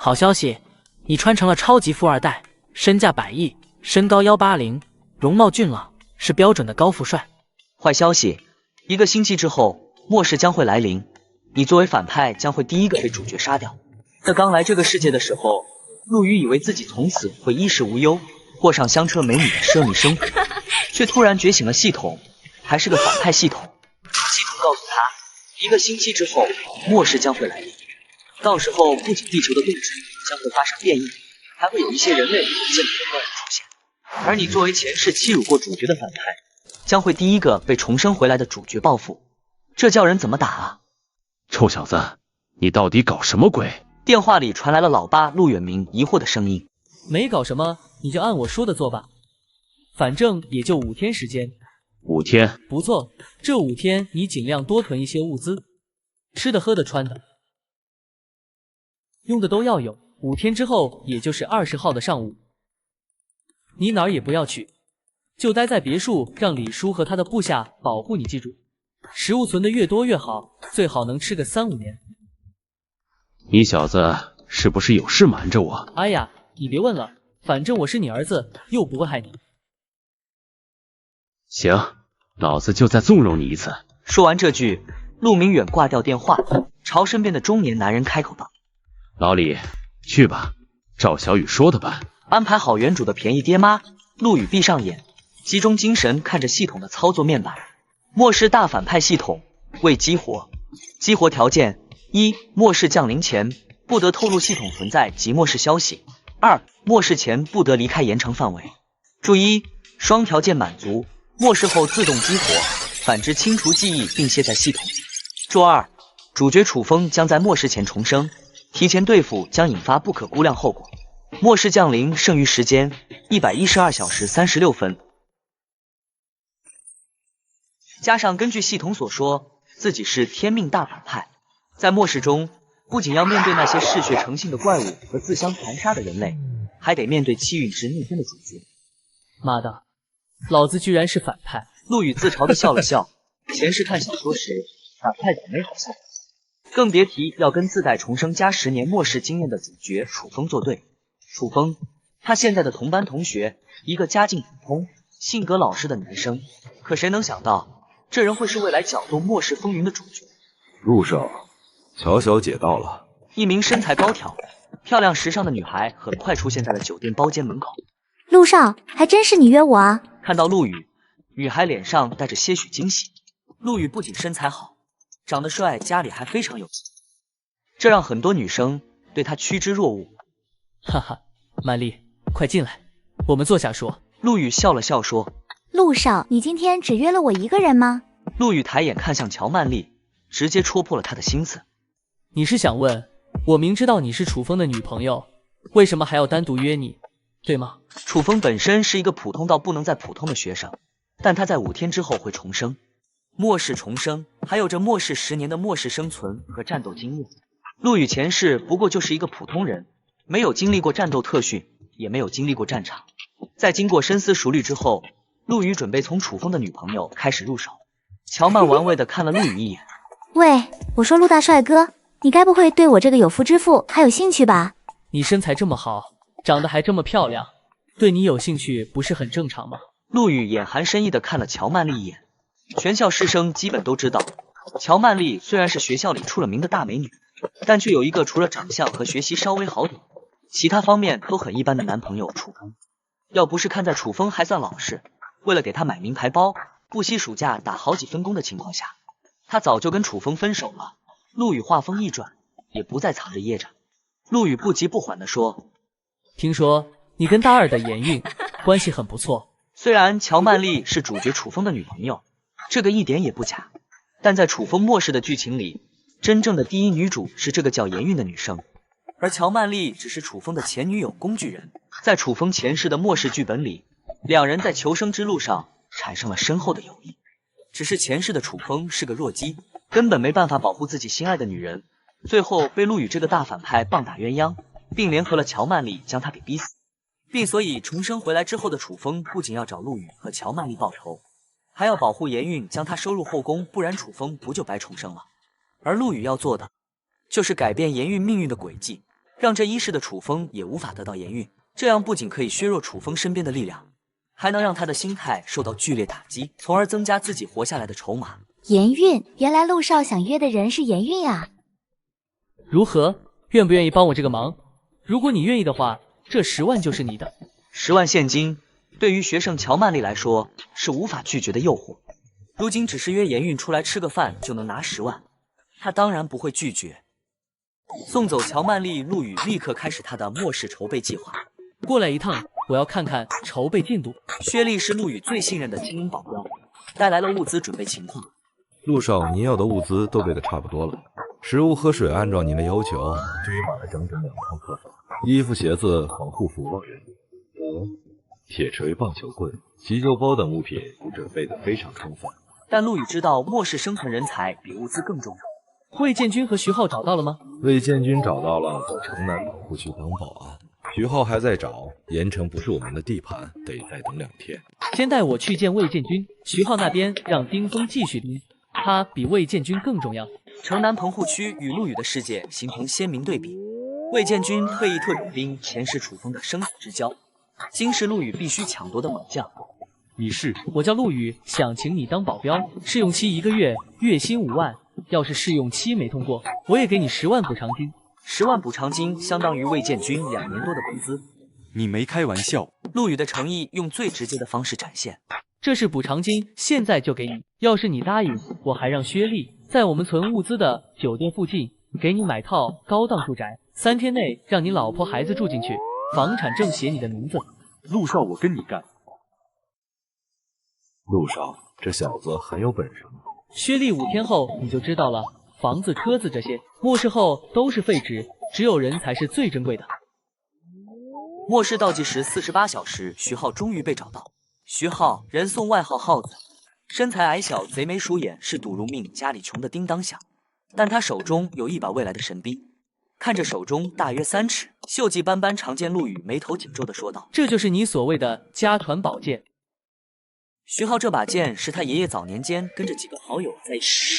好消息，你穿成了超级富二代，身价100亿，身高180，容貌俊朗，是标准的高富帅。坏消息，1个星期之后，末世将会来临，你作为反派将会第一个被主角杀掉。在刚来这个世界的时候，陆羽以为自己从此会衣食无忧，过上香车美女的奢靡生活，却突然觉醒了系统，还是个反派系统。系统告诉他，1个星期之后，末世将会来临，到时候不仅地球的位置将会发生变异，还会有一些人类有见过的怪物出现。而你作为前世欺辱过主角的反派，将会第一个被重生回来的主角报复。这叫人怎么打啊？臭小子，你到底搞什么鬼？电话里传来了老爸陆远明疑惑的声音。没搞什么，你就按我说的做吧，反正也就5天时间。5天？不错，这5天你尽量多囤一些物资，吃的、喝的、穿的，用的都要有。5天之后，也就是20号的上午，你哪儿也不要去，就待在别墅，让李叔和他的部下保护你。记住，食物存的越多越好，最好能吃个3、5年。你小子是不是有事瞒着我？哎呀，你别问了，反正我是你儿子，又不会害你。行，老子就再纵容你一次。说完这句，陆明远挂掉电话，朝身边的中年男人开口道：老李，去吧，照小雨说的办。安排好原主的便宜爹妈，陆羽闭上眼，集中精神看着系统的操作面板。末世大反派系统未激活，激活条件：1. 末世降临前不得透露系统存在及末世消息；2. 末世前不得离开盐城范围。注意，双条件满足，末世后自动激活，反之清除记忆并卸载系统。注2，主角楚风将在末世前重生，提前对付将引发不可估量后果。末世降临剩余时间112小时36分。加上根据系统所说，自己是天命大反派，在末世中不仅要面对那些嗜血成性的怪物和自相残杀的人类，还得面对气运值逆天的主角。妈的，老子居然是反派！陆羽自嘲的笑了笑，前世看小说时，反派总没好笑，更别提要跟自带重生加10年末世经验的主角楚风作对。楚风，他现在的同班同学，一个家境普通、性格老实的男生，可谁能想到，这人会是未来搅动末世风云的主角。路上，乔小姐到了。一名身材高挑、漂亮时尚的女孩很快出现在了酒店包间门口。陆少，还真是你约我啊？看到陆羽，女孩脸上带着些许惊喜。陆羽不仅身材好，长得帅，家里还非常有钱，这让很多女生对他趋之若鹜。哈哈，曼丽，快进来，我们坐下说。陆羽笑了笑说：陆少，你今天只约了我一个人吗？陆羽抬眼看向乔曼丽，直接戳破了他的心思。你是想问，我明知道你是楚风的女朋友，为什么还要单独约你，对吗？楚风本身是一个普通到不能再普通的学生，但他在5天之后会重生。末世重生，还有着末世10年的末世生存和战斗经验。陆羽前世不过就是一个普通人，没有经历过战斗特训，也没有经历过战场。在经过深思熟虑之后，陆羽准备从楚风的女朋友开始入手。乔曼玩味的看了陆羽一眼。喂，我说陆大帅哥，你该不会对我这个有妇之夫还有兴趣吧？你身材这么好，长得还这么漂亮，对你有兴趣不是很正常吗？陆羽眼含深意的看了乔曼丽一眼。全校师生基本都知道，乔曼丽虽然是学校里出了名的大美女，但却有一个除了长相和学习稍微好点，其他方面都很一般的男朋友楚风。要不是看在楚风还算老实，为了给他买名牌包，不惜暑假打好几份工的情况下，他早就跟楚风分手了。陆羽话锋一转，也不再藏着掖着。陆羽不急不缓地说：听说你跟大二的严韵关系很不错。虽然乔曼丽是主角楚风的女朋友，这个一点也不假，但在楚风末世的剧情里，真正的第一女主是这个叫严韵的女生，而乔曼丽只是楚风的前女友工具人。在楚风前世的末世剧本里，两人在求生之路上产生了深厚的友谊，只是前世的楚风是个弱鸡，根本没办法保护自己心爱的女人，最后被陆羽这个大反派棒打鸳鸯，并联合了乔曼丽将他给逼死。并所以重生回来之后的楚风不仅要找陆羽和乔曼丽报仇，还要保护严韵将他收入后宫，不然楚风不就白重生了。而陆羽要做的就是改变严韵命运的轨迹，让这一世的楚风也无法得到颜韵。这样不仅可以削弱楚风身边的力量，还能让他的心态受到剧烈打击，从而增加自己活下来的筹码。颜韵，原来陆少想约的人是颜韵啊！如何？愿不愿意帮我这个忙？如果你愿意的话，这10万就是你的。10万现金，对于学生乔曼丽来说是无法拒绝的诱惑。如今只是约颜韵出来吃个饭就能拿10万，他当然不会拒绝。送走乔曼丽，陆羽立刻开始他的末世筹备计划。过来一趟，我要看看筹备进度。薛丽是陆羽最信任的精英保镖，带来了物资准备情况。陆少，您要的物资都备的差不多了，食物和水按照您的要求堆满了整整2套客房，衣服、鞋子、防护服、望远镜、铁锤、棒球棍、急救包等物品都准备的非常充分。但陆羽知道末世生存人才比物资更重要。魏建军和徐浩找到了吗？魏建军找到了，在城南保护区当保安。徐浩还在找，盐城不是我们的地盘，得再等2天。先带我去见魏建军，徐浩那边让丁峰继续盯，他比魏建军更重要。城南棚户区与陆羽的世界形成鲜明对比。魏建军退役特种兵，前世楚风的生死之交，今世陆羽必须抢夺的猛将。你是？我叫陆羽，想请你当保镖，试用期1个月，月薪5万。要是试用期没通过，我也给你10万补偿金。10万补偿金相当于魏建军2年多的工资。你没开玩笑。陆羽的诚意用最直接的方式展现。这是补偿金，现在就给你。要是你答应，我还让薛丽在我们存物资的酒店附近给你买套高档住宅，3天内让你老婆孩子住进去，房产证写你的名字。陆少，我跟你干。陆少，这小子很有本事。薛丽5天后你就知道了，房子、车子这些，末世后都是废纸，只有人才是最珍贵的。末世倒计时48小时，徐浩终于被找到。徐浩，人送外号耗子，身材矮小，贼眉鼠眼，是赌如命，家里穷的叮当响。但他手中有一把未来的神兵，看着手中大约3尺、锈迹斑斑长剑，陆羽眉头紧皱地说道：“这就是你所谓的家传宝剑。”徐浩这把剑是他爷爷早年间跟着几个好友在一起。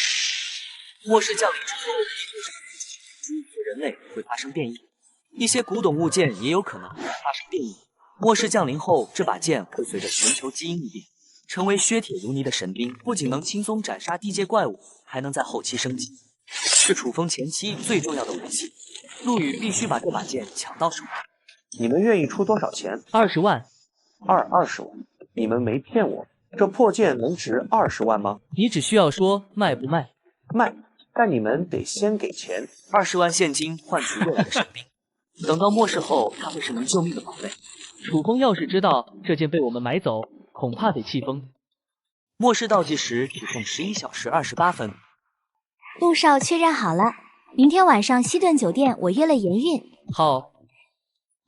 末世降临之后，地球上人类会发生变异，一些古董物件也有可能发生变异。末世降临后，这把剑会随着全球基因异变，成为削铁如泥的神兵，不仅能轻松斩杀地界怪物，还能在后期升级，是楚风前期最重要的武器。陆羽必须把这把剑抢到手。你们愿意出多少钱？20万。20万？你们没骗我。这破剑能值20万吗？你只需要说卖不卖。卖，但你们得先给钱。20万现金换取未来的神兵，等到末世后，他会是能救命的宝贝。楚风要是知道这件被我们买走，恐怕得气疯。末世倒计时只剩11小时28分。陆少确认好了，明天晚上西顿酒店我约了颜韵。好。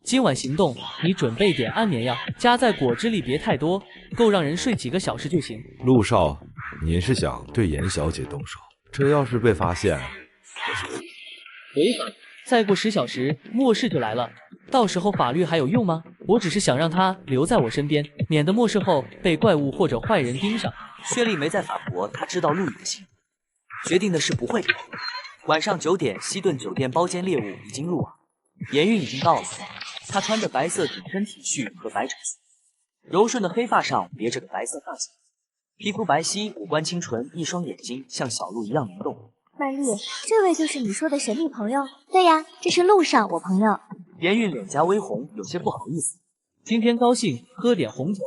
今晚行动，你准备点安眠药，加在果汁里别太多，够让人睡几个小时就行。陆少，您是想对严小姐动手？这要是被发现，违法。再过10小时，末世就来了，到时候法律还有用吗？我只是想让他留在我身边，免得末世后被怪物或者坏人盯上。薛丽没在反驳，他知道陆羽的心，决定的是不会改。晚上9点，西顿酒店包间猎物已经入网，颜韵已经到了。他穿着白色紧身 T 恤和白衬衫，柔顺的黑发上别着个白色发卡，皮肤白皙，五官清纯，一双眼睛像小鹿一样灵动。曼丽，这位就是你说的神秘朋友？对呀，这是陆少，我朋友。颜韵脸颊微红，有些不好意思。今天高兴，喝点红酒，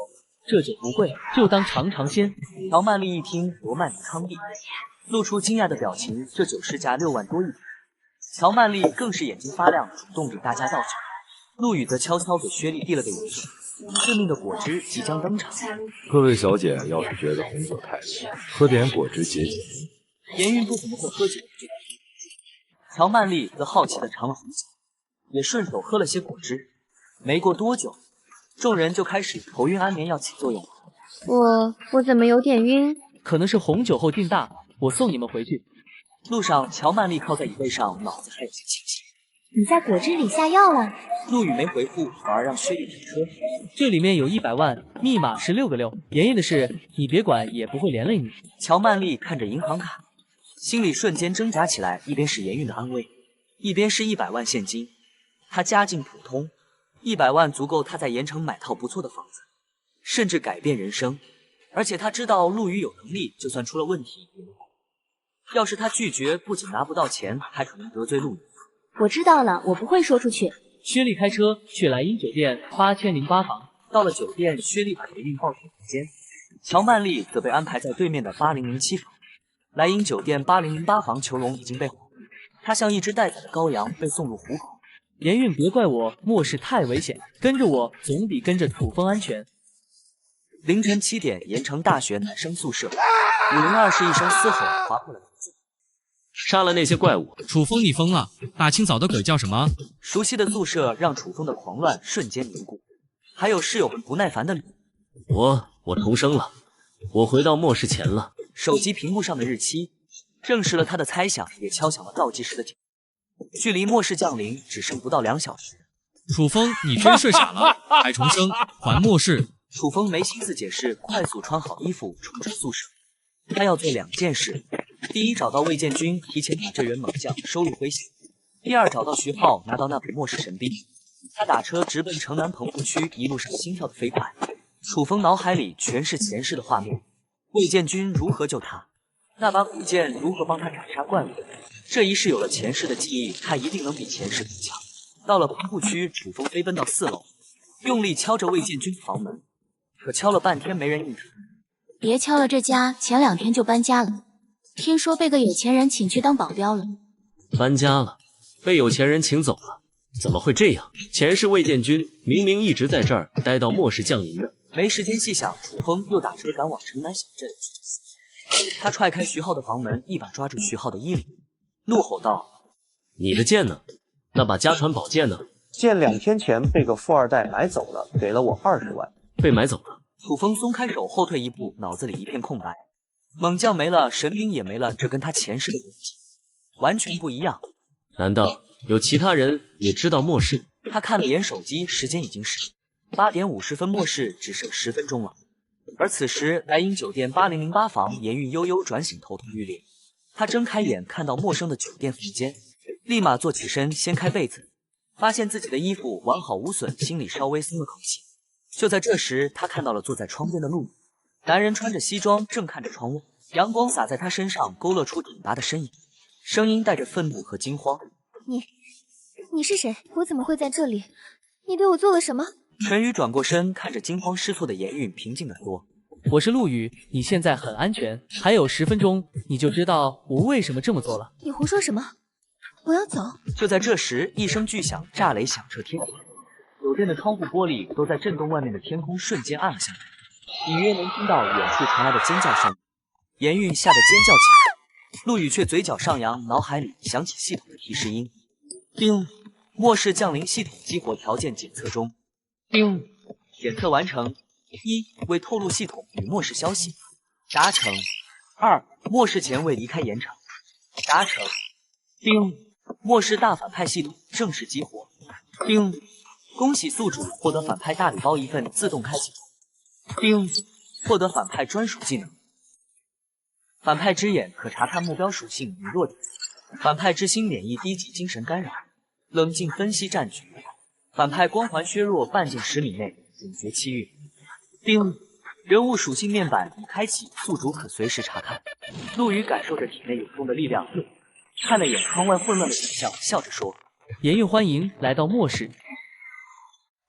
这酒不贵，就当尝尝鲜。乔曼丽一听罗曼尼康帝，露出惊讶的表情，这酒市价6万多一瓶。乔曼丽更是眼睛发亮，主动给大家倒酒。陆羽则悄悄给薛丽递了个眼镜，致命的果汁即将登场。各位小姐要是觉得红酒太烈，喝点果汁解解腻。颜韵不怎么会喝酒，乔曼丽则好奇地尝了红酒，也顺手喝了些果汁。没过多久，众人就开始头晕安眠药起作用了。我怎么有点晕？可能是红酒后劲大，我送你们回去。路上，乔曼丽靠在椅背上，脑子还有些清醒。你在果汁里下药了？陆羽没回复，反而让薛丽停车。这里面有100万，密码是6个6。妍妍的事你别管，也不会连累你。乔曼丽看着银行卡，心里瞬间挣扎起来，一边是颜韵的安危，一边是100万现金。他家境普通，100万足够他在盐城买套不错的房子，甚至改变人生。而且他知道陆羽有能力，就算出了问题也能改。要是他拒绝，不仅拿不到钱，还可能得罪陆羽。我知道了，我不会说出去。薛丽开车去莱茵酒店8008房。到了酒店，薛丽把严韵抱进房间，乔曼丽则被安排在对面的8007房。莱茵酒店8008房囚笼已经被毁，他像一只待宰的羔羊被送入虎口。严韵，别怪我，末世太危险，跟着我总比跟着楚风安全。凌晨7点，盐城大学男生宿舍，502是一声嘶吼划破了门禁。杀了那些怪物。楚风，你疯了！大清早的鬼叫什么？熟悉的宿舍让楚风的狂乱瞬间凝固，还有室友们不耐烦的我重生了，我回到末世前了。手机屏幕上的日期证实了他的猜想，也敲响了倒计时的警报。距离末世降临只剩不到2小时。楚风，你真睡傻了！还重生，还末世。楚风没心思解释，快速穿好衣服冲出宿舍。他要做2件事：第一，找到魏建军，提前把这员猛将收入麾下；第二，找到徐浩，拿到那本末世神兵。他打车直奔城南棚户区，一路上心跳的飞快。楚风脑海里全是前世的画面：魏建军如何救他，那把古剑如何帮他斩杀怪物。这一世有了前世的记忆，他一定能比前世更强。到了棚户区，楚风飞奔到4楼，用力敲着魏建军的房门，可敲了半天没人应答。别敲了，这家前2天就搬家了，听说被个有钱人请去当保镖了。搬家了，被有钱人请走了，怎么会这样？前世魏建军明明一直在这儿待到末世降临的。没时间细想，楚风又打车赶往城南小镇。他踹开徐浩的房门，一把抓住徐浩的衣领，怒吼道：“你的剑呢？那把家传宝剑呢？”剑2天前被个富二代买走了，给了我20万。被买走了。楚风松开手，后退一步，脑子里一片空白。猛将没了，神兵也没了，这跟他前世的轨迹完全不一样。难道有其他人也知道末世？他看了眼手机，时间已经是8点50分，末世只剩10分钟了。而此时，莱茵酒店8008房，严韵悠悠转醒，头痛欲裂。他睁开眼，看到陌生的酒店房间，立马坐起身，掀开被子，发现自己的衣服完好无损，心里稍微松了口气。就在这时，他看到了坐在窗边的陆羽，男人穿着西装，正看着窗外，阳光洒在他身上，勾勒出挺拔的身影，声音带着愤怒和惊慌：“你是谁？我怎么会在这里？你对我做了什么？”陈宇转过身，看着惊慌失措的严韵，平静地说：“我是陆羽，你现在很安全，还有10分钟，你就知道我为什么这么做了。”你胡说什么？我要走。就在这时，一声巨响，炸雷响彻天。酒店的窗户玻璃都在震动，外面的天空瞬间暗了下来，隐约能听到远处传来的尖叫声。严韵吓得尖叫起来，陆羽却嘴角上扬，脑海里响起系统的提示音：叮，末世降临，系统激活条件检测中。叮，检测完成。1. 未透露系统与末世消息，达成。2. 末世前未离开盐城，达成。叮，末世大反派系统正式激活。叮，恭喜宿主获得反派大礼包1份，自动开启。叮，获得反派专属技能。反派之眼可查看目标属性与弱点。反派之心免疫低级精神干扰，冷静分析战局。反派光环削弱，半径10米内永绝气运。叮，人物属性面板已开启，宿主可随时查看。陆羽感受着体内涌动的力量，看了眼窗外混乱的景象，笑着说：“严韵，欢迎来到末世。”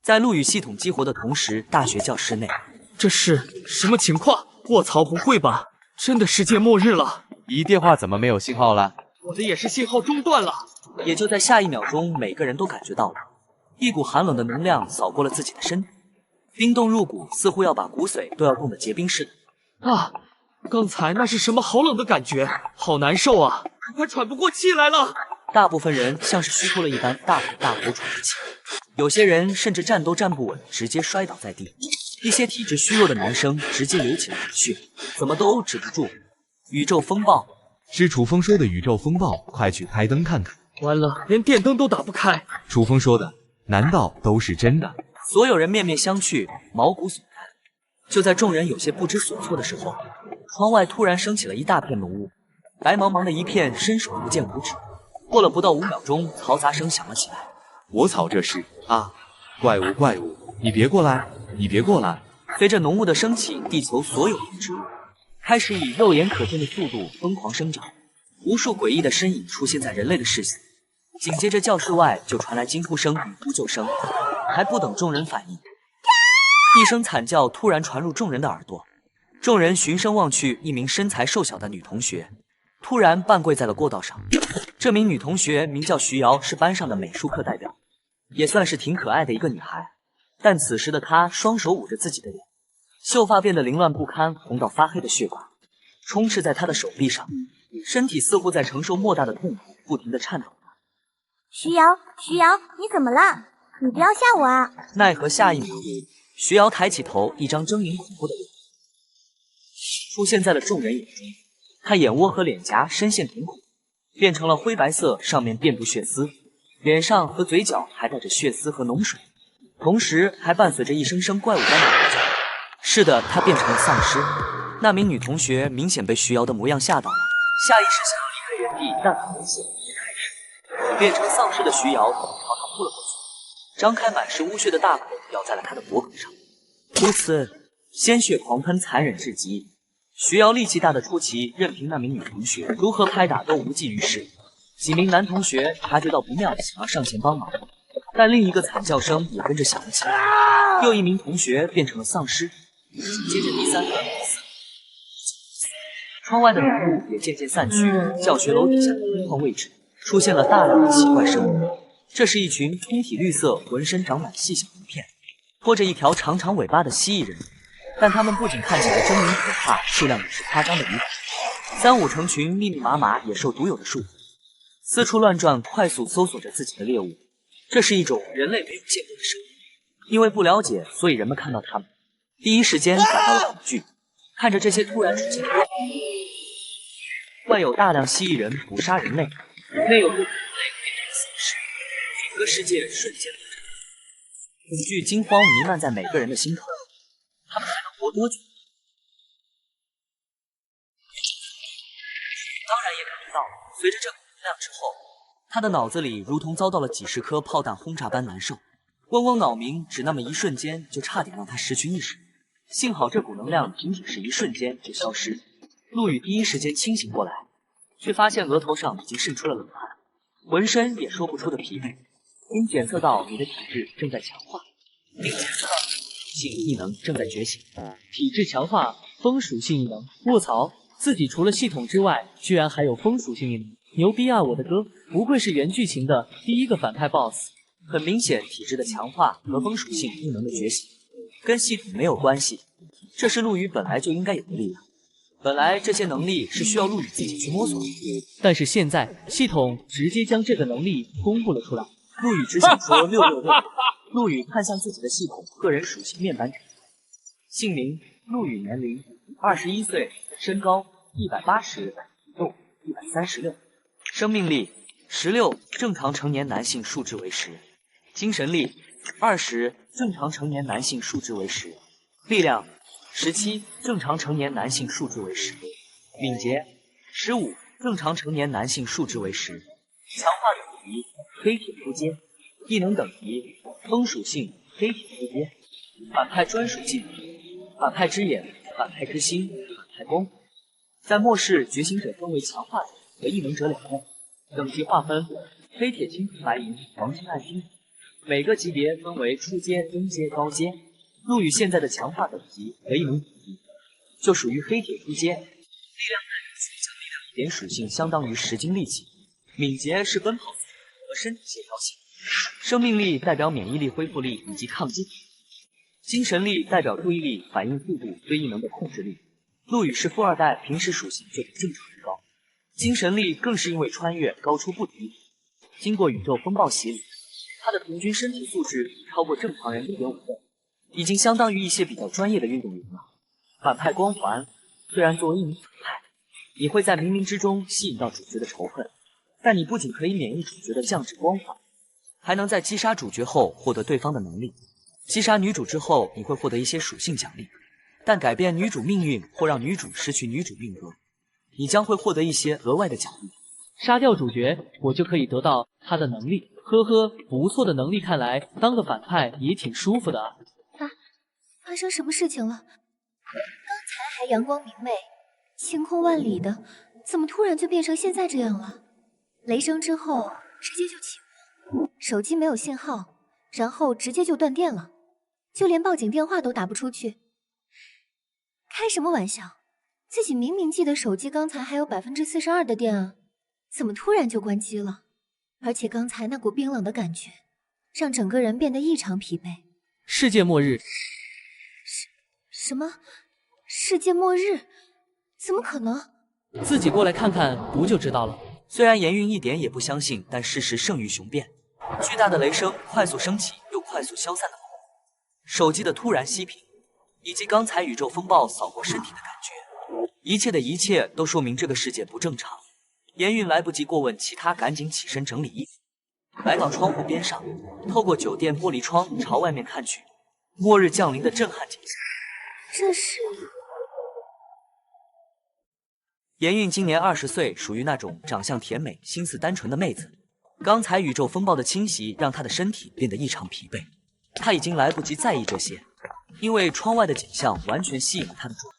在陆羽系统激活的同时，大学教室内，这是什么情况？卧槽，不会吧？真的世界末日了！你电话怎么没有信号了？我的也是信号中断了。也就在下1秒钟，每个人都感觉到了一股寒冷的能量扫过了自己的身体，冰冻入骨，似乎要把骨髓都要冻得结冰似的。啊！刚才那是什么好冷的感觉，好难受啊！快喘不过气来了。大部分人像是虚脱了一般，大口大口喘着气，有些人甚至站都站不稳，直接摔倒在地。一些体质虚弱的男生直接流起了冷血，怎么都止不住。宇宙风暴是楚风说的宇宙风暴，快去开灯看看。完了，连电灯都打不开。楚风说的，难道都是真的？所有人面面相觑，毛骨悚然。就在众人有些不知所措的时候，窗外突然升起了一大片浓雾，白茫茫的一片，伸手不见五指。过了不到5秒钟，嘈杂声响了起来，我操，这是啊！怪物，怪物，你别过来，你别过来！随着浓雾的升起，地球所有动植物开始以肉眼可见的速度疯狂生长，无数诡异的身影出现在人类的视线。紧接着，教室外就传来惊呼声与呼救声，还不等众人反应，一声惨叫突然传入众人的耳朵。众人循声望去，一名身材瘦小的女同学突然半跪在了过道上。这名女同学名叫徐瑶，是班上的美术课代表，也算是挺可爱的一个女孩。但此时的她双手捂着自己的脸，秀发变得凌乱不堪，红到发黑的血管充斥在她的手臂上，身体似乎在承受莫大的痛苦，不停地颤抖着。徐瑶，徐瑶，你怎么了？你不要吓我啊！奈何下一秒，徐瑶抬起头，一张狰狞恐怖的脸出现在了众人眼中。她眼窝和脸颊深陷瞳孔，变成了灰白色，上面遍布血丝，脸上和嘴角还带着血丝和脓水，同时还伴随着一声声怪物般的嚎叫。是的，她变成了丧尸。那名女同学明显被徐瑶的模样吓到了，下意识想要离开原地，但很危险，别太迟。变成丧尸的徐瑶朝他扑了过去，张开满是污血的大口咬在了他的脖颈上，如此鲜血狂喷，残忍至极。徐瑶力气大的出奇，任凭那名女同学如何拍打都无济于事。几名男同学察觉到不妙，想要上前帮忙，但另一个惨叫声也跟着响了起来。又一名同学变成了丧尸，紧接着第三个、第四个。窗外的浓雾也渐渐散去，教学楼底下的空旷位置出现了大量的奇怪生物。这是一群通体绿色、浑身长满细小鳞片、拖着一条长长尾巴的蜥蜴人。但它们不仅看起来狰狞可怕，数量也是夸张的离谱，三五成群，密密麻麻，也受独有的束缚，四处乱转，快速搜索着自己的猎物。这是一种人类没有见过的生物，因为不了解，所以人们看到它们第一时间感到了恐惧。看着这些突然出现的外有大量蜥蜴人捕杀人类，内有部分人类变成死尸，整个世界瞬间恐惧、惊慌弥漫在每个人的心头。他们还能活多久？当然也感觉到，随着这股能量之后，他的脑子里如同遭到了几十颗炮弹轰炸般难受，嗡嗡脑鸣，只那么一瞬间就差点让他失去意识。幸好这股能量仅仅是一瞬间就消失。陆羽第一时间清醒过来，却发现额头上已经渗出了冷汗，浑身也说不出的疲惫。并检测到你的体质正在强化，并检测到性异能正在觉醒。体质强化，风属性异能。卧槽，自己除了系统之外，居然还有风属性异能，牛逼啊！我的哥，不愧是原剧情的第一个反派 BOSS。很明显，体质的强化和风属性异能的觉醒跟系统没有关系，这是陆羽本来就应该有的力量。本来这些能力是需要陆羽自己去摸索的，但是现在系统直接将这个能力公布了出来。陆羽只想说666。陆羽看向自己的系统个人属性面板，姓名陆羽，年龄21岁，身高180，体重136，生命力16，正常成年男性数值为10，精神力20，正常成年男性数值为10，力量17，正常成年男性数值为10，敏捷15，正常成年男性数值为10，强化等级黑铁突阶，异能等级风属性黑铁突阶，反派专属技能反派之眼、反派之心、反派光。在末世，觉醒者分为强化者和异能者两类，等级划分黑铁、青铜、白银、黄金、暗金，每个级别分为初阶、中阶、高阶。陆羽现在的强化等级和异能等级就属于黑铁突阶。力量代表属性力量一点属性相当于10斤力气，敏捷是奔跑速度和身体协调性，生命力代表免疫力、恢复力以及抗击，精神力代表注意力、反应速度、对异能的控制力。陆羽是富二代，平时属性就比正常人高，精神力更是因为穿越高出不低。经过宇宙风暴洗礼，他的平均身体素质已超过正常人1.5倍，已经相当于一些比较专业的运动员了。反派光环，虽然作为一名反派，你会在冥冥之中吸引到主角的仇恨，但你不仅可以免疫主角的降智光环，还能在击杀主角后获得对方的能力。击杀女主之后，你会获得一些属性奖励，但改变女主命运或让女主失去女主命格，你将会获得一些额外的奖励。杀掉主角，我就可以得到他的能力和呵呵，不错的能力，看来当个反派也挺舒服的啊。发生什么事情了？刚才还阳光明媚、晴空万里的，怎么突然就变成现在这样了？雷声之后直接就起雾，手机没有信号，然后直接就断电了，就连报警电话都打不出去。开什么玩笑？自己明明记得手机刚才还有42%的电啊，怎么突然就关机了？而且刚才那股冰冷的感觉，让整个人变得异常疲惫。世界末日？什么？世界末日？怎么可能？自己过来看看不就知道了。虽然严韵一点也不相信，但事实胜于雄辩。巨大的雷声快速升起又快速消散的手机的突然熄屏，以及刚才宇宙风暴扫过身体的感觉，一切的一切都说明这个世界不正常。严韵来不及过问其他，赶紧起身整理衣服，来到窗户边上，透过酒店玻璃窗朝外面看去，末日降临的震撼景象。这是……严韵今年20岁，属于那种长相甜美、心思单纯的妹子。刚才宇宙风暴的侵袭让她的身体变得异常疲惫，她已经来不及在意这些，因为窗外的景象完全吸引了她的注意。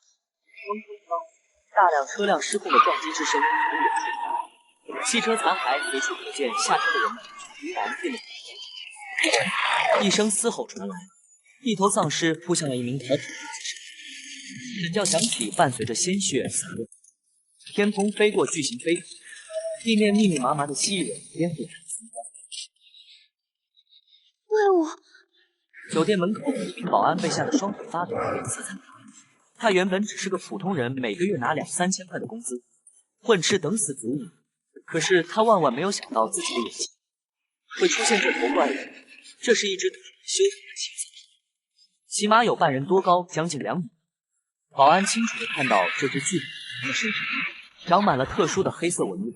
大量车辆失控的撞击之声从远处传来，汽车残骸随处可见，下车的人们突然变得一声嘶吼传来，一头丧尸扑向了一名逃跑的女生，惨叫响起，伴随着鲜血洒落。天空飞过巨型飞船，地面密密麻麻的蜥蜴人颠覆着四方。怪物！酒店门口，一名保安被吓得双腿发抖，脸色惨白。他原本只是个普通人，每个月拿2-3千块的工资，混吃等死足矣。可是他万万没有想到自己的眼前会出现这头怪物。这是一只修长的青色，起码有半人多高，将近2米。保安清楚地看到这只巨人的身上长满了特殊的黑色纹路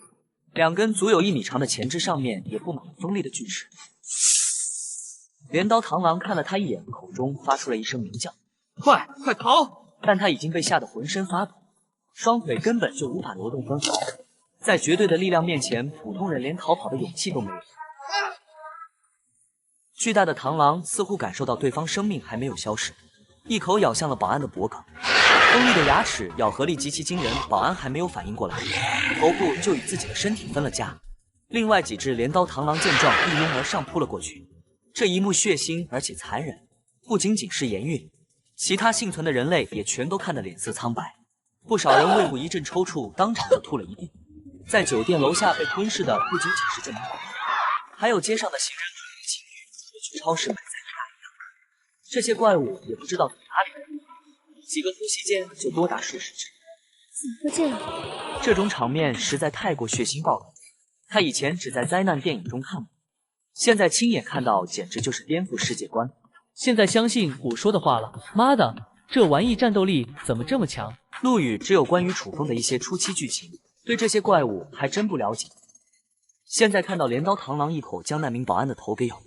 ，2根足有1米长的前肢上面也布满了锋利的锯齿。镰刀螳螂看了他一眼，口中发出了一声鸣叫：“快逃！”但他已经被吓得浑身发抖，双腿根本就无法挪动分毫。在绝对的力量面前，普通人连逃跑的勇气都没有。巨大的螳螂似乎感受到对方生命还没有消失，一口咬向了保安的脖颈。锋利的牙齿咬合力极其惊人，保安还没有反应过来，头部就与自己的身体分了家。另外几只镰刀螳螂见状，一拥而上扑了过去。这一幕血腥而且残忍，不仅仅是严韵，其他幸存的人类也全都看得脸色苍白，不少人胃部一阵抽搐，当场就吐了一地。在酒店楼下被吞噬的不仅仅是这名保安，还有街上的行人和情侣也去超市买菜的大一样。这些怪物也不知道从哪里来，几个呼吸间就多达数十只。怎么会这样？这种场面实在太过血腥暴力，他以前只在灾难电影中看过，现在亲眼看到，简直就是颠覆世界观。现在相信我说的话了。妈的，这玩意战斗力怎么这么强？陆羽只有关于楚风的一些初期剧情，对这些怪物还真不了解。现在看到镰刀螳螂一口将那名保安的头给咬掉，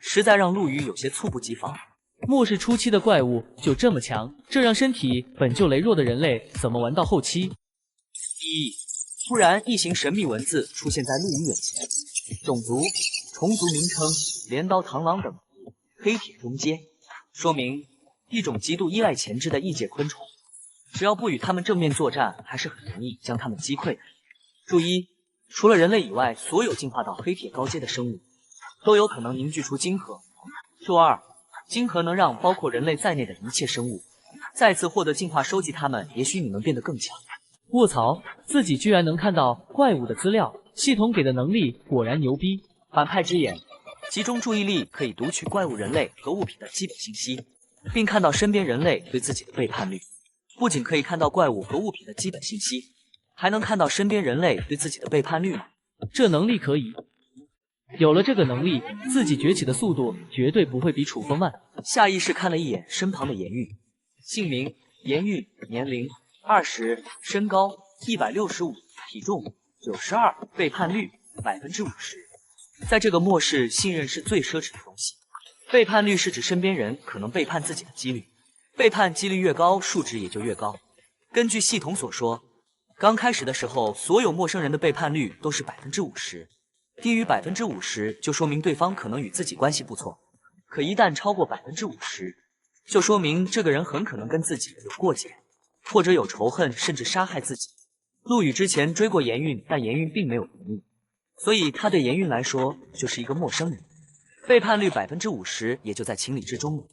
实在让陆羽有些猝不及防。末世初期的怪物就这么强，这让身体本就羸弱的人类怎么玩到后期？突然一行神秘文字出现在陆羽眼前，种族、虫族名称、镰刀螳螂等，黑铁中阶，说明一种极度依赖前肢的异界昆虫，只要不与他们正面作战，还是很容易将他们击溃的。注意，除了人类以外，所有进化到黑铁高阶的生物都有可能凝聚出晶核。注二，晶核能让包括人类在内的一切生物再次获得进化，收集它们，也许你们变得更强。卧槽，自己居然能看到怪物的资料，系统给的能力果然牛逼。反派之眼，集中注意力可以读取怪物、人类和物品的基本信息，并看到身边人类对自己的背叛率。不仅可以看到怪物和物品的基本信息，还能看到身边人类对自己的背叛率。这能力可以。有了这个能力，自己崛起的速度绝对不会比楚风慢。下意识看了一眼身旁的严韵，姓名严韵，年龄20，身高165，体重92，背叛率50%。在这个末世，信任是最奢侈的东西。背叛率是指身边人可能背叛自己的几率，背叛几率越高，数值也就越高。根据系统所说，刚开始的时候，所有陌生人的背叛率都是50%，低于50%就说明对方可能与自己关系不错，可一旦超过50%，就说明这个人很可能跟自己有过节，或者有仇恨，甚至杀害自己。陆羽之前追过严韵，但严韵并没有同意，所以他对严韵来说就是一个陌生人，背叛率50%也就在情理之中了。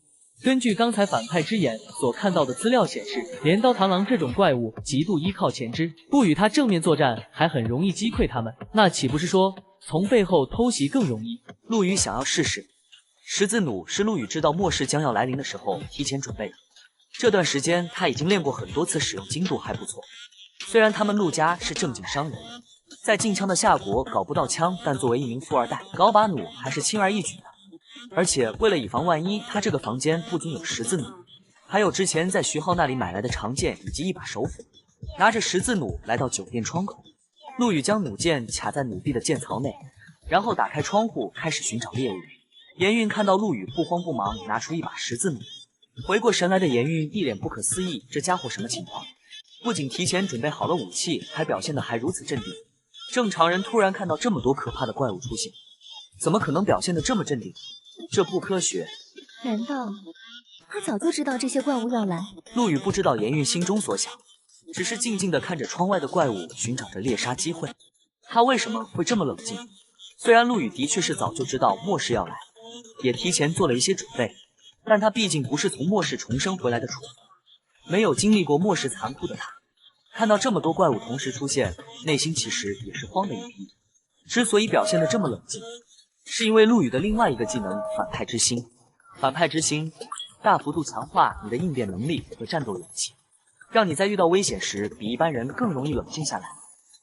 根据刚才反派之眼所看到的资料显示，镰刀螳螂这种怪物极度依靠前肢，不与他正面作战还很容易击溃他们，那岂不是说从背后偷袭更容易？陆羽想要试试。十字弩是陆羽知道末世将要来临的时候提前准备的，这段时间他已经练过很多次，使用精度还不错。虽然他们陆家是正经商人，在禁枪的夏国搞不到枪，但作为一名富二代，搞把弩还是轻而易举的。而且为了以防万一，他这个房间不仅有十字弩，还有之前在徐浩那里买来的长剑以及一把手斧。拿着十字弩来到酒店窗口，陆羽将弩箭卡在弩臂的剑槽内，然后打开窗户开始寻找猎物。严韵看到陆羽不慌不忙拿出一把十字弩，回过神来的严韵一脸不可思议，这家伙什么情况？不仅提前准备好了武器，还表现得还如此镇定。正常人突然看到这么多可怕的怪物出现，怎么可能表现得这么镇定？这不科学。难道他早就知道这些怪物要来？陆羽不知道严韵心中所想，只是静静地看着窗外的怪物，寻找着猎杀机会。他为什么会这么冷静？虽然陆羽的确是早就知道末世要来，也提前做了一些准备，但他毕竟不是从末世重生回来的楚风，没有经历过末世残酷的他，看到这么多怪物同时出现，内心其实也是慌的一批。之所以表现得这么冷静，是因为陆羽的另外一个技能反派之心。反派之心大幅度强化你的应变能力和战斗勇气，让你在遇到危险时比一般人更容易冷静下来。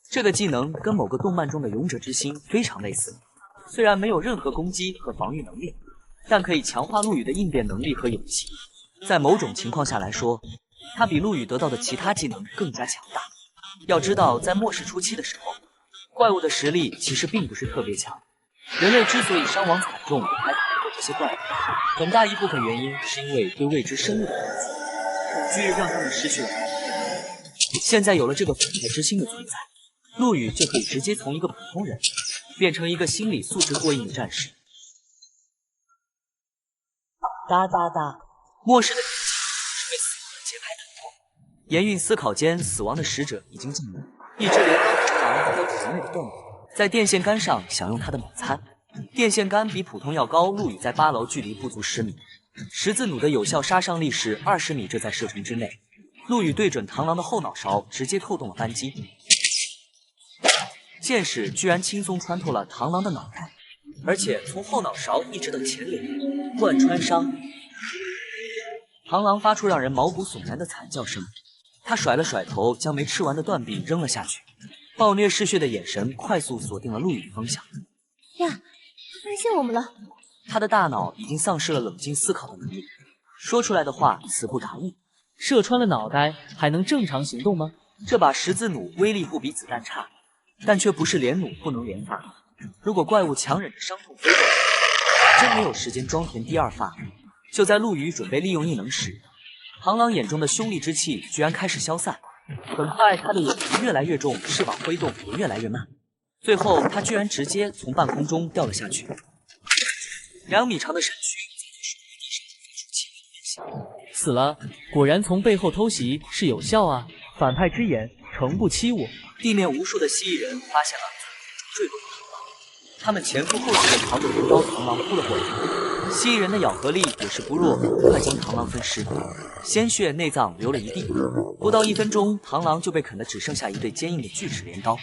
这个技能跟某个动漫中的勇者之心非常类似，虽然没有任何攻击和防御能力，但可以强化陆羽的应变能力和勇气。在某种情况下来说，他比陆羽得到的其他技能更加强大。要知道，在末世初期的时候，怪物的实力其实并不是特别强，人类之所以伤亡惨重，还打不过这些怪物，很大一部分原因是因为对未知生物的恐惧让他们失去了防御。现在有了这个反派之心的存在，陆羽就可以直接从一个普通人变成一个心理素质过硬的战士。哒哒哒，末世的天气是被死亡的节拍打破。严韵思考间，死亡的使者已经降临，一只镰刀螳螂叼着人类的断骨，在电线杆上享用他的晚餐。电线杆比普通要高，陆羽在8楼距离不足10米，十字弩的有效杀伤力是20米，这在射程之内。陆羽对准螳螂的后脑勺，直接扣动了扳机，箭矢居然轻松穿透了螳螂的脑袋，而且从后脑勺一直到前脸，贯穿伤。螳螂发出让人毛骨悚然的惨叫声，他甩了甩头，将没吃完的断臂扔了下去，暴虐嗜血的眼神快速锁定了陆羽的方向。呀，他发现我们了！他的大脑已经丧失了冷静思考的能力，说出来的话词不达意。射穿了脑袋还能正常行动吗？这把十字弩威力不比子弹差，但却不是连弩不能连发。如果怪物强忍着伤痛飞过来，真没有时间装填第二发。就在陆羽准备利用异能时，螳螂眼中的凶戾之气居然开始消散，很快他的眼皮越来越重，翅膀挥动也越来越慢，最后他居然直接从半空中掉了下去。2米长的身躯在水泥地上发出凄厉的闷响。死了，果然从背后偷袭是有效啊！反派之眼诚不欺我。地面无数的蜥蜴人发现了坠落的螳螂，他们前赴后继地朝着镰刀螳螂扑了过来。蜥蜴人的咬合力也是不弱，快将螳螂分尸，鲜血内脏流了一地。不到1分钟，螳螂就被啃得只剩下一对坚硬的锯齿镰刀，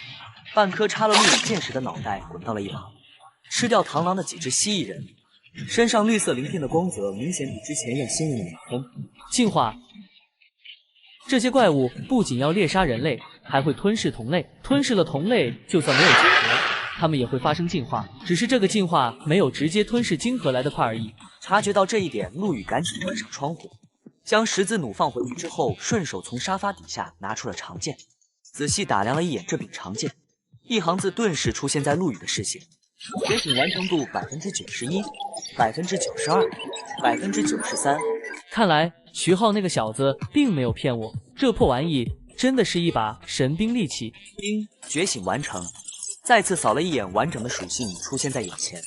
半颗插了陆羽箭矢的脑袋滚到了一旁。吃掉螳螂的几只蜥蜴人，身上绿色鳞片的光泽明显比之前要鲜艳了2分。进化，这些怪物不仅要猎杀人类，还会吞噬同类。吞噬了同类，就算没有晶核，它们也会发生进化，只是这个进化没有直接吞噬晶核来得快而已。察觉到这一点，陆羽赶紧关上窗户，将十字弩放回去之后，顺手从沙发底下拿出了长剑，仔细打量了一眼这柄长剑，一行字顿时出现在陆羽的视线：觉醒完成度91%、92%、93%。看来徐浩那个小子并没有骗我，这破玩意真的是一把神兵利器。觉醒完成，再次扫了一眼完整的属性出现在眼前。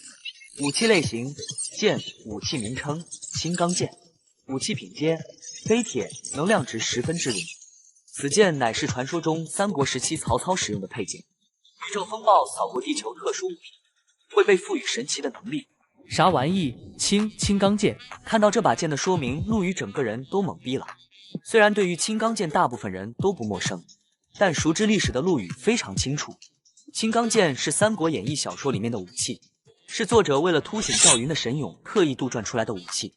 武器类型：剑，武器名称：青钢剑，武器品阶：飞铁，能量值10分之0。此剑乃是传说中三国时期曹操使用的佩剑，宇宙风暴扫过地球特殊物品，会被赋予神奇的能力。啥玩意？青钢剑？看到这把剑的说明，陆羽整个人都懵逼了。虽然对于青钢剑大部分人都不陌生，但熟知历史的陆羽非常清楚，青钢剑是《三国演义》小说里面的武器，是作者为了凸显赵云的神勇刻意杜撰出来的武器。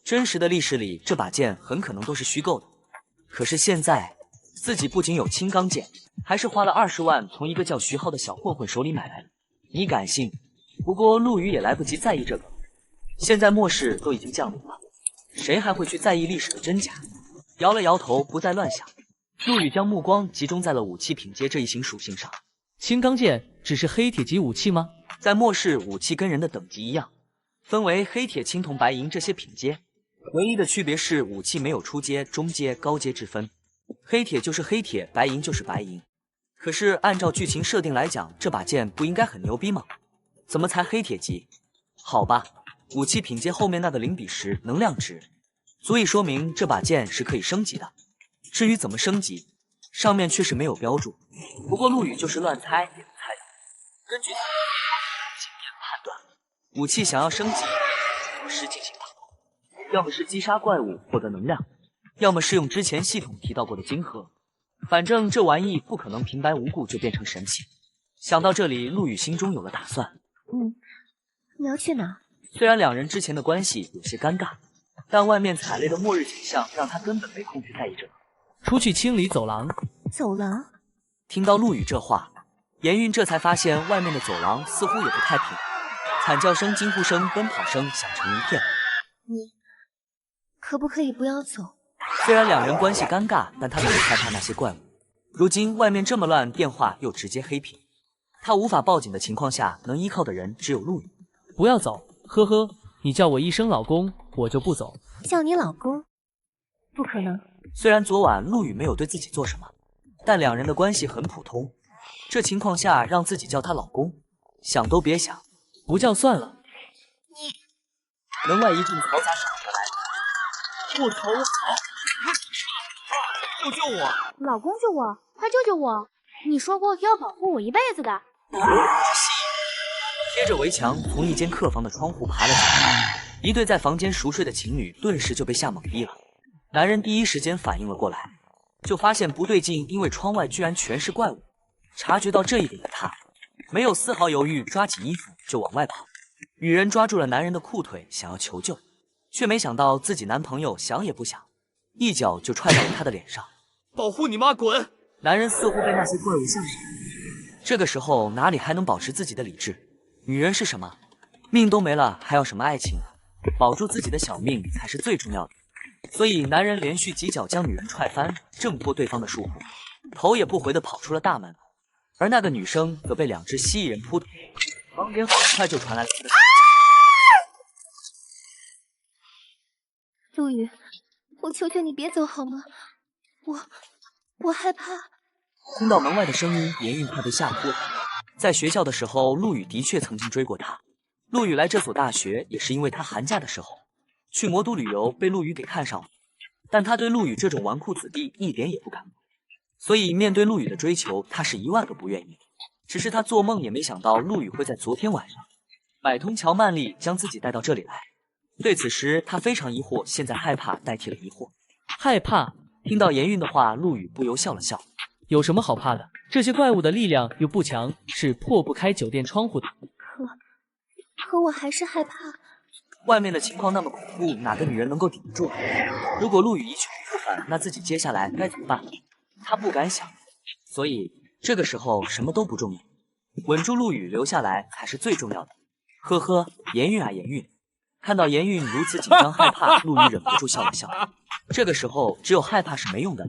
真实的历史里，这把剑很可能都是虚构的。可是现在，自己不仅有青钢剑，还是花了20万从一个叫徐浩的小混混手里买来的。你敢信？不过陆羽也来不及在意这个，现在末世都已经降临了，谁还会去在意历史的真假？摇了摇头，不再乱想。陆羽将目光集中在了武器品阶这一型属性上。青钢剑只是黑铁级武器吗？在末世，武器跟人的等级一样，分为黑铁、青铜、白银这些品阶，唯一的区别是武器没有初阶、中阶、高阶之分。黑铁就是黑铁，白银就是白银。可是按照剧情设定来讲，这把剑不应该很牛逼吗？怎么才黑铁级？好吧，武器品阶后面那个0:10能量值，足以说明这把剑是可以升级的。至于怎么升级，上面确实没有标注。不过陆羽就是乱猜也能猜到。根据他的经验判断，武器想要升级，是进行打斗，要么是击杀怪物获得能量，要么是用之前系统提到过的晶核。反正这玩意不可能平白无故就变成神器。想到这里，陆羽心中有了打算。你要去哪？虽然两人之前的关系有些尴尬，但外面踩雷的末日景象让他根本没空去在意这个。出去清理走廊。走廊？听到陆羽这话，严韵这才发现外面的走廊似乎也不太平，惨叫声、惊呼声、奔跑声响成一片。你可不可以不要走？虽然两人关系尴尬，但他并不害怕那些怪物。如今外面这么乱，电话又直接黑屏，他无法报警的情况下，能依靠的人只有陆羽。不要走，呵呵，你叫我一声老公，我就不走。叫你老公？不可能。虽然昨晚陆羽没有对自己做什么，但两人的关系很普通，这情况下让自己叫他老公，想都别想。不叫算了。你……门外一阵嘈杂声传来，我头好，救救我！老公救我，快救救我！你说过要保护我一辈子的。贴着围墙从一间客房的窗户爬了进来，一对在房间熟睡的情侣顿时就被吓懵逼了。男人第一时间反应了过来，就发现不对劲，因为窗外居然全是怪物。察觉到这一点的他，没有丝毫犹豫，抓起衣服就往外跑。女人抓住了男人的裤腿，想要求救，却没想到自己男朋友想也不想，一脚就踹到了她的脸上。保护你妈滚！男人似乎被那些怪物吓傻，这个时候哪里还能保持自己的理智？女人是什么？命都没了，还要什么爱情？保住自己的小命才是最重要的。所以男人连续几脚将女人踹翻，挣脱对方的束缚，头也不回地跑出了大门。而那个女生则被2只蜥蜴人扑倒，房间很快就传来了她的陆羽，我求求你别走好吗？我害怕。听到门外的声音，严韵快被吓哭了。在学校的时候，陆羽的确曾经追过她。陆羽来这所大学也是因为他寒假的时候去魔都旅游，被陆羽给看上了。但他对陆羽这种纨绔子弟一点也不感冒，所以面对陆羽的追求，他是10000个不愿意。只是他做梦也没想到陆羽会在昨天晚上买通乔曼丽将自己带到这里来。对此时他非常疑惑，现在害怕代替了疑惑。害怕？听到严韵的话，陆羽不由笑了笑。有什么好怕的？这些怪物的力量又不强，是破不开酒店窗户的。可我还是害怕。外面的情况那么恐怖，哪个女人能够顶得住？如果陆羽一去不复返，那自己接下来该怎么办？他不敢想，所以这个时候什么都不重要，稳住陆羽留下来才是最重要的。呵呵，严韵啊严韵。看到严韵如此紧张害怕，陆羽忍不住笑了笑。这个时候只有害怕是没用的，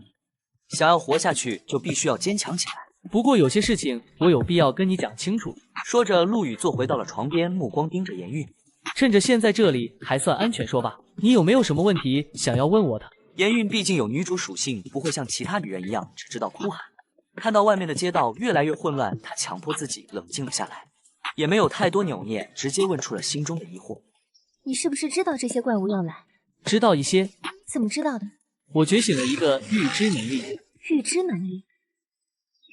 想要活下去就必须要坚强起来。不过有些事情我有必要跟你讲清楚。说着，陆羽坐回到了床边，目光盯着严韵。趁着现在这里还算安全说吧，你有没有什么问题想要问我的？严韵毕竟有女主属性，不会像其他女人一样只知道哭喊。看到外面的街道越来越混乱，他强迫自己冷静了下来，也没有太多扭捏，直接问出了心中的疑惑。你是不是知道这些怪物要来？知道一些。怎么知道的？我觉醒了一个预知能力。预知能力？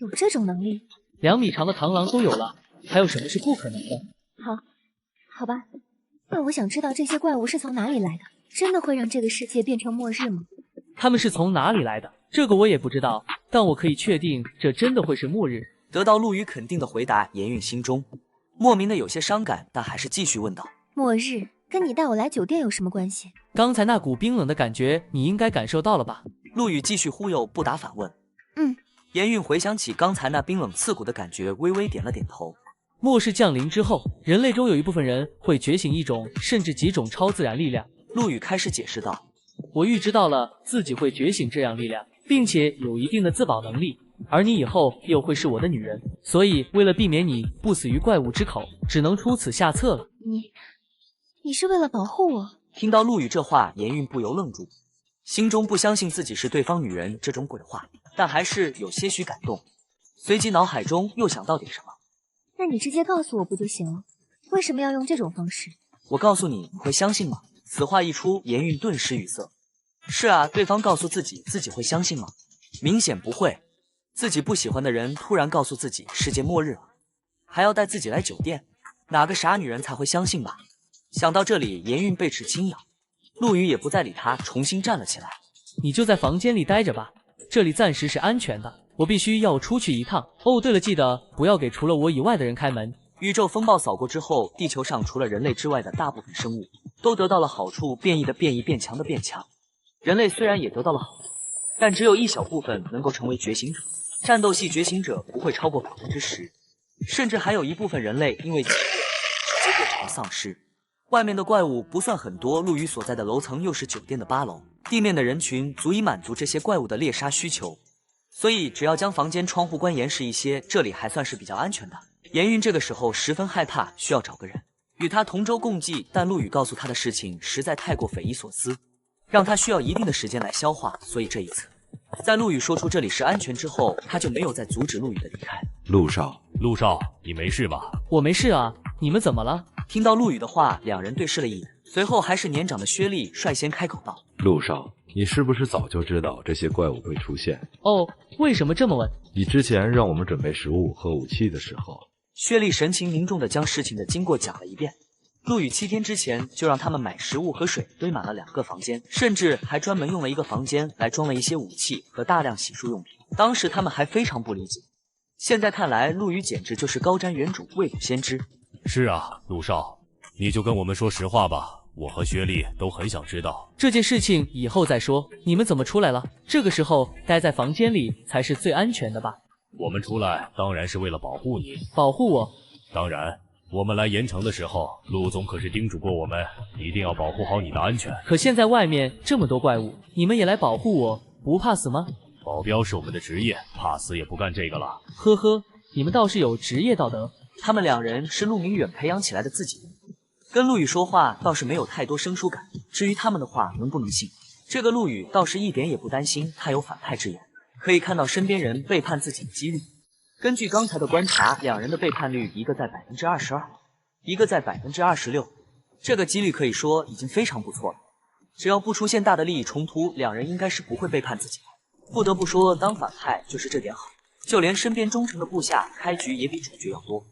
有这种能力？2米长的螳螂都有了，还有什么是不可能的？好吧，那我想知道这些怪物是从哪里来的？真的会让这个世界变成末日吗？他们是从哪里来的？这个我也不知道，但我可以确定，这真的会是末日。得到陆羽肯定的回答，严韵心中莫名的有些伤感，但还是继续问道：末日跟你带我来酒店有什么关系？刚才那股冰冷的感觉，你应该感受到了吧？陆羽继续忽悠，不答反问。严韵回想起刚才那冰冷刺骨的感觉，微微点了点头。末世降临之后，人类中有一部分人会觉醒一种甚至几种超自然力量。陆羽开始解释道：我预知到了自己会觉醒这样力量，并且有一定的自保能力，而你以后又会是我的女人，所以为了避免你不死于怪物之口，只能出此下策了。你是为了保护我？听到陆羽这话，严韵不由愣住，心中不相信自己是对方女人这种鬼话，但还是有些许感动，随即脑海中又想到点什么。那你直接告诉我不就行了？为什么要用这种方式？我告诉你，你会相信吗？此话一出，严韵顿时语塞。是啊，对方告诉自己，自己会相信吗？明显不会。自己不喜欢的人突然告诉自己世界末日了，还要带自己来酒店，哪个傻女人才会相信吧？想到这里，严韵背齿轻咬，陆羽也不再理他，重新站了起来。你就在房间里待着吧，这里暂时是安全的，我必须要出去一趟。哦，对了，记得不要给除了我以外的人开门。宇宙风暴扫过之后，地球上除了人类之外的大部分生物都得到了好处，变异的变异，变强的变强。人类虽然也得到了好处，但只有一小部分能够成为觉醒者，战斗系觉醒者不会超过10%，甚至还有一部分人类因为饥饿直接变成了丧尸。外面的怪物不算很多，陆羽所在的楼层又是酒店的8楼，地面的人群足以满足这些怪物的猎杀需求，所以只要将房间窗户关严实一些，这里还算是比较安全的。严韵这个时候十分害怕，需要找个人与他同舟共济，但陆羽告诉他的事情实在太过匪夷所思，让他需要一定的时间来消化，所以这一次在陆羽说出这里是安全之后，他就没有再阻止陆羽的离开。陆少，你没事吧？我没事啊，你们怎么了？听到陆羽的话，两人对视了一眼，随后还是年长的薛丽率先开口道：陆少，你是不是早就知道这些怪物会出现？哦，为什么这么问？你之前让我们准备食物和武器的时候。薛丽神情凝重地将事情的经过讲了一遍。陆羽7天之前就让他们买食物和水，堆满了2个房间，甚至还专门用了1个房间来装了一些武器和大量洗漱用品。当时他们还非常不理解，现在看来，陆羽简直就是高瞻远瞩，未卜先知。是啊，陆少，你就跟我们说实话吧，我和薛丽都很想知道。这件事情以后再说，你们怎么出来了？这个时候待在房间里才是最安全的吧？我们出来当然是为了保护你。保护我？当然，我们来盐城的时候，陆总可是叮嘱过我们，一定要保护好你的安全。可现在外面这么多怪物，你们也来保护我，不怕死吗？保镖是我们的职业，怕死也不干这个了。呵呵，你们倒是有职业道德。他们2人是陆明远培养起来的自己人，跟陆羽说话倒是没有太多生疏感。至于他们的话能不能信，这个陆羽倒是一点也不担心他有反派之言。可以看到身边人背叛自己的几率。根据刚才的观察，2人的背叛率一个在22%，一个在26%，这个几率可以说已经非常不错了。只要不出现大的利益冲突，2人应该是不会背叛自己的。不得不说，当反派就是这点好，就连身边忠诚的部下，开局也比主角要多。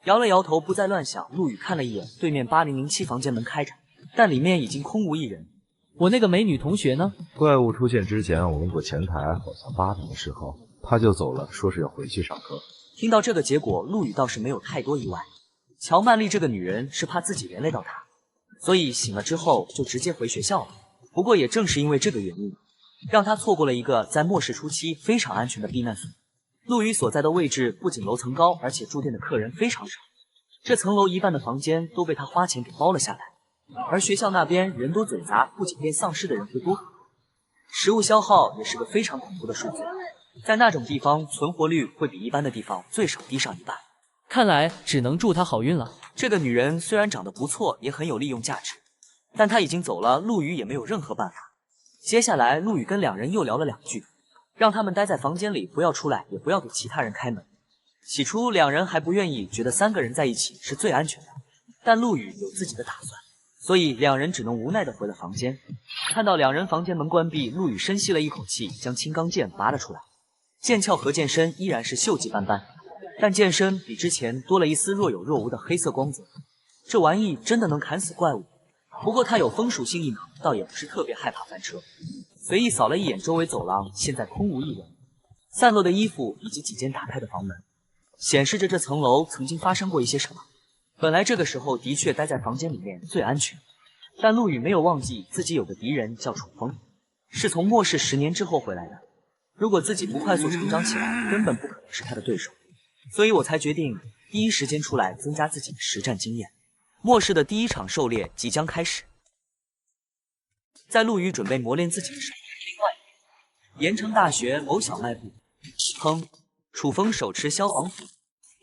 摇了摇头，不再乱想。陆羽看了一眼对面8007房间门开着，但里面已经空无一人。我那个美女同学呢？怪物出现之前，我问过前台，好像8点的时候他就走了，说是要回去上课。听到这个结果，陆羽倒是没有太多意外。乔曼丽这个女人是怕自己连累到她，所以醒了之后就直接回学校了。不过也正是因为这个原因，让她错过了一个在末世初期非常安全的避难所。陆羽所在的位置不仅楼层高，而且住店的客人非常少，这层楼一半的房间都被他花钱给包了下来。而学校那边人多嘴杂，不仅变丧尸的人会多，食物消耗也是个非常恐怖的数字。在那种地方，存活率会比一般的地方最少低上1半。看来只能祝她好运了。这个女人虽然长得不错，也很有利用价值，但她已经走了，陆羽也没有任何办法。接下来，陆羽跟2人又聊了2句，让他们待在房间里，不要出来，也不要给其他人开门。起初两人还不愿意，觉得3个人在一起是最安全的，但陆羽有自己的打算，所以两人只能无奈地回了房间。看到两人房间门关闭，陆羽深吸了一口气，将青钢剑拔了出来。剑鞘和剑身依然是锈迹斑斑，但剑身比之前多了一丝若有若无的黑色光泽。这玩意真的能砍死怪物，不过它有风属性异能，倒也不是特别害怕翻车。随意扫了一眼周围走廊，现在空无一人，散落的衣服以及几间打开的房门，显示着这层楼曾经发生过一些什么。本来这个时候的确待在房间里面最安全，但陆羽没有忘记自己有个敌人叫楚风，是从末世10年之后回来的。如果自己不快速成长起来，根本不可能是他的对手。所以我才决定第一时间出来增加自己的实战经验。末世的第一场狩猎即将开始，在陆羽准备磨练自己的时候，另外一边，盐城大学某小卖部，砰！楚风手持消防斧，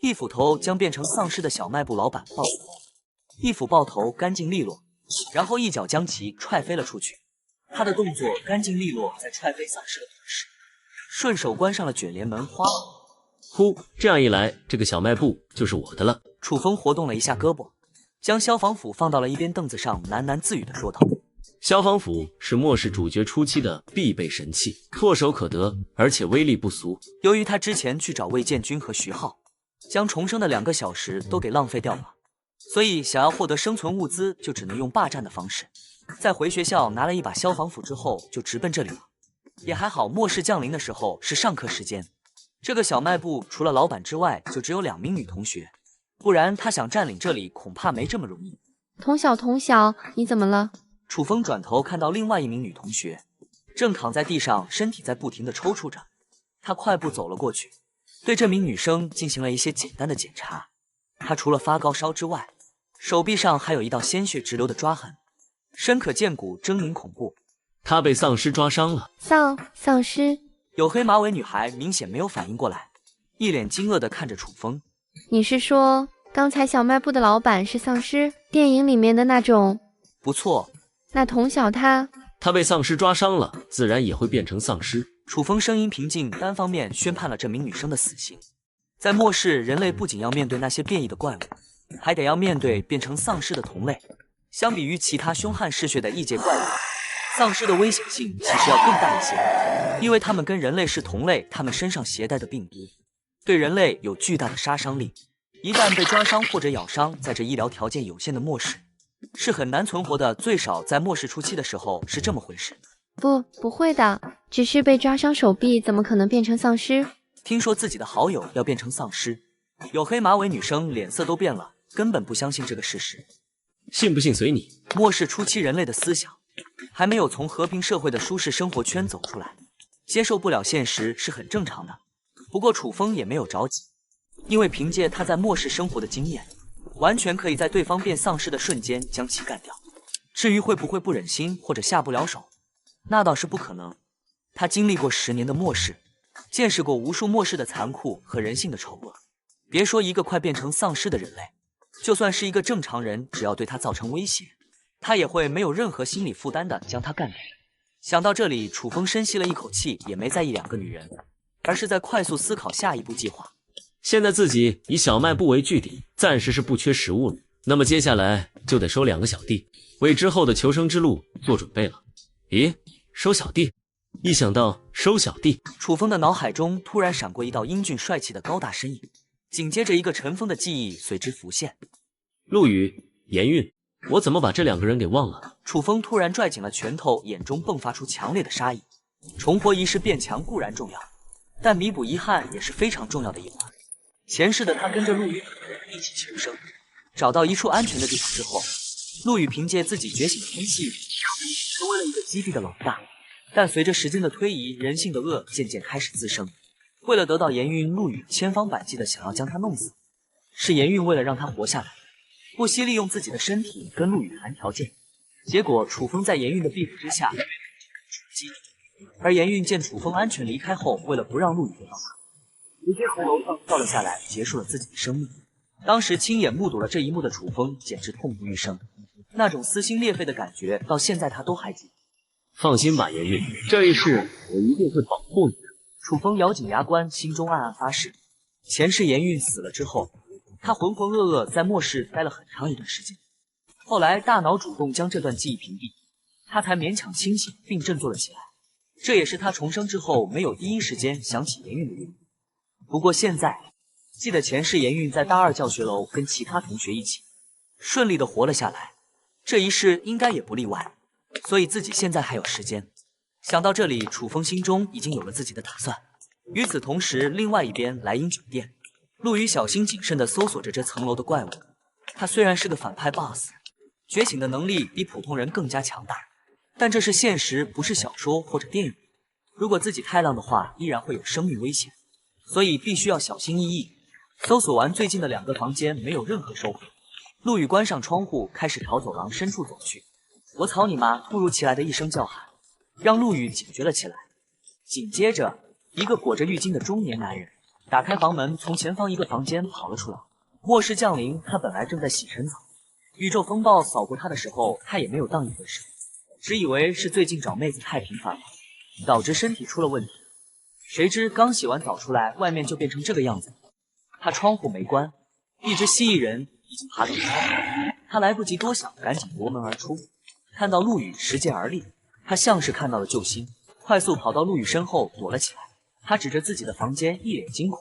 一斧头将变成丧尸的小卖部老板爆死，一斧爆头干净利落，然后一脚将其踹飞了出去。他的动作干净利落，在踹飞丧尸的同时，顺手关上了卷帘门，哗！呼，这样一来，这个小卖部就是我的了。楚风活动了一下胳膊，将消防斧放到了一边凳子上，喃喃自语地说道：“消防斧是末世主角初期的必备神器，唾手可得，而且威力不俗。由于他之前去找魏建军和徐浩，将重生的2个小时都给浪费掉了，所以想要获得生存物资，就只能用霸占的方式。在回学校拿了一把消防斧之后，就直奔这里了。也还好，末世降临的时候是上课时间，这个小卖部除了老板之外，就只有2名女同学，不然他想占领这里，恐怕没这么容易。童晓，你怎么了？”楚风转头看到另外一名女同学正躺在地上，身体在不停地抽搐着。他快步走了过去，对这名女生进行了一些简单的检查。她除了发高烧之外，手臂上还有一道鲜血直流的抓痕，深可见骨，狰狞恐怖。她被丧尸抓伤了。丧尸？有黑马尾女孩明显没有反应过来，一脸惊愕地看着楚风。你是说刚才小卖部的老板是丧尸？电影里面的那种？不错。那童晓他被丧尸抓伤了，自然也会变成丧尸。楚风声音平静，单方面宣判了这名女生的死刑。在末世，人类不仅要面对那些变异的怪物，还得要面对变成丧尸的同类。相比于其他凶悍嗜血的异界怪物，丧尸的危险性其实要更大一些，因为他们跟人类是同类，他们身上携带的病毒对人类有巨大的杀伤力。一旦被抓伤或者咬伤，在这医疗条件有限的末世，是很难存活的，最少在末世初期的时候是这么回事。不会的，只是被抓伤手臂，怎么可能变成丧尸？听说自己的好友要变成丧尸，有黑马尾女生脸色都变了，根本不相信这个事实。信不信随你。末世初期人类的思想还没有从和平社会的舒适生活圈走出来，接受不了现实是很正常的。不过楚风也没有着急，因为凭借他在末世生活的经验，完全可以在对方变丧尸的瞬间将其干掉。至于会不会不忍心或者下不了手，那倒是不可能。他经历过10年的末世，见识过无数末世的残酷和人性的丑恶。别说一个快变成丧尸的人类，就算是一个正常人，只要对他造成威胁，他也会没有任何心理负担的将他干掉。想到这里，楚风深吸了一口气，也没在意2个女人，而是在快速思考下一步计划。现在自己以小卖部为据点，暂时是不缺食物了，那么接下来就得收2个小弟，为之后的求生之路做准备了。咦，收小弟？一想到收小弟，楚风的脑海中突然闪过一道英俊帅气的高大身影，紧接着一个尘封的记忆随之浮现。陆羽、严韵，我怎么把这2个人给忘了？楚风突然拽紧了拳头，眼中迸发出强烈的杀意。重活一世变强固然重要，但弥补遗憾也是非常重要的一环。前世的他跟着陆羽一起求生，找到一处安全的地方之后，陆羽凭借自己觉醒的天气成为了一个基地的老大。但随着时间的推移，人性的恶渐渐开始滋生。为了得到严韵，陆羽千方百计的想要将他弄死。是严韵为了让他活下来，不惜利用自己的身体跟陆羽谈条件。结果楚风在严韵的庇护之下，而严韵见楚风安全离开后，为了不让陆羽得到他，直接从楼上跳了下来，结束了自己的生命。当时亲眼目睹了这一幕的楚风简直痛不欲生，那种撕心裂肺的感觉，到现在他都还记得。放心吧，严韵，这一世我一定会保护你的。楚风咬紧牙关，心中暗暗发誓，前世严韵死了之后，他浑浑噩噩在末世待了很长一段时间。后来大脑主动将这段记忆屏蔽，他才勉强清醒并振作了起来。这也是他重生之后没有第一时间想起严韵的原因。不过现在记得前世严韵在大二教学楼跟其他同学一起顺利的活了下来，这一世应该也不例外，所以自己现在还有时间。想到这里，楚风心中已经有了自己的打算。与此同时，另外一边莱茵酒店，陆羽小心谨慎地搜索着这层楼的怪物。他虽然是个反派 BOSS， 觉醒的能力比普通人更加强大，但这是现实，不是小说或者电影。如果自己太浪的话，依然会有生命危险，所以必须要小心翼翼。搜索完最近的2个房间，没有任何收获。陆羽关上窗户，开始朝走廊深处走去。我操你妈！突如其来的一声叫喊，让陆羽警觉了起来。紧接着，一个裹着浴巾的中年男人打开房门，从前方一个房间跑了出来。末世降临，他本来正在洗晨澡，宇宙风暴扫过他的时候，他也没有当一回事，只以为是最近找妹子太频繁了，导致身体出了问题。谁知刚洗完澡出来，外面就变成这个样子。他窗户没关，一只蜥蜴人已经爬到窗户，他来不及多想，赶紧夺门而出。看到陆羽拾剑而立，他像是看到了救星，快速跑到陆羽身后躲了起来。他指着自己的房间，一脸惊恐：“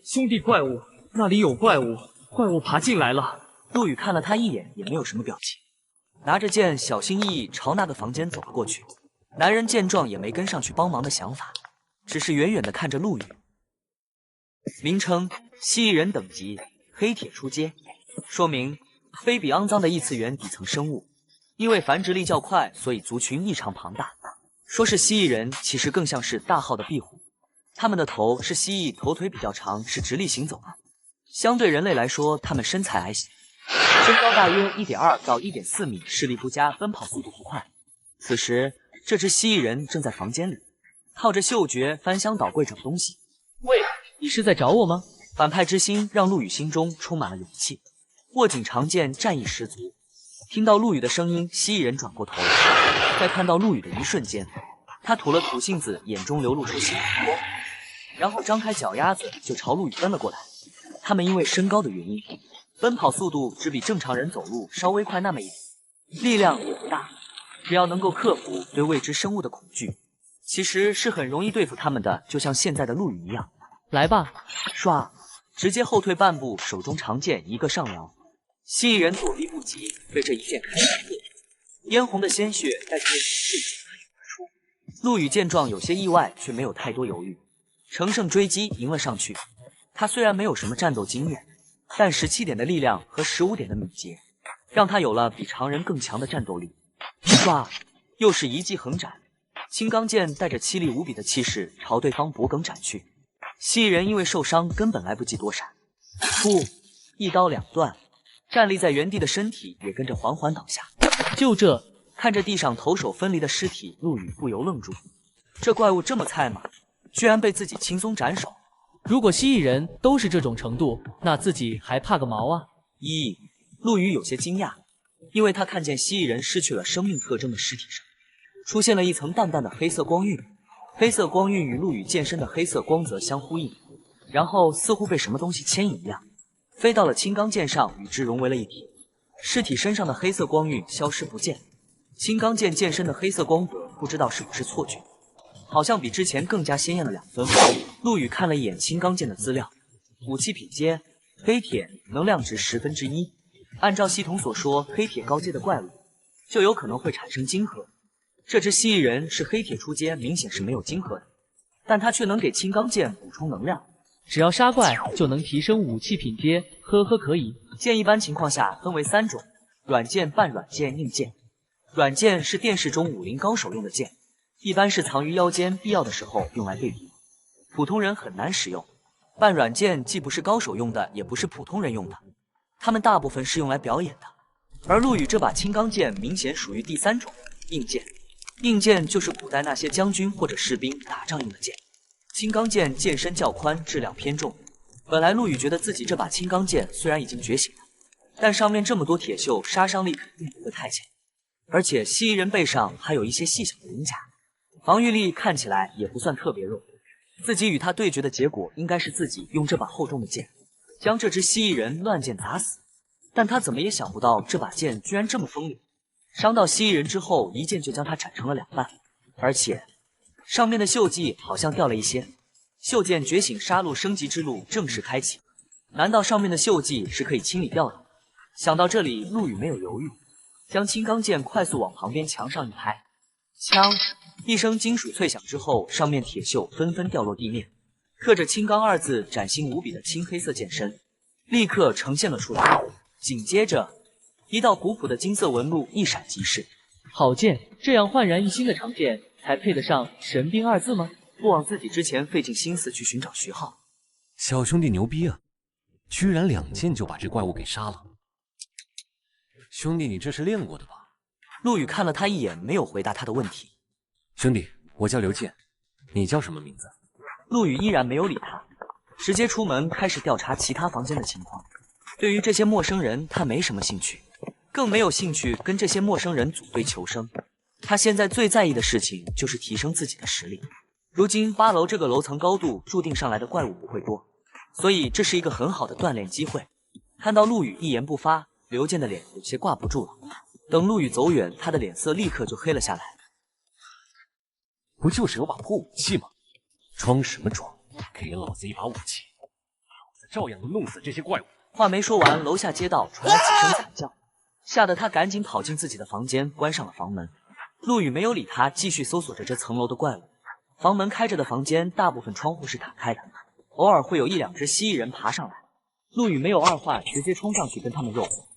兄弟，怪物，那里有怪物，怪物爬进来了！”陆羽看了他一眼，也没有什么表情，拿着剑小心翼翼朝那个房间走了过去。男人见状也没跟上去帮忙的想法，只是远远地看着陆羽。名称：蜥蜴人，等级黑铁出阶，说明非比肮脏的异次元底层生物，因为繁殖力较快，所以族群异常庞大。说是蜥蜴人，其实更像是大号的壁虎。他们的头是蜥蜴，头腿比较长，是直立行走的。相对人类来说，他们身材矮小，身高大约 1.2 到 1.4 米，视力不佳，奔跑速度不快。此时，这只蜥蜴人正在房间里，靠着嗅觉翻箱倒柜找东西。喂，你是在找我吗？反派之心让陆羽心中充满了勇气，握紧长剑，战意十足。听到陆羽的声音，蜥蜴人转过头来，在看到陆羽的一瞬间，他吐了吐信子，眼中流露出血光，然后张开脚丫子就朝陆羽奔了过来。他们因为身高的原因，奔跑速度只比正常人走路稍微快那么一点，力量也不大。只要能够克服对未知生物的恐惧，其实是很容易对付他们的，就像现在的陆羽一样。来吧，唰，直接后退半步，手中长剑一个上撩，蜥蜴人躲避不及，被这一剑砍伤，嫣红的鲜血带着泪水喷涌而出。陆羽见状有些意外，却没有太多犹豫，乘胜追击迎了上去。他虽然没有什么战斗经验，但17点的力量和15点的敏捷，让他有了比常人更强的战斗力。唰，又是一记横斩，青钢剑带着凄厉无比的气势朝对方脖颈斩去。蜥蜴人因为受伤根本来不及躲闪，噗，一刀两断，站立在原地的身体也跟着缓缓倒下。就这，看着地上头手分离的尸体，陆羽不由愣住。这怪物这么菜吗？居然被自己轻松斩首。如果蜥蜴人都是这种程度，那自己还怕个毛啊！陆羽有些惊讶，因为他看见蜥蜴人失去了生命特征的尸体上，出现了一层淡淡的黑色光晕。黑色光晕与陆羽剑身的黑色光泽相呼应，然后似乎被什么东西牵引一样，飞到了青钢剑上，与之融为了一体。尸体身上的黑色光晕消失不见，青钢剑剑身的黑色光泽不知道是不是错觉，好像比之前更加鲜艳了2分。陆羽看了一眼青钢剑的资料，武器品阶黑铁，能量值1/10。按照系统所说，黑铁高阶的怪物就有可能会产生晶核。这只蜥蜴人是黑铁出阶，明显是没有晶核的，但他却能给青钢剑补充能量。只要杀怪就能提升武器品阶，呵呵，可以。剑一般情况下分为3种：软剑、半软剑、硬剑。软剑是电视中武林高手用的剑，一般是藏于腰间，必要的时候用来对敌，普通人很难使用。半软剑既不是高手用的，也不是普通人用的，他们大部分是用来表演的。而陆羽这把青钢剑明显属于第3种，硬剑。硬剑就是古代那些将军或者士兵打仗用的剑。青钢剑剑身较宽，质量偏重。本来陆羽觉得自己这把青钢剑虽然已经觉醒了，但上面这么多铁锈，杀伤力肯定不会太强。而且蜥蜴人背上还有一些细小的鳞甲，防御力看起来也不算特别弱。自己与他对决的结果应该是自己用这把厚重的剑将这只蜥蜴人乱箭砸死，但他怎么也想不到这把剑居然这么锋利，伤到蜥蜴人之后，一剑就将他斩成了两半，而且上面的锈迹好像掉了一些。袖剑觉醒杀戮升级之路正式开启，难道上面的锈迹是可以清理掉的？想到这里，陆羽没有犹豫，将青钢剑快速往旁边墙上一拍，锵！一声金属脆响之后，上面铁锈纷纷掉落地面，刻着青钢二字崭新无比的青黑色剑身立刻呈现了出来。紧接着，一道古朴的金色纹路一闪即逝。好剑，这样焕然一新的长剑才配得上神兵二字吗？不枉自己之前费尽心思去寻找徐浩。小兄弟牛逼啊，居然2剑就把这怪物给杀了。兄弟，你这是练过的吧？陆羽看了他一眼，没有回答他的问题。兄弟，我叫刘健，你叫什么名字？陆羽依然没有理他，直接出门开始调查其他房间的情况。对于这些陌生人，他没什么兴趣，更没有兴趣跟这些陌生人组队求生。他现在最在意的事情就是提升自己的实力。如今8楼这个楼层高度注定上来的怪物不会多，所以这是一个很好的锻炼机会。看到陆羽一言不发，刘健的脸有些挂不住了。等陆羽走远，他的脸色立刻就黑了下来。不就是有把破武器吗？装什么装？给老子一把武器，老子照样能弄死这些怪物。话没说完，楼下街道传来几声惨叫，吓得他赶紧跑进自己的房间，关上了房门。陆羽没有理他，继续搜索着这层楼的怪物。房门开着的房间，大部分窗户是打开的，偶尔会有1-2只蜥蜴人爬上来。陆羽没有二话，直接冲上去跟他们肉搏。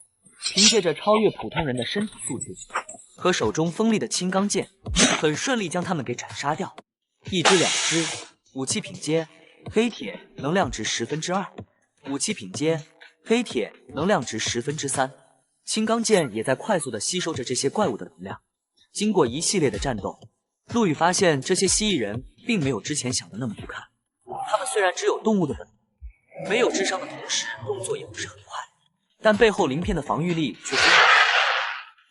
凭借着超越普通人的身体素质和手中锋利的青钢剑，很顺利将他们给斩杀掉。1只2只，武器品阶黑铁，能量值2/10，武器品阶黑铁，能量值3/10。青钢剑也在快速的吸收着这些怪物的能量。经过一系列的战斗，陆羽发现这些蜥蜴人并没有之前想的那么不堪。他们虽然只有动物的本能，没有智商的同时，动作也不是很快，但背后鳞片的防御力却非常强。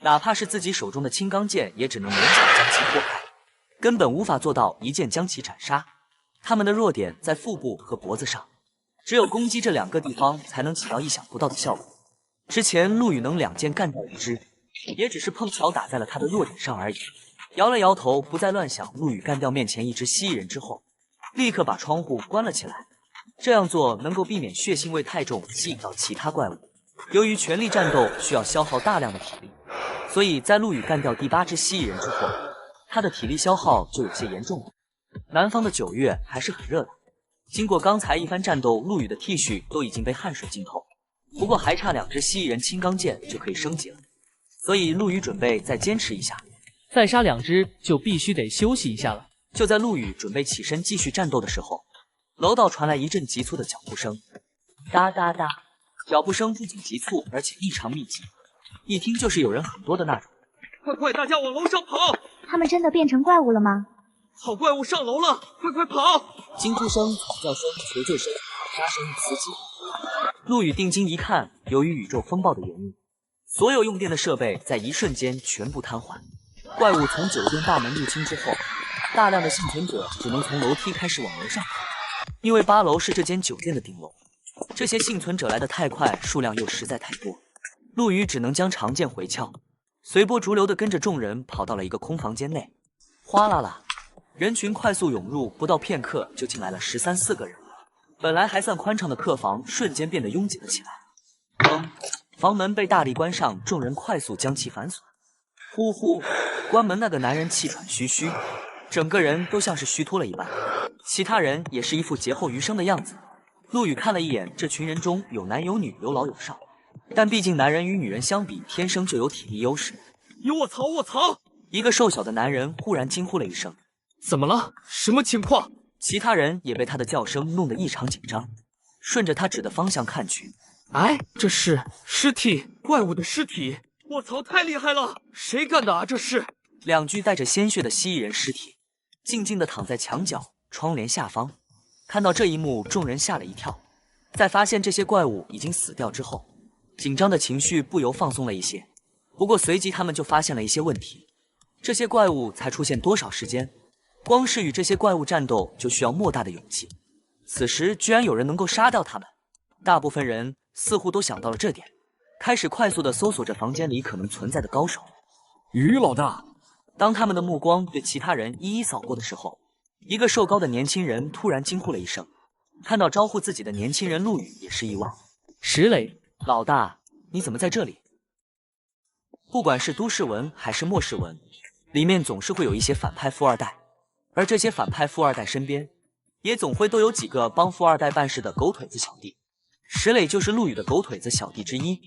哪怕是自己手中的青钢剑，也只能勉强将其破开，根本无法做到一剑将其斩杀。他们的弱点在腹部和脖子上，只有攻击这2个地方才能起到意想不到的效果。之前陆羽能2剑干掉1只，也只是碰巧打在了他的弱点上而已。摇了摇头，不再乱想。陆羽干掉面前1只蜥蜴人之后，立刻把窗户关了起来。这样做能够避免血腥味太重，吸引到其他怪物。由于全力战斗需要消耗大量的体力，所以在陆羽干掉第8只蜥蜴人之后，他的体力消耗就有些严重了。南方的9月还是很热的，经过刚才一番战斗，陆羽的 T 恤都已经被汗水浸透。不过还差2只蜥蜴人青钢剑就可以升级了，所以陆羽准备再坚持一下。再杀2只就必须得休息一下了。就在陆羽准备起身继续战斗的时候，楼道传来一阵急促的脚步声，哒哒哒，脚步声不仅急促，而且异常密集，一听就是有人很多的那种。快快，大家往楼上跑！他们真的变成怪物了吗？好怪物上楼了，快快跑！惊呼声、惨叫声、求救声、杀声一此起。陆羽定睛一看，由于宇宙风暴的原因，所有用电的设备在一瞬间全部瘫痪。怪物从酒店大门入侵之后，大量的幸存者只能从楼梯开始往楼上跑，因为8楼是这间酒店的顶楼。这些幸存者来得太快，数量又实在太多，陆羽只能将长剑回鞘，随波逐流地跟着众人跑到了一个空房间内。哗啦啦，人群快速涌入，不到片刻就进来了13、14个人。本来还算宽敞的客房瞬间变得拥挤了起来。房门被大力关上，众人快速将其反锁。呼呼，关门那个男人气喘吁吁，整个人都像是虚脱了一般。其他人也是一副劫后余生的样子。陆羽看了一眼，这群人中有男有女，有老有少，但毕竟男人与女人相比，天生就有体力优势。有卧槽！卧槽！一个瘦小的男人忽然惊呼了一声：“怎么了？什么情况？”其他人也被他的叫声弄得异常紧张，顺着他指的方向看去，哎，这是尸体，怪物的尸体！卧槽，太厉害了！谁干的啊？这是2具带着鲜血的蜥蜴人尸体，静静地躺在墙角、窗帘下方。看到这一幕，众人吓了一跳。在发现这些怪物已经死掉之后，紧张的情绪不由放松了一些。不过随即他们就发现了一些问题：这些怪物才出现多少时间光是与这些怪物战斗就需要莫大的勇气。此时居然有人能够杀掉他们，大部分人似乎都想到了这点，开始快速地搜索着房间里可能存在的高手。于老大，当他们的目光对其他人一一扫过的时候，一个瘦高的年轻人突然惊呼了一声。看到招呼自己的年轻人，陆羽也是意外。石磊，老大，你怎么在这里？不管是都市文还是末世文，里面总是会有一些反派富二代，而这些反派富二代身边，也总会都有几个帮富二代办事的狗腿子小弟。石磊就是陆羽的狗腿子小弟之一。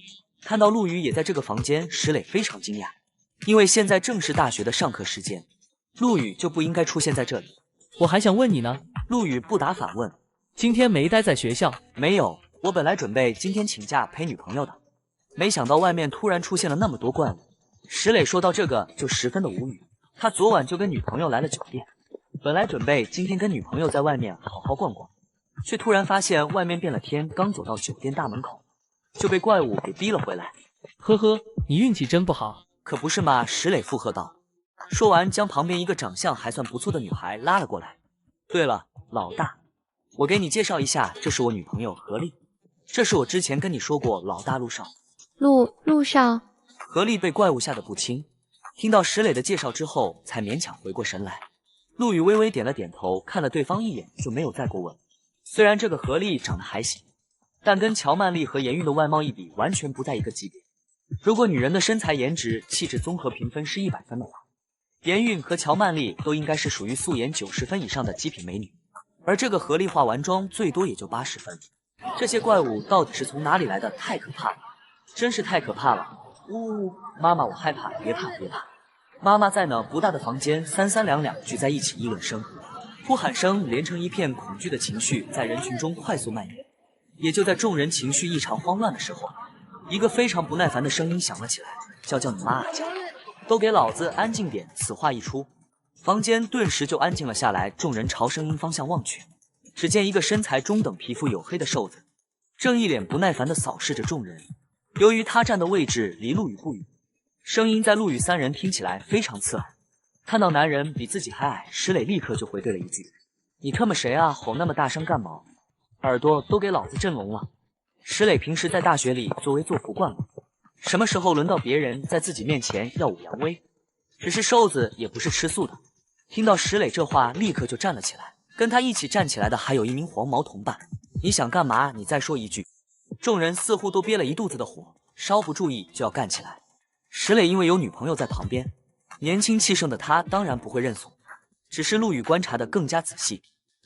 看到陆羽也在这个房间，石磊非常惊讶，因为现在正是大学的上课时间，陆羽就不应该出现在这里。我还想问你呢。陆羽不答反问。今天没待在学校？没有，我本来准备今天请假陪女朋友的，没想到外面突然出现了那么多怪物。石磊说到这个就十分的无语，他昨晚就跟女朋友来了酒店，本来准备今天跟女朋友在外面好好逛逛，却突然发现外面变了天，刚走到酒店大门口就被怪物给逼了回来。呵呵，你运气真不好。可不是嘛，石磊附和道。说完将旁边一个长相还算不错的女孩拉了过来。对了，老大，我给你介绍一下，这是我女朋友何丽，这是我之前跟你说过老大陆少。陆少。何丽被怪物吓得不轻，听到石磊的介绍之后才勉强回过神来。陆羽微微点了点头，看了对方一眼就没有再过问。虽然这个何丽长得还行，但跟乔曼丽和严韵的外貌一比，完全不在一个级别。如果女人的身材、颜值、气质综合评分是100分的话，严韵和乔曼丽都应该是属于素颜90分以上的极品美女，而这个何丽化完妆最多也就80分。这些怪物到底是从哪里来的？太可怕了，真是太可怕了！呜，妈妈，我害怕！别怕，别怕，妈妈在呢。不大的房间，三三两两聚在一起议论声、呼喊声连成一片，恐惧的情绪在人群中快速蔓延。也就在众人情绪异常慌乱的时候，一个非常不耐烦的声音响了起来：“叫你妈啊！都给老子安静点！”此话一出，房间顿时就安静了下来。众人朝声音方向望去，只见一个身材中等、皮肤黝黑的瘦子，正一脸不耐烦地扫视着众人。由于他站的位置离陆羽不远，声音在陆羽三人听起来非常刺耳。看到男人比自己还矮，石磊立刻就回对了一句：“你特么谁啊？吼那么大声干毛？耳朵都给老子震聋了！”石磊平时在大学里作威作福惯了，什么时候轮到别人在自己面前耀武扬威？只是瘦子也不是吃素的，听到石磊这话，立刻就站了起来。跟他一起站起来的还有一名黄毛同伴。你想干嘛？你再说一句。众人似乎都憋了一肚子的火，稍不注意就要干起来。石磊因为有女朋友在旁边，年轻气盛的他当然不会认怂，只是陆羽观察得更加仔细。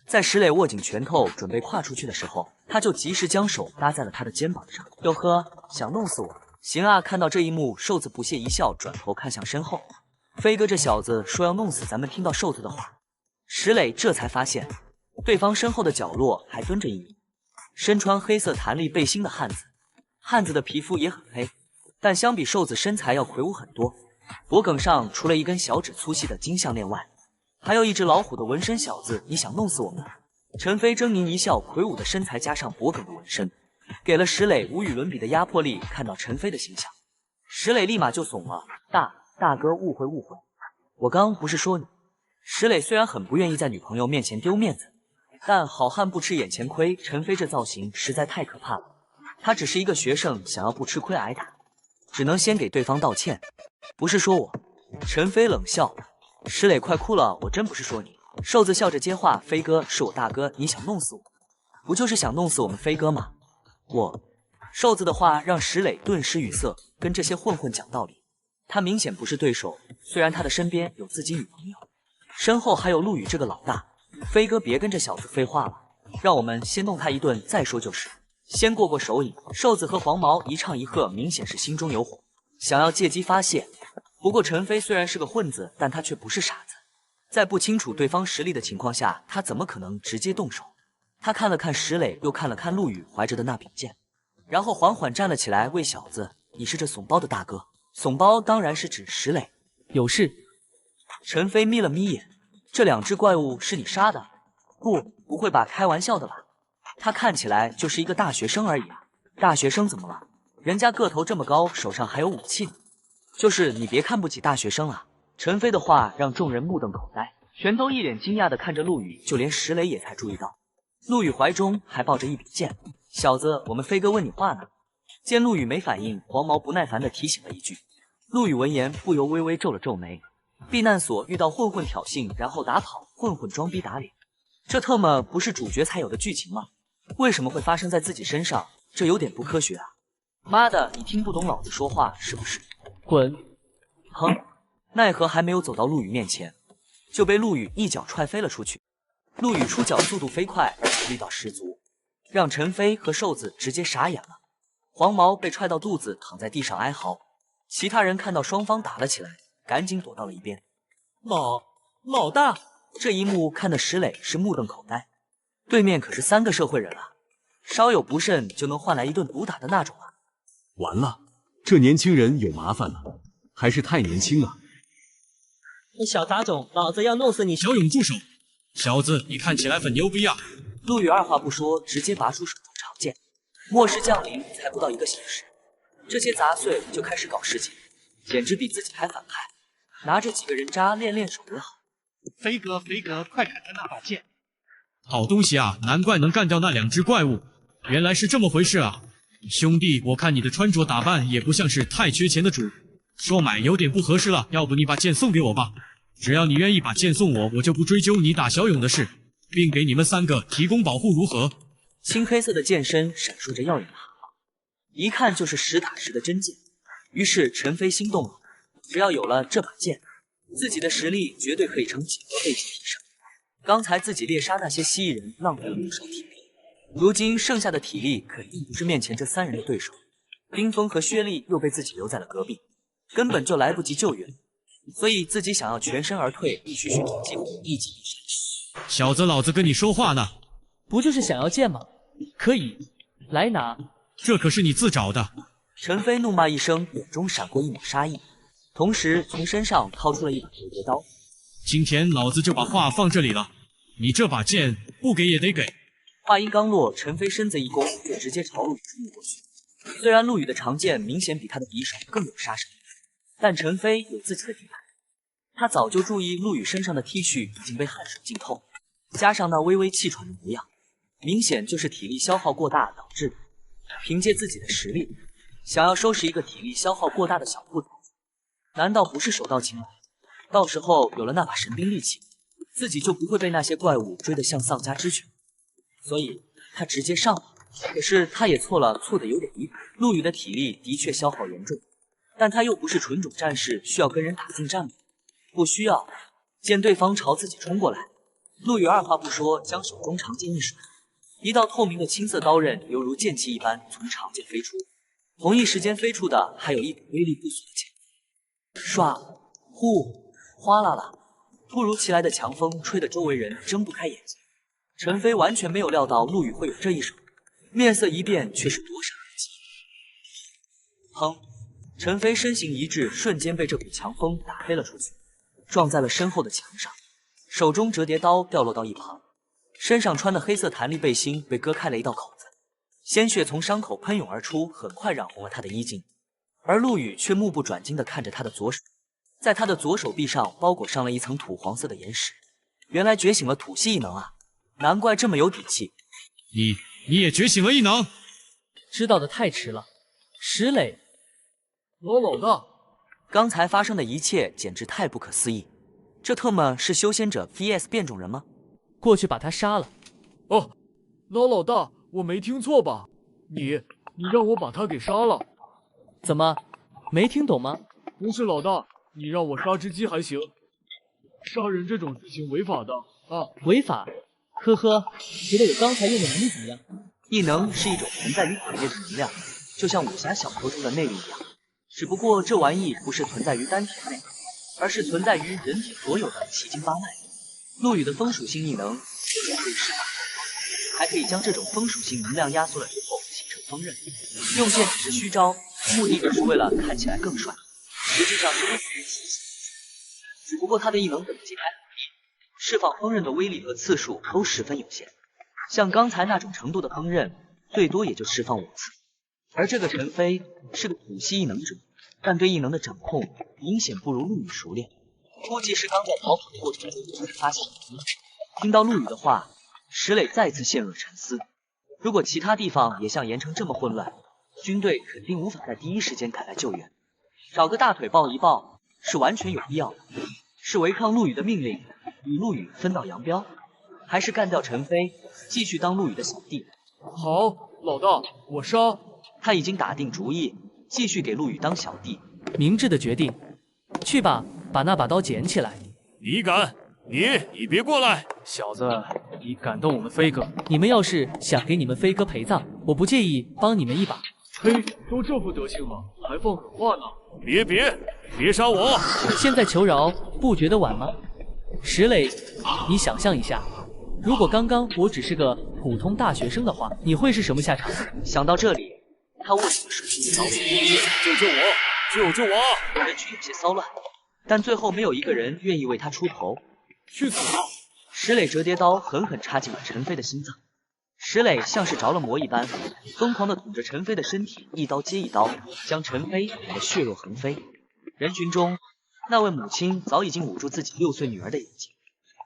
在石磊握紧拳头准备跨出去的时候，他就及时将手搭在了他的肩膀上。哟呵，想弄死我？行啊！看到这一幕，瘦子不屑一笑，转头看向身后。飞哥这小子说要弄死咱们，听到瘦子的话，石磊这才发现对方身后的角落还蹲着一名身穿黑色弹力背心的汉子。汉子的皮肤也很黑，但相比瘦子身材要魁梧很多。脖梗上除了一根小指粗细的金项链外，还有一只老虎的纹身。小子，你想弄死我们？陈飞狰狞一笑，魁梧的身材加上脖梗的纹身，给了石磊无与伦比的压迫力。看到陈飞的形象，石磊立马就怂了。大哥，误会，我刚不是说你。石磊虽然很不愿意在女朋友面前丢面子，但好汉不吃眼前亏，陈飞这造型实在太可怕了。他只是一个学生，想要不吃亏挨打，只能先给对方道歉。不是说我。陈飞冷笑。石磊快哭了，我真不是说你。瘦子笑着接话，飞哥是我大哥，你想弄死我，不就是想弄死我们飞哥吗？瘦子的话让石磊顿时语塞，跟这些混混讲道理，他明显不是对手。虽然他的身边有自己女朋友，身后还有陆羽这个老大。飞哥别跟这小子废话了，让我们先弄他一顿再说就是，先过手瘾。瘦子和黄毛一唱一和，明显是心中有火，想要借机发泄。不过陈飞虽然是个混子，但他却不是傻子，在不清楚对方实力的情况下，他怎么可能直接动手？他看了看石磊，又看了看陆羽怀着的那柄剑，然后缓缓站了起来。喂，小子，你是这怂包的大哥？怂包当然是指石磊。有事？陈飞眯了眯眼，这两只怪物是你杀的？不会吧，开玩笑的吧？他看起来就是一个大学生而已啊。大学生怎么了？人家个头这么高，手上还有武器呢。就是你别看不起大学生啊。陈飞的话让众人目瞪口呆。全都一脸惊讶的看着陆羽，就连石磊也才注意到，陆羽怀中还抱着一柄剑。小子，我们飞哥问你话呢。见陆羽没反应，黄毛不耐烦的提醒了一句。陆羽闻言不由微微皱了皱眉。避难所遇到混混挑衅，然后打跑，混混装逼打脸，这特么不是主角才有的剧情吗？为什么会发生在自己身上？这有点不科学啊！妈的，你听不懂老子说话是不是？滚！哼！奈何还没有走到陆羽面前，就被陆羽一脚踹飞了出去。陆羽出脚速度飞快，而且力道十足，让陈飞和瘦子直接傻眼了。黄毛被踹到肚子，躺在地上哀嚎。其他人看到双方打了起来，赶紧躲到了一边。老大，这一幕看得石磊是目瞪口呆。对面可是3个社会人啊，稍有不慎就能换来一顿毒打的那种啊！完了，这年轻人有麻烦了，还是太年轻了。小杂种，老子要弄死你！小勇住手！小子，你看起来很牛逼啊！陆羽二话不说，直接拔出手中长剑。末世降临才不到1个小时，这些杂碎就开始搞事情，简直比自己还反派。拿着几个人渣练练手也好。飞哥，快砍他那把剑！好东西啊，难怪能干掉那2只怪物，原来是这么回事啊！兄弟，我看你的穿着打扮也不像是太缺钱的主，说买有点不合适了，要不你把剑送给我吧？只要你愿意把剑送我，我就不追究你打小勇的事，并给你们3个提供保护，如何？青黑色的剑身闪烁着耀眼的寒芒，一看就是实打实的真剑。于是陈飞心动了，只要有了这把剑，自己的实力绝对可以呈几何倍级提升。刚才自己猎杀那些蜥蜴人浪费了不少体力，如今剩下的体力肯定不是面前这3人的对手。冰封和薛丽又被自己留在了隔壁，根本就来不及救援，所以自己想要全身而退，必须寻找机会一击必杀。小子，老子跟你说话呢，不就是想要剑吗？可以，来拿。这可是你自找的。陈飞怒骂一声，眼中闪过一抹杀意，同时从身上掏出了一把折叠刀。今天老子就把话放这里了，你这把剑不给也得给。话音刚落，陈飞身子一弓，就直接朝陆羽冲了过去。虽然陆羽的长剑明显比他的匕首更有杀伤力，但陈飞有自己的底牌。他早就注意陆羽身上的 T 恤已经被汗水浸透，加上那微微气喘的模样，明显就是体力消耗过大导致的。凭借自己的实力，想要收拾一个体力消耗过大的小兔崽子，难道不是手到擒来？到时候有了那把神兵利器，自己就不会被那些怪物追得像丧家之犬。所以他直接上了。可是他也错了，错的有点离谱。陆羽的体力的确消耗严重，但他又不是纯种战士，需要跟人打近战吗？不需要。见对方朝自己冲过来，陆羽二话不说，将手中长剑一甩，一道透明的青色刀刃犹如剑气一般从长剑飞出，同一时间飞出的还有一把威力不俗的剑。唰，呼，哗啦啦，突如其来的强风吹得周围人睁不开眼睛。陈飞完全没有料到陆羽会有这一手，面色一变，却是躲闪而击。砰！陈飞身形一滞，瞬间被这股强风打飞了出去，撞在了身后的墙上，手中折叠刀掉落到一旁，身上穿的黑色弹力背心被割开了一道口子，鲜血从伤口喷涌而出，很快染红了他的衣襟。而陆羽却目不转睛地看着他的左手，在他的左手臂上包裹上了一层土黄色的岩石，原来觉醒了土系异能啊！难怪这么有底气。你也觉醒了异能？知道的太迟了。石磊，老大，刚才发生的一切简直太不可思议，这特么是修仙者 VS 变种人吗？过去把他杀了。哦，老大，我没听错吧？你让我把他给杀了？怎么，没听懂吗？不是老大，你让我杀只鸡还行，杀人这种事情违法的啊！违法？呵呵，觉得我刚才用的能力怎么样？异能是一种存在于体内的能量，就像武侠小说中的内力一样，只不过这玩意不是存在于丹田内，而是存在于人体所有的七经八脉。陆羽的风属性异能不仅可以释放火光，还可以将这种风属性能量压缩了之后形成锋刃。用剑只是虚招，目的只是为了看起来更帅，实际上是为只不过他的异能等级还很低，释放锋刃的威力和次数都十分有限。像刚才那种程度的锋刃，最多也就释放5次。而这个陈飞是个土系异能者，但对异能的掌控明显不如陆羽熟练。估计是刚在逃跑的过程中被发现了。听到陆羽的话，石磊再次陷入了沉思。如果其他地方也像盐城这么混乱，军队肯定无法在第一时间赶来救援。找个大腿抱一抱是完全有必要的。是违抗陆羽的命令，与陆羽分道扬镳，还是干掉陈飞，继续当陆羽的小弟？好，老大，我杀。他已经打定主意，继续给陆羽当小弟。明智的决定。去吧，把那把刀捡起来。你敢？你别过来！小子，你敢动我们飞哥？你们要是想给你们飞哥陪葬，我不介意帮你们一把。嘿，都这副德行了，还放狠话呢！别杀我！现在求饶，不觉得晚吗？石磊，你想象一下，如果刚刚我只是个普通大学生的话，你会是什么下场？想到这里，他握紧了手中的刀。救救我！人群有些骚乱，但最后没有一个人愿意为他出头。去死吧！石磊折叠刀狠狠插进了陈飞的心脏。石磊像是着了魔一般，疯狂地捅着陈飞的身体，一刀接一刀，将陈飞捅得血肉横飞。人群中，那位母亲早已经捂住自己6岁女儿的眼睛。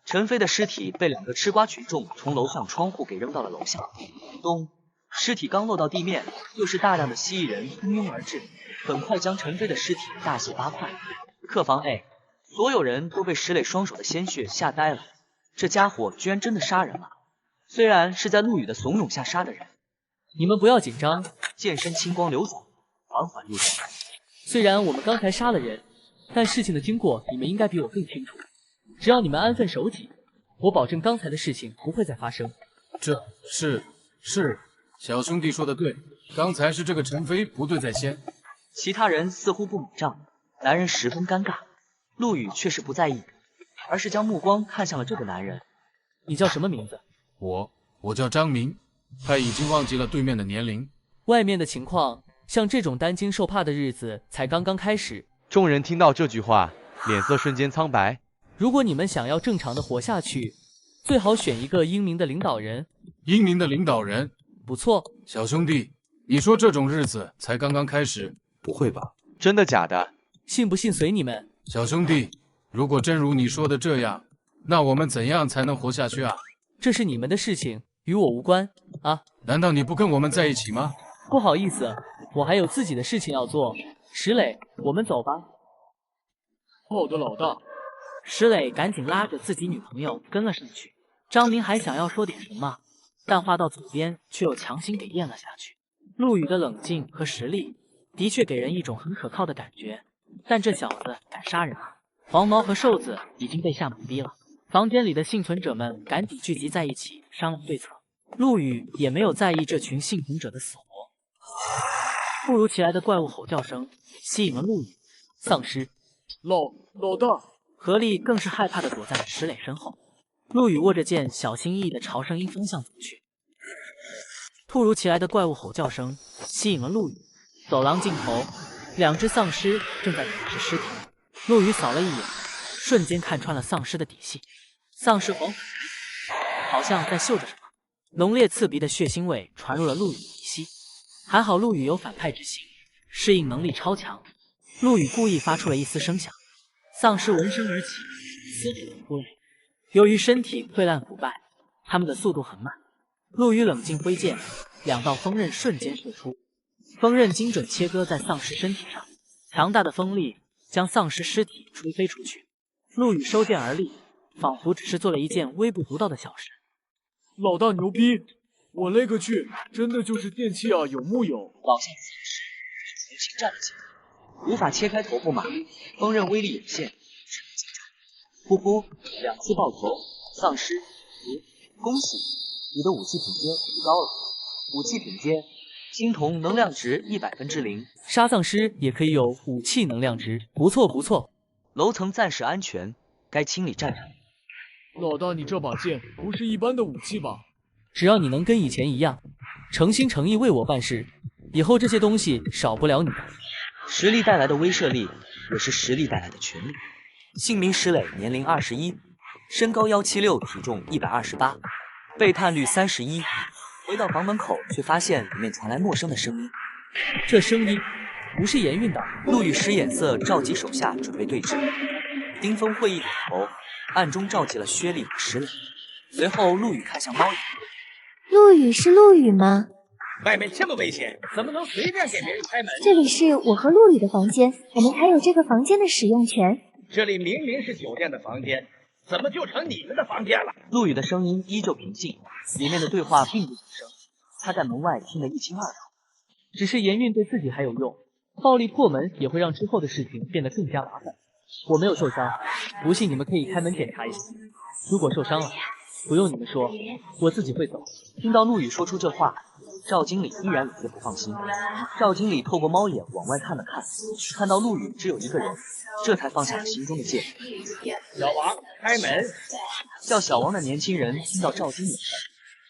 陈飞的尸体被2个吃瓜群众从楼上窗户给扔到了楼下。咚！尸体刚落到地面，又是大量的蜥蜴人蜂拥而至，很快将陈飞的尸体大卸8块。客房内，所有人都被石磊双手的鲜血吓呆了。这家伙居然真的杀人了，虽然是在陆羽的怂恿下杀的人。你们不要紧张，剑身青光流走，缓缓入手。虽然我们刚才杀了人，但事情的经过你们应该比我更清楚。只要你们安分守己，我保证刚才的事情不会再发生。这是，小兄弟说的对，刚才是这个陈飞不对在先。其他人似乎不买账，男人十分尴尬。陆羽却是不在意，而是将目光看向了这个男人。你叫什么名字？我叫张明，他已经忘记了对面的年龄。外面的情况，像这种担惊受怕的日子才刚刚开始。众人听到这句话，脸色瞬间苍白。如果你们想要正常的活下去，最好选一个英明的领导人。英明的领导人，不错。小兄弟，你说这种日子才刚刚开始？不会吧？真的假的？信不信随你们。小兄弟，如果真如你说的这样，那我们怎样才能活下去啊？这是你们的事情，与我无关啊！难道你不跟我们在一起吗？不好意思，我还有自己的事情要做。石磊，我们走吧。好的，老大。石磊赶紧拉着自己女朋友跟了上去。张明还想要说点什么，但话到嘴边却又强行给咽了下去。陆羽的冷静和实力的确给人一种很可靠的感觉，但这小子敢杀人啊！黄毛和瘦子已经被吓懵逼了。房间里的幸存者们赶紧聚集在一起商量对策。陆羽也没有在意这群幸存者的死活。突如其来的怪物吼叫声吸引了陆羽。丧尸，老大，何力更是害怕的躲在了石磊身后。陆羽握着剑，小心翼翼的朝声音方向走去。突如其来的怪物吼叫声吸引了陆羽。走廊尽头，2只丧尸正在啃食尸体。陆羽扫了一眼，瞬间看穿了丧尸的底细。丧尸黄，好像在嗅着什么。浓烈刺鼻的血腥味传入了陆羽的鼻息。还好陆羽有反派之心，适应能力超强。陆羽故意发出了一丝声响，丧尸闻声而起，撕扯而归。由于身体溃烂腐败，他们的速度很慢。陆羽冷静挥剑，2道锋刃瞬间射出，锋刃精准切割在丧尸身体上，强大的锋利将丧尸尸体吹飞出去。陆羽收剑而立，仿佛只是做了一件微不足道的小事。老大牛逼！我勒个去，真的就是电器啊，有木有？老丧尸重新站了起来，无法切开头部嘛，锋刃威力有限，只能近战。呼呼，2次爆头，丧尸恭喜你的武器品阶提高了，武器品阶青铜能量值100%。杀丧尸也可以有武器能量值，不错不错。楼层暂时安全，该清理战场。老大，你这把剑不是一般的武器吧？只要你能跟以前一样，诚心诚意为我办事，以后这些东西少不了你。实力带来的威慑力，也是实力带来的权力。姓名石磊，年龄21，身高176，体重128，背叛率31。回到房门口，却发现里面传来陌生的声音。这声音不是盐运的。陆羽使眼色召集手下准备对峙。丁峰会意点头，暗中召集了薛丽和石磊。随后，陆羽看向猫眼。陆羽是陆羽吗？外面这么危险，怎么能随便给别人开门？这里是我和陆羽的房间，我们才有这个房间的使用权。这里明明是酒店的房间，怎么就成你们的房间了？陆羽的声音依旧平静，里面的对话并不出声。他在门外听得一清二楚。只是盐运对自己还有用，暴力破门也会让之后的事情变得更加麻烦。我没有受伤，不信你们可以开门检查一下。如果受伤了，不用你们说，我自己会走。听到陆羽说出这话，赵经理依然有些不放心。赵经理透过猫眼往外看了看，看到陆羽只有一个人，这才放下了心中的戒。小王，开门！叫小王的年轻人听到赵经理的话，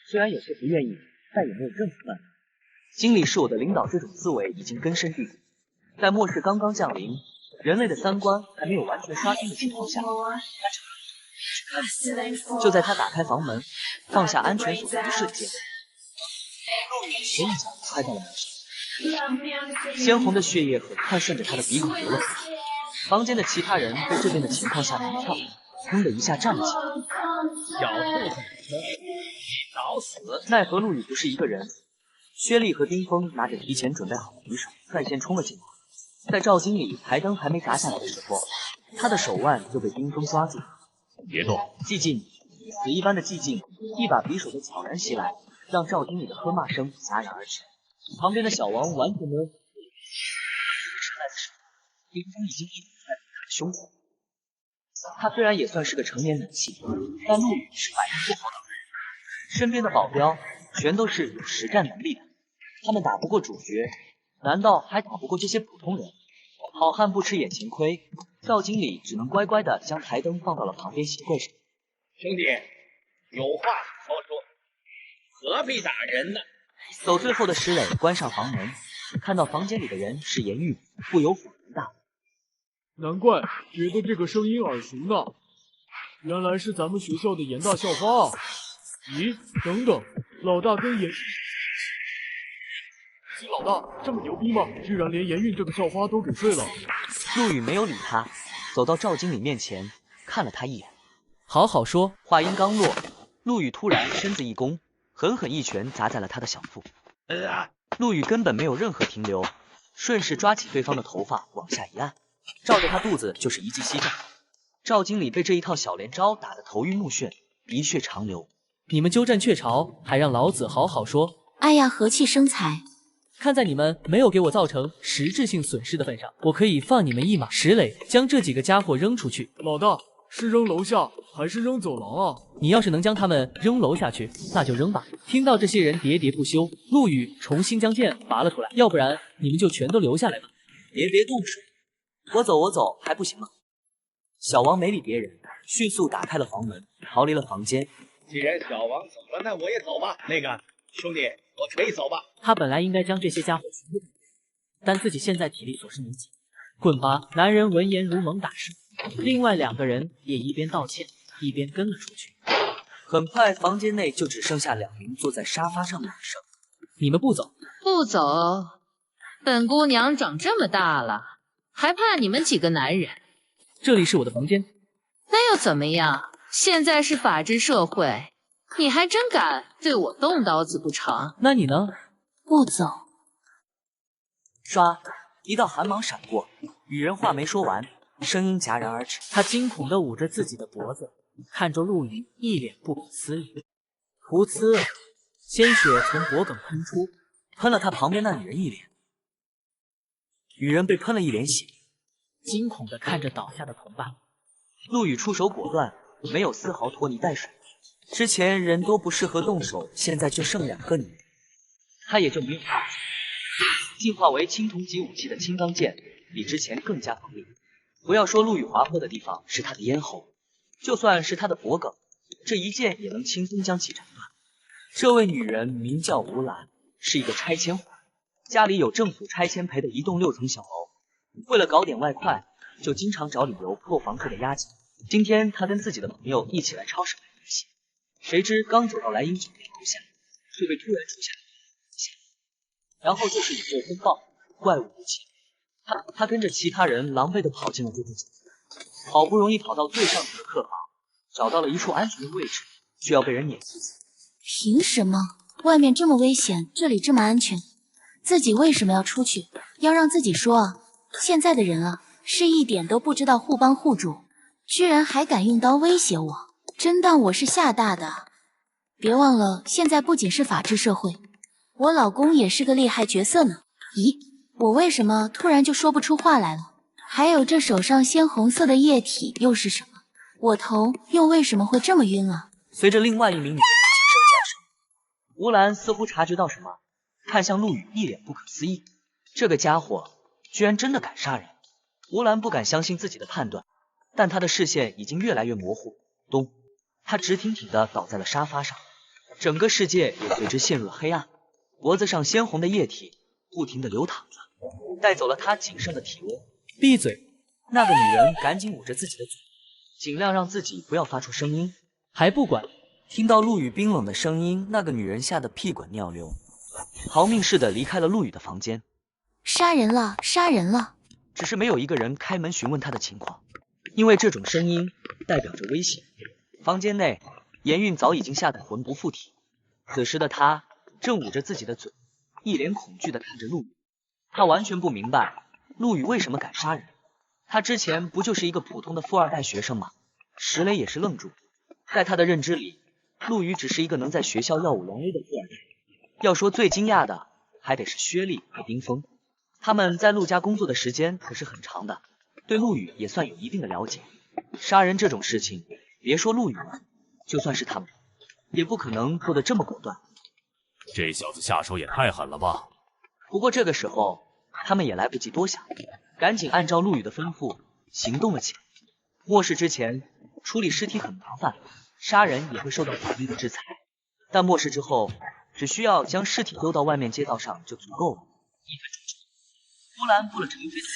虽然有些不愿意，但也没有任何办法。经理是我的领导，这种思维已经根深蒂固。在末世刚刚降临，人类的三观还没有完全刷新的情况下，就在他打开房门，放下安全锁的一瞬间，陆羽一脚踹在了门上，鲜红的血液很快顺着他的鼻孔流了出来。房间的其他人被这边的情况吓了一跳，砰的一下站了起来。小兔子，你找死！奈何陆羽不是一个人，薛丽和丁峰拿着提前准备好的匕首率先冲了进来。在赵经理台灯还没砸下来的时候，他的手腕就被丁峰抓住。别动！寂静，死一般的寂静，一把匕首的悄然袭来，让赵经理的喝骂声戛然而止。旁边的小王完全没有迟来的时候，丁峰已经一掌在他的胸口。他虽然也算是个成年男性，但陆羽是百年不好的人，身边的保镖全都是有实战能力的，他们打不过主角，难道还打不过这些普通人？好汉不吃眼前亏，赵经理只能乖乖的将台灯放到了旁边鞋柜上。兄弟，有话好说，何必打人呢？走最后的石磊关上房门，看到房间里的人是严玉，不由恍然大悟。难怪觉得这个声音耳熟呢，原来是咱们学校的严大校花啊！咦，等等，老大跟严……老大这么牛逼吗？居然连严韵这个校花都给睡了。陆羽没有理他，走到赵经理面前，看了他一眼。好好说。话音刚落，陆羽突然身子一弓，狠狠一拳砸在了他的小腹。陆羽根本没有任何停留，顺势抓起对方的头发往下一按，照着他肚子就是一记膝杖。赵经理被这一套小连招打得头晕目眩，鼻血长流。你们鸠占鹊巢，还让老子好好说。哎呀，和气生财。看在你们没有给我造成实质性损失的份上，我可以放你们一马。石磊，将这几个家伙扔出去。老大，是扔楼下还是扔走廊啊？你要是能将他们扔楼下去，那就扔吧。听到这些人喋喋不休，陆羽重新将剑拔了出来，要不然你们就全都留下来吧。别动手，我走还不行吗？小王没理别人，迅速打开了房门，逃离了房间。既然小王走了，那我也走吧。那个兄弟，我可以走吧？他本来应该将这些家伙全部，但自己现在体力所剩无几。滚吧！男人闻言如蒙大赦。另外2个人也一边道歉，一边跟了出去。很快，房间内就只剩下2名坐在沙发上的女生。你们不走？不走。本姑娘长这么大了，还怕你们几个男人？这里是我的房间。那又怎么样？现在是法治社会，你还真敢对我动刀子不成？那你呢？不走。唰，一道寒芒闪过，羽人话没说完，声音戛然而止。他惊恐地捂着自己的脖子，看着陆羽，一脸不可思议。噗呲，鲜血从脖梗喷出，喷了他旁边那女人一脸。羽人被喷了一脸血，惊恐地看着倒下的同伴。陆羽出手果断，没有丝毫拖泥带水。之前人多不适合动手，现在就剩2个女人，他也就没有放手。进化为青铜级武器的青钢剑比之前更加锋利。不要说陆羽划破的地方是他的咽喉，就算是他的脖梗，这一剑也能轻松将其斩断。这位女人名叫吴兰，是一个拆迁户，家里有政府拆迁赔的一栋6层小楼，为了搞点外快，就经常找理由破房客的押金。今天她跟自己的朋友一起来超市买东西，谁知刚走到莱茵酒店楼下，就被突然出现的吓，然后就是宇宙风暴，怪物入侵。他跟着其他人狼狈地跑进了这栋酒店，好不容易跑到最上层的客房，找到了一处安全的位置，就要被人碾死。凭什么？外面这么危险，这里这么安全，自己为什么要出去？要让自己说啊！现在的人啊，是一点都不知道互帮互助，居然还敢用刀威胁我，真当我是吓大的？别忘了，现在不仅是法治社会，我老公也是个厉害角色呢。咦，我为什么突然就说不出话来了？还有这手上鲜红色的液体又是什么？我头又为什么会这么晕啊？随着另外一名女人的轻声叫声，吴兰似乎察觉到什么，看向陆羽，一脸不可思议。这个家伙居然真的敢杀人！吴兰不敢相信自己的判断，但她的视线已经越来越模糊。咚，她直挺挺地倒在了沙发上，整个世界也随之陷入了黑暗。脖子上鲜红的液体不停地流淌着，带走了她仅剩的体温。闭嘴！那个女人赶紧捂着自己的嘴，尽量让自己不要发出声音。还不管！听到陆羽冰冷的声音，那个女人吓得屁滚尿流，逃命似的离开了陆羽的房间。杀人了，杀人了！只是没有一个人开门询问她的情况，因为这种声音代表着危险。房间内，严韵早已经吓得魂不附体，此时的她正捂着自己的嘴，一脸恐惧地看着陆羽。她完全不明白陆羽为什么敢杀人。他之前不就是一个普通的富二代学生吗？石磊也是愣住，在他的认知里，陆羽只是一个能在学校耀武扬威的富二代。要说最惊讶的，还得是薛丽和丁峰，他们在陆家工作的时间可是很长的，对陆羽也算有一定的了解。杀人这种事情，别说陆羽了，就算是他们，也不可能做得这么果断。这小子下手也太狠了吧！不过这个时候，他们也来不及多想，赶紧按照陆羽的吩咐行动了起来。末世之前，处理尸体很麻烦，杀人也会受到法律的制裁。但末世之后，只需要将尸体丢到外面街道上就足够了。1分钟之后，乌兰布了成飞的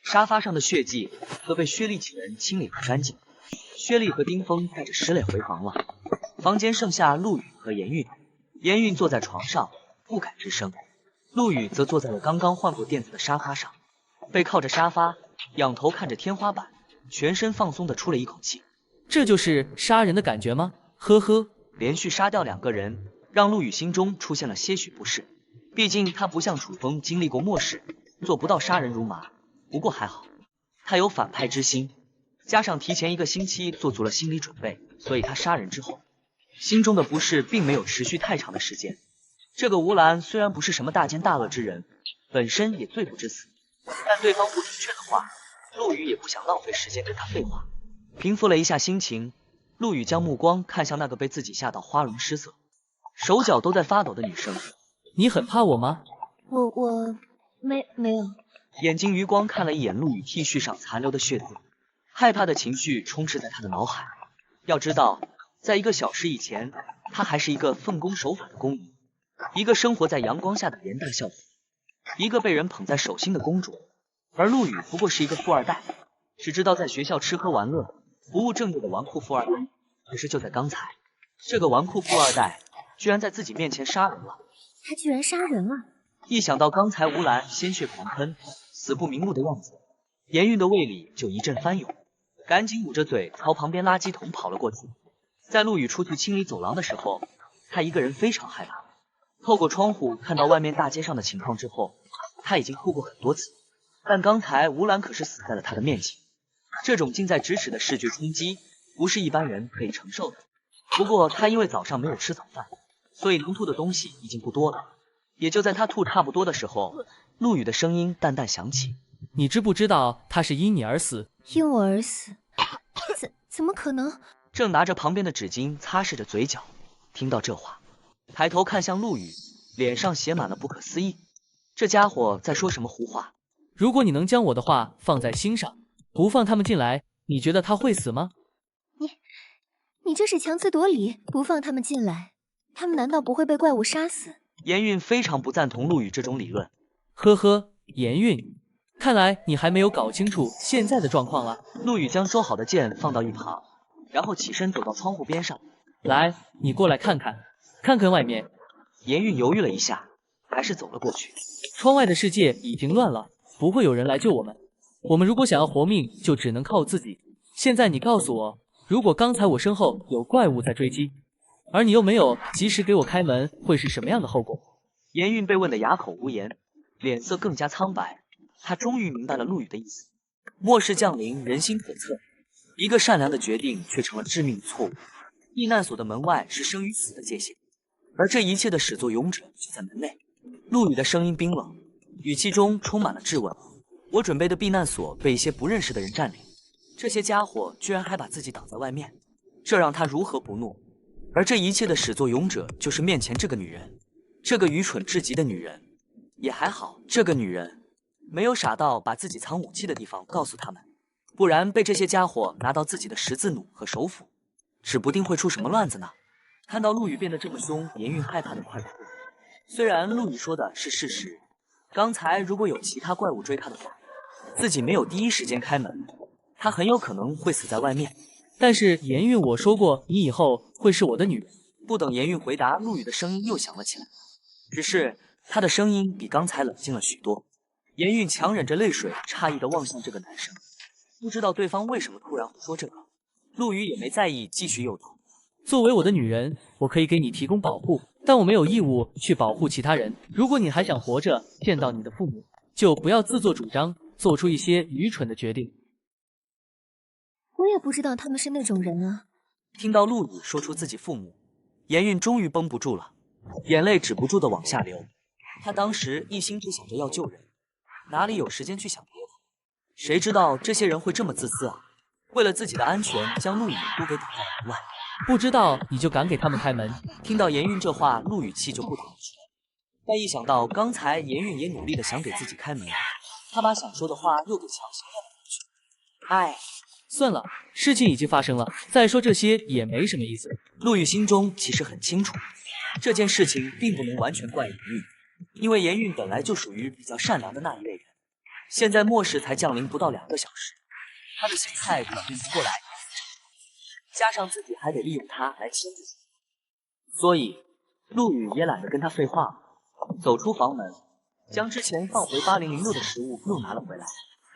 沙发上的血迹都被薛丽几人清理干净。薛丽和丁峰带着石磊回房了，房间剩下陆羽和严韵。严韵坐在床上不敢吱声，陆羽则坐在了刚刚换过垫子的沙发上，背靠着沙发，仰头看着天花板，全身放松地出了一口气。这就是杀人的感觉吗？呵呵。连续杀掉2个人，让陆羽心中出现了些许不适。毕竟他不像楚风经历过末世，做不到杀人如麻。不过还好，他有反派之心，加上提前1个星期做足了心理准备，所以他杀人之后，心中的不适并没有持续太长的时间。这个吴兰虽然不是什么大奸大恶之人，本身也罪不至死，但对方不听劝的话，陆羽也不想浪费时间跟他废话。平复了一下心情，陆羽将目光看向那个被自己吓到花容失色、手脚都在发抖的女生。你很怕我吗？我没有。眼睛余光看了一眼陆羽 T 恤上残留的血渍，害怕的情绪充斥在他的脑海。要知道，在1个小时以前，他还是一个奉公守法的公民，一个生活在阳光下的廉大孝子，一个被人捧在手心的公主。而陆羽不过是一个富二代，只知道在学校吃喝玩乐，不务正业的纨绔富二代。可是就在刚才，这个纨绔富二代居然在自己面前杀人了。他居然杀人了！一想到刚才吴兰鲜血狂喷，死不瞑目的样子，严韵的胃里就一阵翻涌，赶紧捂着嘴朝旁边垃圾桶跑了过去。在陆羽出去清理走廊的时候，他一个人非常害怕。透过窗户看到外面大街上的情况之后，他已经哭过很多次，但刚才吴兰可是死在了他的面前，这种近在咫尺的视觉冲击不是一般人可以承受的。不过他因为早上没有吃早饭，所以能吐的东西已经不多了。也就在他吐差不多的时候，陆羽的声音淡淡响起：你知不知道他是因你而死？因我而死？怎么可能？正拿着旁边的纸巾擦拭着嘴角，听到这话，抬头看向陆羽，脸上写满了不可思议。这家伙在说什么胡话？如果你能将我的话放在心上，不放他们进来，你觉得他会死吗？你这是强词夺理，不放他们进来，他们难道不会被怪物杀死？严韵非常不赞同陆羽这种理论。呵呵，严韵，看来你还没有搞清楚现在的状况了。陆羽将收好的剑放到一旁，然后起身走到窗户边上。来，你过来看看，看看外面。严韵犹豫了一下，还是走了过去。窗外的世界已经乱了，不会有人来救我们。我们如果想要活命，就只能靠自己。现在你告诉我，如果刚才我身后有怪物在追击，而你又没有及时给我开门，会是什么样的后果？严韵被问得哑口无言，脸色更加苍白。他终于明白了陆羽的意思。末世降临，人心叵测，一个善良的决定却成了致命的错误。避难所的门外是生与死的界限，而这一切的始作俑者就在门内。陆羽的声音冰冷，语气中充满了质问。我准备的避难所被一些不认识的人占领，这些家伙居然还把自己挡在外面，这让他如何不怒？而这一切的始作俑者就是面前这个女人，这个愚蠢至极的女人。也还好，这个女人没有傻到把自己藏武器的地方告诉他们，不然被这些家伙拿到自己的十字弩和手斧，指不定会出什么乱子呢。看到陆羽变得这么凶，严韵害怕的快哭了。虽然陆羽说的是事实，刚才如果有其他怪物追他的话，自己没有第一时间开门，他很有可能会死在外面。但是严韵，我说过你以后会是我的女人。不等严韵回答，陆羽的声音又响了起来，只是他的声音比刚才冷静了许多。严韵强忍着泪水，诧异地望向这个男生，不知道对方为什么突然会说这个。陆羽也没在意，继续诱导。作为我的女人，我可以给你提供保护，但我没有义务去保护其他人。如果你还想活着见到你的父母，就不要自作主张，做出一些愚蠢的决定。我也不知道他们是那种人啊。听到陆羽说出自己父母，严韵终于绷不住了，眼泪止不住的往下流。他当时一心只想着要救人，哪里有时间去想别的？谁知道这些人会这么自私啊！为了自己的安全，将陆羽都给挡在了门外。不知道你就敢给他们开门？听到严韵这话，陆羽气就不打了出来。但一想到刚才严韵也努力的想给自己开门，他把想说的话又给强行咽了回去。唉，算了，事情已经发生了，再说这些也没什么意思。陆羽心中其实很清楚，这件事情并不能完全怪严韵，因为严韵本来就属于比较善良的那一类人。现在末世才降临不到2个小时，他的心态转变不过来，加上自己还得利用他来牵制住，所以陆羽也懒得跟他废话了，走出房门，将之前放回8006的食物又拿了回来。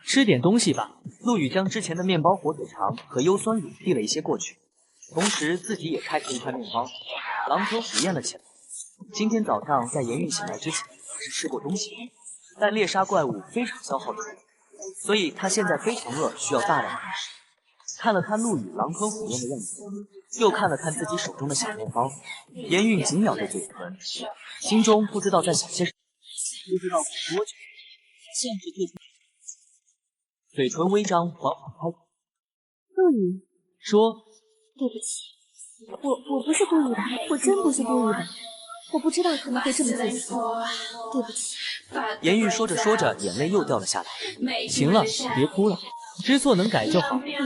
吃点东西吧。陆羽将之前的面包、火腿肠和优酸乳递了一些过去，同时自己也开出一块面包，狼吞虎咽了起来。今天早上在严韵醒来之前是吃过东西，但猎杀怪物非常消耗体力，所以他现在非常饿，需要大量饮食。看了看陆羽狼吞虎咽的样子，又看了看自己手中的小面包，严韵紧咬着嘴唇，心中不知道在想些什么。不知道过多久，限制对嘴唇微张，缓缓开口：“陆羽，说，对不起，我不是故意的，我真不是故意的，我不知道他们会这么自私，对不起。”严韵说着说着，眼泪又掉了下来。行了，别哭了，知错能改就好。你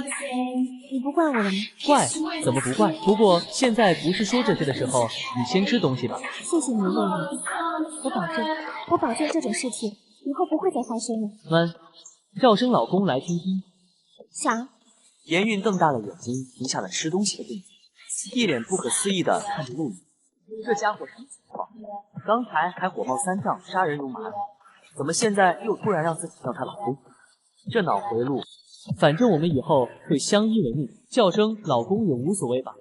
不怪我了吗？怪？怎么不怪？不过现在不是说这些的时候，你先吃东西吧。谢谢你的愿意，我保证这种事情以后不会再发生了。们，叫声老公来听听。想。严韵瞪大了眼睛，停下了吃东西的动作，一脸不可思议的看着陆羽。这家伙什么情况？刚才还火冒三丈，杀人如麻的，怎么现在又突然让自己叫他老公？这脑回路。反正我们以后会相依为命，叫声老公也无所谓吧。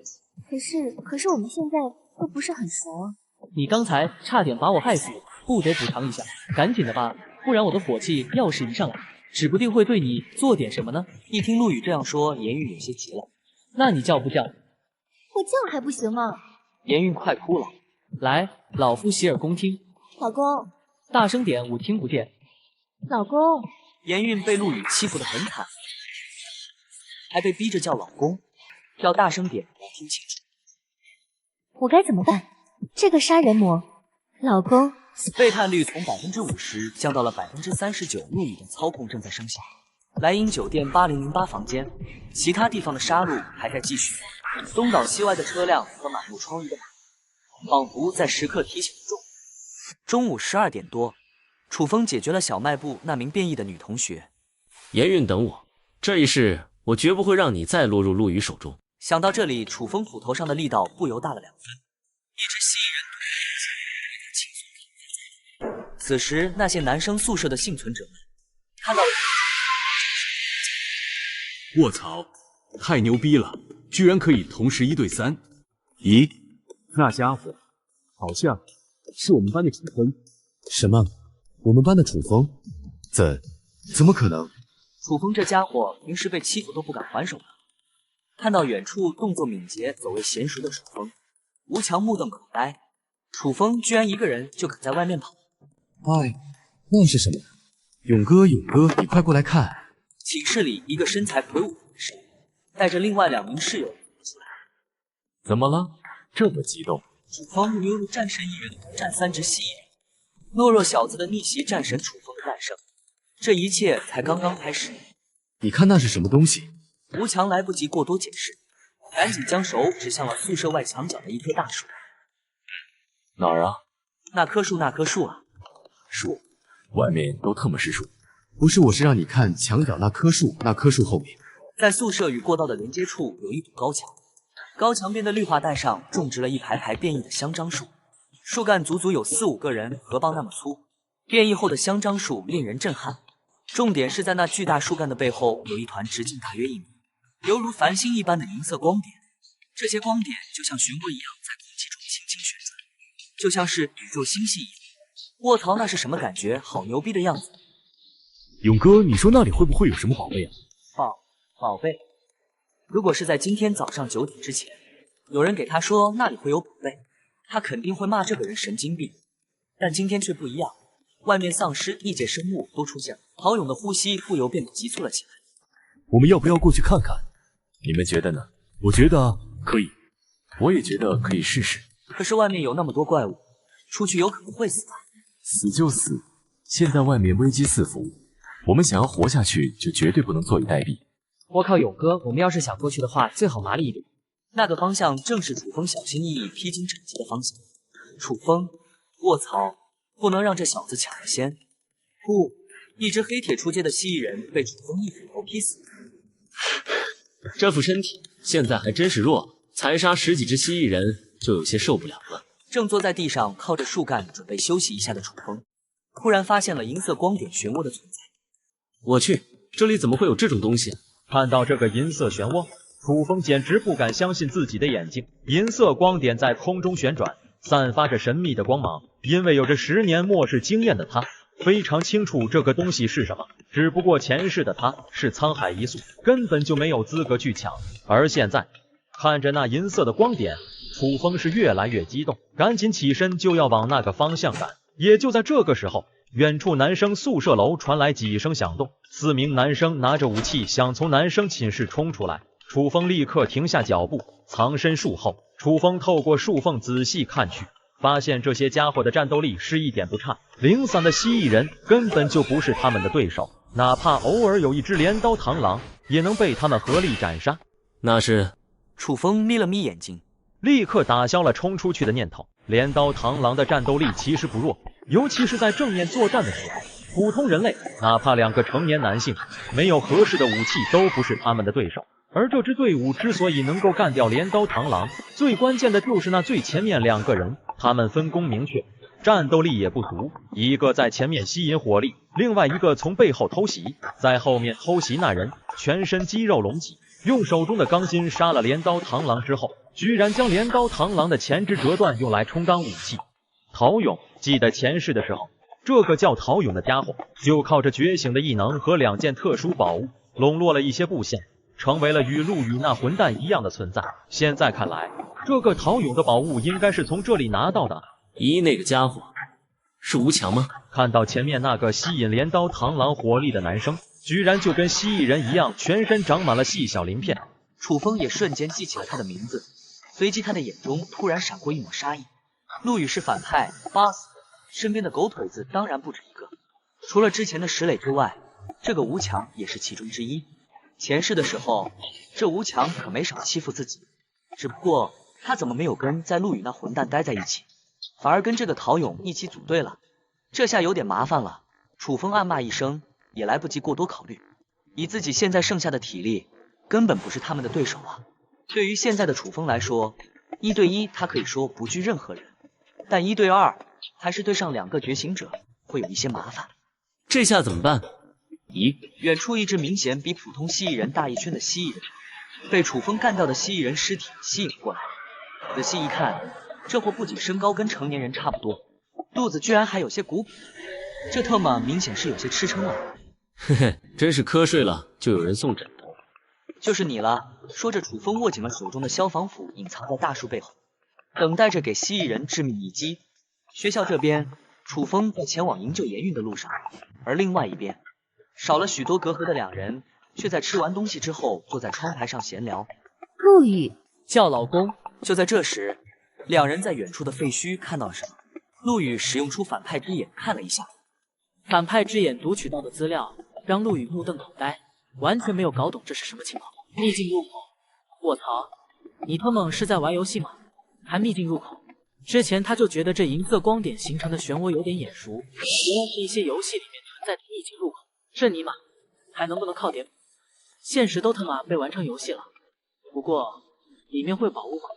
可是我们现在都不是很熟啊。你刚才差点把我害死，不得补偿一下，赶紧的吧，不然我的火气要是一上来，指不定会对你做点什么呢。一听陆羽这样说，严韵有些急了。那你叫不叫？我叫还不行吗？严韵快哭了。来，老夫洗耳恭听。老公，大声点，我听不见。老公。严韵被陆羽欺负得很惨，还被逼着叫老公，要大声点，我听清楚。我该怎么办？这个杀人魔，老公。被探率从50%降到了39%，陆羽的操控正在生效。莱茵酒店8008房间，其他地方的杀戮还在继续。东倒西歪的车辆和满目疮痍的马，仿佛在时刻提醒着众人。中午12点多。楚风解决了小卖部那名变异的女同学。严韵，等我，这一世我绝不会让你再落入陆羽手中。想到这里，楚风斧头上的力道不由大了2分，一只吸引人的轻松。此时，那些男生宿舍的幸存者们看到了卧槽，太牛逼了，居然可以同时1对3。咦，那家伙好像是我们班的楚风。什么？我们班的楚风？怎么可能？楚风这家伙平时被欺负都不敢还手的。看到远处动作敏捷、走位娴熟的楚风，吴强目瞪口呆。楚风居然一个人就敢在外面跑。哎，那是什么？勇哥，你快过来看！寝室里一个身材魁梧的男生带着另外2名室友出来。怎么了？这么激动？楚风犹如战神一人独占3只蜥蜴人，懦弱小子的逆袭战神楚风的诞生。这一切才刚刚开始。你看那是什么东西？吴强来不及过多解释，赶紧将手指向了宿舍外墙角的一棵大树。哪儿啊？那棵树啊！树，外面都特么是树。不是，我是让你看墙角那棵树后面。在宿舍与过道的连接处有一堵高墙，高墙边的绿化带上种植了一排排变异的香樟树，树干足足有4、5个人合抱那么粗。变异后的香樟树令人震撼，重点是在那巨大树干的背后有一团直径大约1米，犹如繁星一般的银色光点。这些光点就像漩涡一样在空气中轻轻旋转，就像是宇宙星系一样。卧槽，那是什么感觉？好牛逼的样子！勇哥，你说那里会不会有什么宝贝啊？宝贝？如果是在今天早上9点之前，有人给他说那里会有宝贝，他肯定会骂这个人神经病。但今天却不一样，外面丧尸、异界生物都出现了，陶勇的呼吸不由变得急促了起来。我们要不要过去看看？你们觉得呢？我觉得可以，我也觉得可以试试。可是外面有那么多怪物，出去有可能会死的。死就死，现在外面危机四伏，我们想要活下去，就绝对不能坐以待毙。我靠，勇哥，我们要是想过去的话，最好麻利一点。那个方向正是楚风小心翼翼披荆斩棘的方向。楚风，卧槽，不能让这小子抢了先。不，一只黑铁出街的蜥蜴人被楚风一斧头劈死。这副身体现在还真是弱，才杀10几只蜥蜴人就有些受不了了。正坐在地上靠着树干准备休息一下的楚风，突然发现了银色光点漩涡的存在。我去，这里怎么会有这种东西啊？看到这个银色漩涡，楚风简直不敢相信自己的眼睛。银色光点在空中旋转，散发着神秘的光芒。因为有着10年末世经验的他，非常清楚这个东西是什么。只不过前世的他是沧海一粟，根本就没有资格去抢。而现在看着那银色的光点，楚风是越来越激动，赶紧起身就要往那个方向赶。也就在这个时候，远处男生宿舍楼传来几声响动，4名男生拿着武器想从男生寝室冲出来。楚风立刻停下脚步，藏身树后。楚风透过树缝仔细看去，发现这些家伙的战斗力是一点不差，零散的蜥蜴人根本就不是他们的对手，哪怕偶尔有一只镰刀螳螂，也能被他们合力斩杀。那是……楚风眯了眯眼睛，立刻打消了冲出去的念头。镰刀螳螂的战斗力其实不弱，尤其是在正面作战的时候，普通人类哪怕2个成年男性没有合适的武器都不是他们的对手。而这支队伍之所以能够干掉镰刀螳螂，最关键的就是那最前面2个人，他们分工明确，战斗力也不足，一个在前面吸引火力，另外一个从背后偷袭。在后面偷袭那人全身肌肉隆起，用手中的钢筋杀了镰刀螳螂之后，居然将镰刀螳螂的前肢折断，用来充当武器。陶勇记得前世的时候，这个叫陶勇的家伙就靠着觉醒的异能和2件特殊宝物，笼络了一些部县，成为了与陆羽那混蛋一样的存在。现在看来，这个陶勇的宝物应该是从这里拿到的。咦，那个家伙是吴强吗？看到前面那个吸引镰刀螳螂火力的男生，居然就跟蜥蜴人一样，全身长满了细小鳞片。楚风也瞬间记起了他的名字，随即他的眼中突然闪过一抹杀意。陆羽是反派，8死，身边的狗腿子当然不止一个。除了之前的石磊之外，这个吴强也是其中之一。前世的时候，这吴强可没少欺负自己，只不过他怎么没有跟在陆羽那混蛋待在一起，反而跟这个陶勇一起组队了？这下有点麻烦了。楚风暗骂一声，也来不及过多考虑，以自己现在剩下的体力，根本不是他们的对手啊。对于现在的楚风来说，1对1他可以说不惧任何人，但1对2还是对上2个觉醒者会有一些麻烦。这下怎么办？咦，远处一只明显比普通蜥蜴人大一圈的蜥蜴人，被楚风干掉的蜥蜴人尸体吸引过来。仔细一看，这货不仅身高跟成年人差不多，肚子居然还有些鼓鼓，这特么明显是有些吃撑了。嘿嘿，真是瞌睡了就有人送枕头。就是你了。说着，楚风握紧了手中的消防斧，隐藏在大树背后，等待着给蜥蜴人致命一击。学校这边，楚风在前往营救严韵的路上，而另外一边，少了许多隔阂的两人，却在吃完东西之后坐在窗台上闲聊。陆羽叫老公。就在这时，两人在远处的废墟看到了什么。陆羽使用出反派之眼看了一下，反派之眼读取到的资料让陆羽目瞪口呆，完全没有搞懂这是什么情况。秘境入口，卧槽，你他妈是在玩游戏吗？还秘境入口？之前他就觉得这银色光点形成的漩涡有点眼熟，原来是一些游戏里面存在的秘境入口。这尼玛还能不能靠点？现实都他妈被玩成游戏了。不过里面会宝物吗？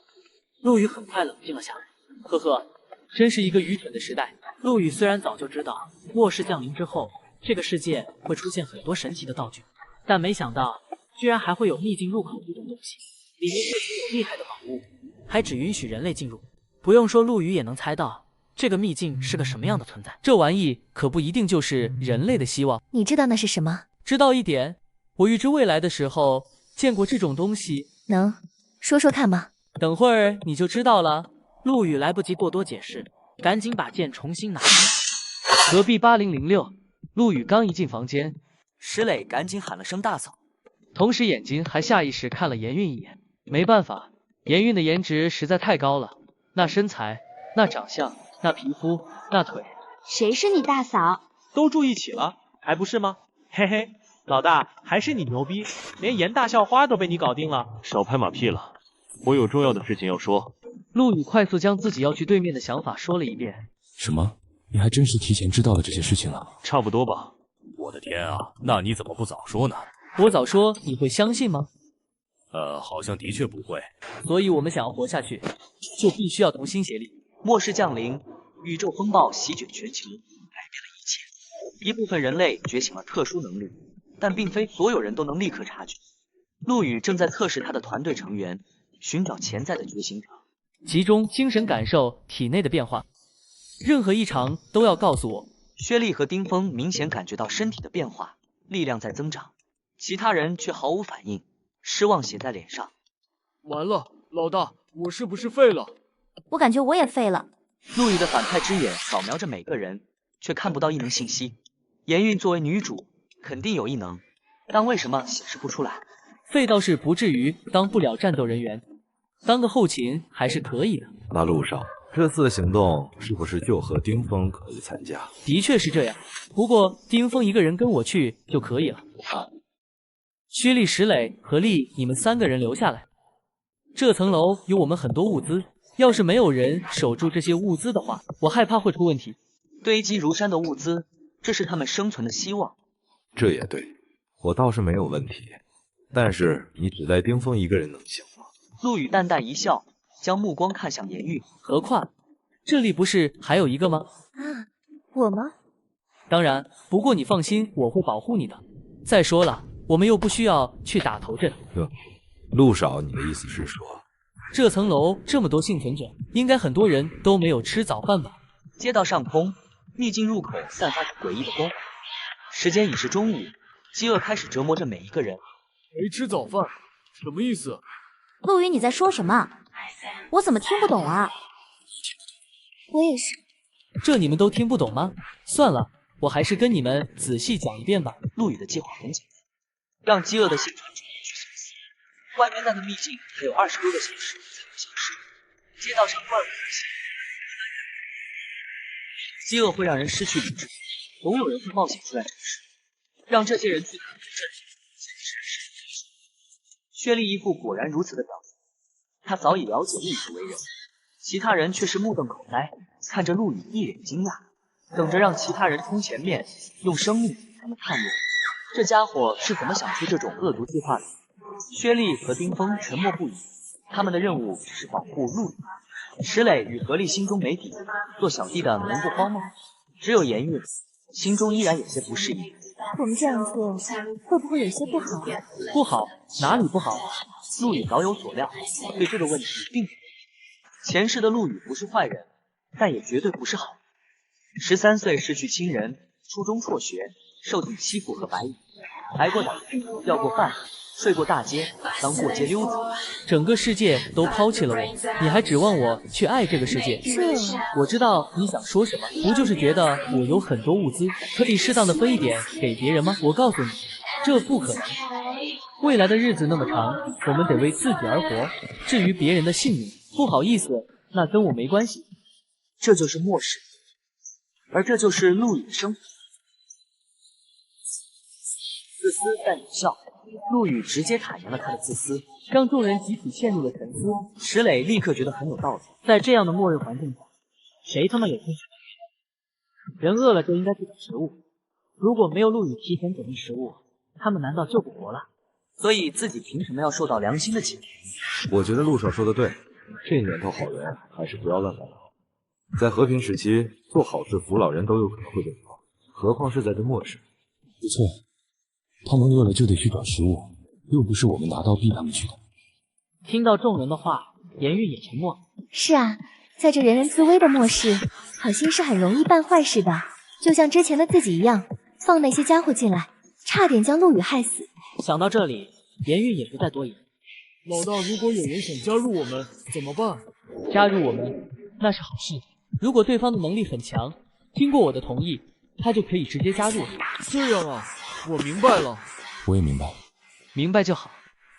陆羽很快冷静了下来，呵呵，真是一个愚蠢的时代。陆羽虽然早就知道末世降临之后，这个世界会出现很多神奇的道具，但没想到居然还会有秘境入口这种东西，里面不仅有厉害的宝物，还只允许人类进入。不用说，陆羽也能猜到这个秘境是个什么样的存在。这玩意可不一定就是人类的希望。你知道那是什么？知道一点，我预知未来的时候见过这种东西。能说说看吗？等会儿你就知道了。陆羽来不及过多解释，赶紧把剑重新拿出来。隔壁8006，陆羽刚一进房间，石磊赶紧喊了声大嫂，同时眼睛还下意识看了严韵一眼。没办法，严韵的颜值实在太高了，那身材，那长相，那皮肤，那腿。谁是你大嫂？都住一起了，还不是吗？嘿嘿，老大还是你牛逼，连严大校花都被你搞定了。少拍马屁了，我有重要的事情要说。陆羽快速将自己要去对面的想法说了一遍。什么？你还真是提前知道了这些事情了？差不多吧。我的天啊，那你怎么不早说呢？我早说你会相信吗？好像的确不会。所以我们想要活下去，就必须要同心协力。末世降临，宇宙风暴席卷全球，改变了一切。一部分人类觉醒了特殊能力，但并非所有人都能立刻察觉。陆羽正在测试他的团队成员，寻找潜在的觉醒者。集中精神感受体内的变化，任何异常都要告诉我。薛丽和丁峰明显感觉到身体的变化，力量在增长，其他人却毫无反应，失望写在脸上。完了，老大，我是不是废了？我感觉我也废了。陆羽的反派之眼扫描着每个人，却看不到异能信息。严韵作为女主，肯定有异能，但为什么显示不出来？废倒是不至于当不了战斗人员，当个后勤还是可以的。那陆少，这次的行动是不是就和丁峰可以参加？的确是这样，不过丁峰一个人跟我去就可以了。薛丽、石磊和丽，你们3个人留下来。这层楼有我们很多物资，要是没有人守住这些物资的话，我害怕会出问题。堆积如山的物资，这是他们生存的希望。这也对，我倒是没有问题，但是你只带丁峰一个人能行吗？陆羽淡淡一笑，将目光看向严韵。何况这里不是还有一个吗？啊，我吗？当然，不过你放心，我会保护你的。再说了，我们又不需要去打头阵。陆少，你的意思是说，这层楼这么多幸存者，应该很多人都没有吃早饭吧？街道上空，秘境入口散发着诡异的光。时间已是中午，饥饿开始折磨着每一个人。没吃早饭，什么意思？陆羽，你在说什么？我怎么听不懂啊？我也是。这你们都听不懂吗？算了，我还是跟你们仔细讲一遍吧。陆羽的计划很简单，让饥饿的幸存者去送死。外面那个秘境还有20多个小时才会消失。街道上怪物横行，饥饿会让人失去理智，总有人会冒险出来尝试，让这些人去打头阵。薛丽一副果然如此的表情，他早已了解陆羽为人，其他人却是目瞪口呆，看着陆羽一脸惊讶，等着让其他人冲前面，用生命给他们探路。这家伙是怎么想出这种恶毒计划的？薛丽和丁峰沉默不语，他们的任务只是保护陆羽。石磊与何丽心中没底，做小弟的能不慌吗？只有严韵心中依然有些不适应。我们这样做会不会有些不好？不好？哪里不好？陆羽早有所料，对这个问题并不。前世的陆羽不是坏人，但也绝对不是好人。13岁失去亲人，初中辍学，受尽欺负和白眼，挨过打，要过饭，睡过大街，当过街溜子。整个世界都抛弃了我，你还指望我去爱这个世界？我知道你想说什么，不就是觉得我有很多物资，可以适当的分一点给别人吗？我告诉你，这不可能。未来的日子那么长，我们得为自己而活。至于别人的性命，不好意思，那跟我没关系。这就是末世，而这就是陆羽的生活。自私但有效，陆羽直接坦言了他的自私，让众人集体陷入了沉思。石磊立刻觉得很有道理。在这样的末日环境下，谁他妈有空想人饿了就应该去找食物，如果没有陆羽提前准备食物，他们难道就不活了？所以自己凭什么要受到良心的谴责？我觉得陆少说的对，这年头好人还是不要乱来好。在和平时期，做好事扶老人都有可能会被抓，何况是在这末世。不错，他们饿了就得去找食物，又不是我们拿刀逼他们去的。听到众人的话，颜玉也沉默。是啊，在这人人自危的末世，好心是很容易办坏事的，就像之前的自己一样，放那些家伙进来，差点将陆羽害死。想到这里，颜玉也不再多言。老大，如果有人想加入我们，怎么办？加入我们，那是好事。如果对方的能力很强，经过我的同意，他就可以直接加入。这样啊，我明白了。我也明白，明白就好。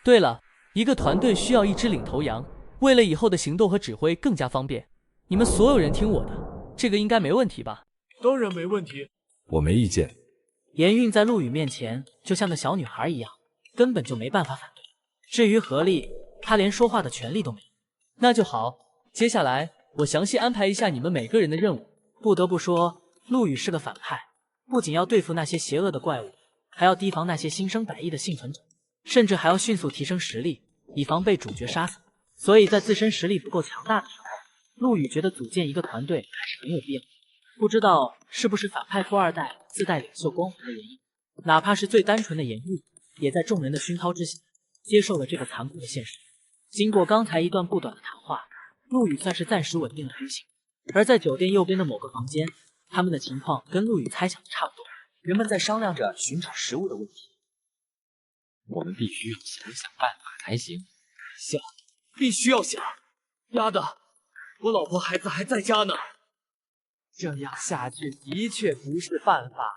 对了，一个团队需要一只领头羊，为了以后的行动和指挥更加方便，你们所有人听我的，这个应该没问题吧？当然没问题，我没意见。颜韵在陆羽面前就像个小女孩一样，根本就没办法反对。至于合力，她连说话的权利都没有。那就好，接下来我详细安排一下你们每个人的任务。不得不说，陆羽是个反派，不仅要对付那些邪恶的怪物，还要提防那些心生歹意的幸存者，甚至还要迅速提升实力，以防被主角杀死。所以在自身实力不够强大的时候，陆羽觉得组建一个团队还是很有必要的。不知道是不是反派富二代自带领袖光环的原因，哪怕是最单纯的颜玉，也在众人的熏陶之下，接受了这个残酷的现实。经过刚才一段不短的谈话，陆羽算是暂时稳定了军情。而在酒店右边的某个房间，他们的情况跟陆羽猜想的差不多，人们在商量着寻找食物的问题。我们必须要想想办法才行。想，必须要想。丫的，我老婆孩子还在家呢。这样下去的确不是办法。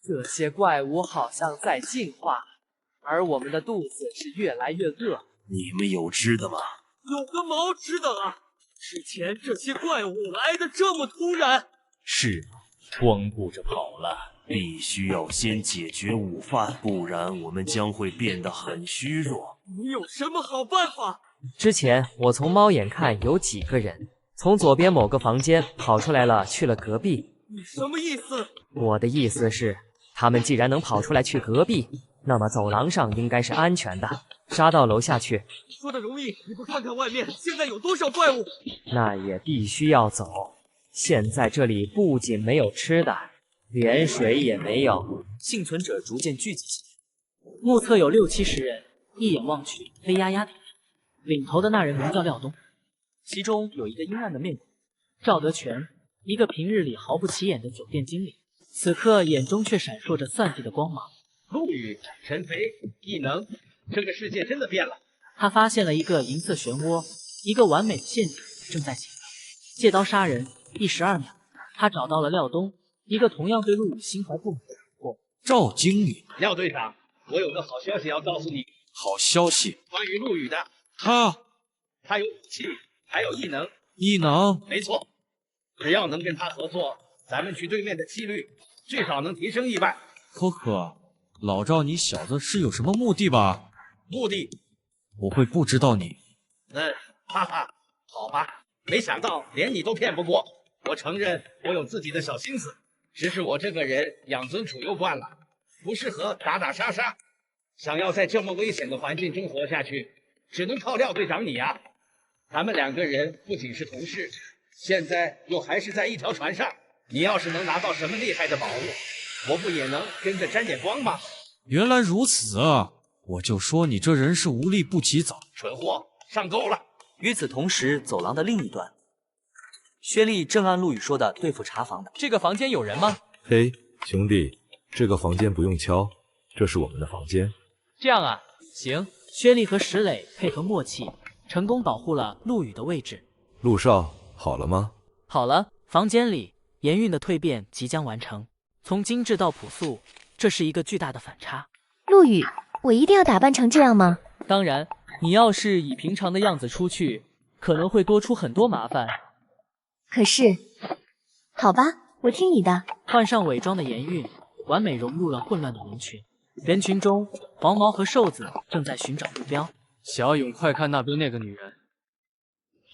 这些怪物好像在进化，而我们的肚子是越来越饿。你们有吃的吗？有个毛吃的啊！之前这些怪物来的这么突然。是啊，光顾着跑了，必须要先解决午饭，不然我们将会变得很虚弱。你有什么好办法？之前我从猫眼看有几个人从左边某个房间跑出来了，去了隔壁。你什么意思？我的意思是，他们既然能跑出来去隔壁，那么走廊上应该是安全的，杀到楼下去。说的容易，你不看看外面现在有多少怪物？那也必须要走。现在这里不仅没有吃的，连水也没有。幸存者逐渐聚集起来，目测有60-70人，一眼望去黑压压的。领头的那人名叫廖东，其中有一个阴暗的面孔，赵德全，一个平日里毫不起眼的酒店经理，此刻眼中却闪烁着算计的光芒。陆羽、陈飞、异能，这个世界真的变了。他发现了一个银色漩涡，一个完美的陷阱正在启动。借刀杀人，一石二鸟。他找到了廖东，一个同样对陆羽心怀不满的人物。赵经理，廖队长，我有个好消息要告诉你。好消息？关于陆羽的。他有武器，还有异能。异能？没错，只要能跟他合作，咱们去对面的几率最少能提升1半。可可，老赵，你小子是有什么目的吧？目的？我会不知道你？哈哈，好吧，没想到连你都骗不过。我承认我有自己的小心思，只是我这个人养尊处优惯了，不适合打打杀杀。想要在这么危险的环境中活下去，只能靠廖队长你呀。咱们2个人不仅是同事，现在又还是在一条船上。你要是能拿到什么厉害的宝物，我不也能跟着沾点光吗？原来如此啊！我就说你这人是无利不起早。蠢货，上钩了！与此同时，走廊的另一端，薛丽正按陆羽说的对付茶房的。这个房间有人吗？嘿，兄弟，这个房间不用敲，这是我们的房间。这样啊，行。薛丽和石磊配合默契，成功保护了陆羽的位置。陆少，好了吗？好了。房间里，颜韵的蜕变即将完成，从精致到朴素，这是一个巨大的反差。陆羽，我一定要打扮成这样吗？当然，你要是以平常的样子出去，可能会多出很多麻烦。可是，好吧，我听你的。换上伪装的颜韵，完美融入了混乱的人群。人群中，黄毛和瘦子正在寻找目标。小勇，快看那边那个女人！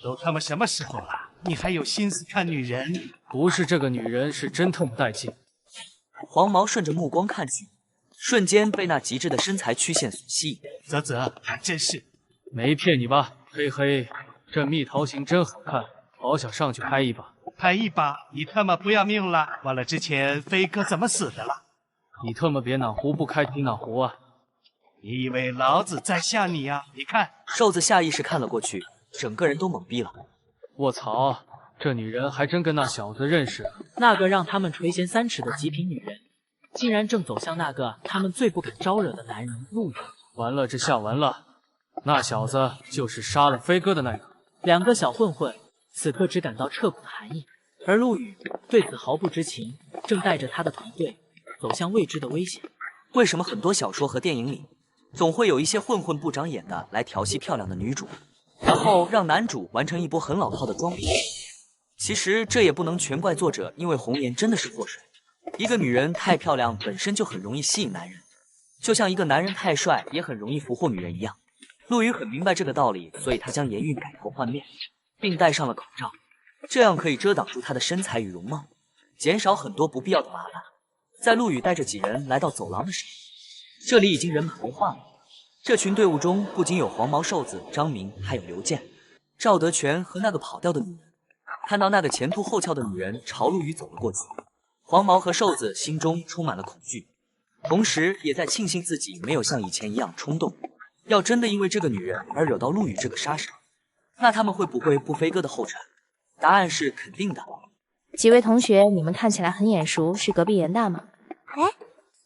都他妈什么时候了，你还有心思看女人？不是这个女人，是真他妈带劲！黄毛顺着目光看去，瞬间被那极致的身材曲线所吸引。啧，还真是。没骗你吧？嘿嘿，这蜜桃型真好看，好想上去拍一把。拍一把？你他妈不要命了？忘了之前飞哥怎么死的了？你他妈别哪壶不开提哪壶啊！你以为老子在吓你啊？你看，瘦子下意识看了过去，整个人都懵逼了。卧槽，这女人还真跟那小子认识。那个让他们垂涎3尺的极品女人，竟然正走向那个他们最不敢招惹的男人陆羽。完了，这下完了，那小子就是杀了飞哥的那个。2个小混混此刻只感到彻骨的寒意，而陆羽对此毫不知情，正带着他的团队走向未知的危险。为什么很多小说和电影里总会有一些混混不长眼的来调戏漂亮的女主，然后让男主完成一波很老套的装逼？其实这也不能全怪作者，因为红颜真的是祸水。一个女人太漂亮本身就很容易吸引男人，就像一个男人太帅也很容易俘获女人一样。陆羽很明白这个道理，所以他将颜韵改头换面，并戴上了口罩，这样可以遮挡住她的身材与容貌，减少很多不必要的麻烦。在陆羽带着几人来到走廊的时候，这里已经人满为患了。这群队伍中不仅有黄毛瘦子、张明，还有刘健、赵德全和那个跑掉的女人。看到那个前凸后翘的女人朝陆羽走了过去，黄毛和瘦子心中充满了恐惧，同时也在庆幸自己没有像以前一样冲动。要真的因为这个女人而惹到陆羽这个杀手，那他们会不会步飞哥的后尘？答案是肯定的。几位同学，你们看起来很眼熟，是隔壁严大吗？哎，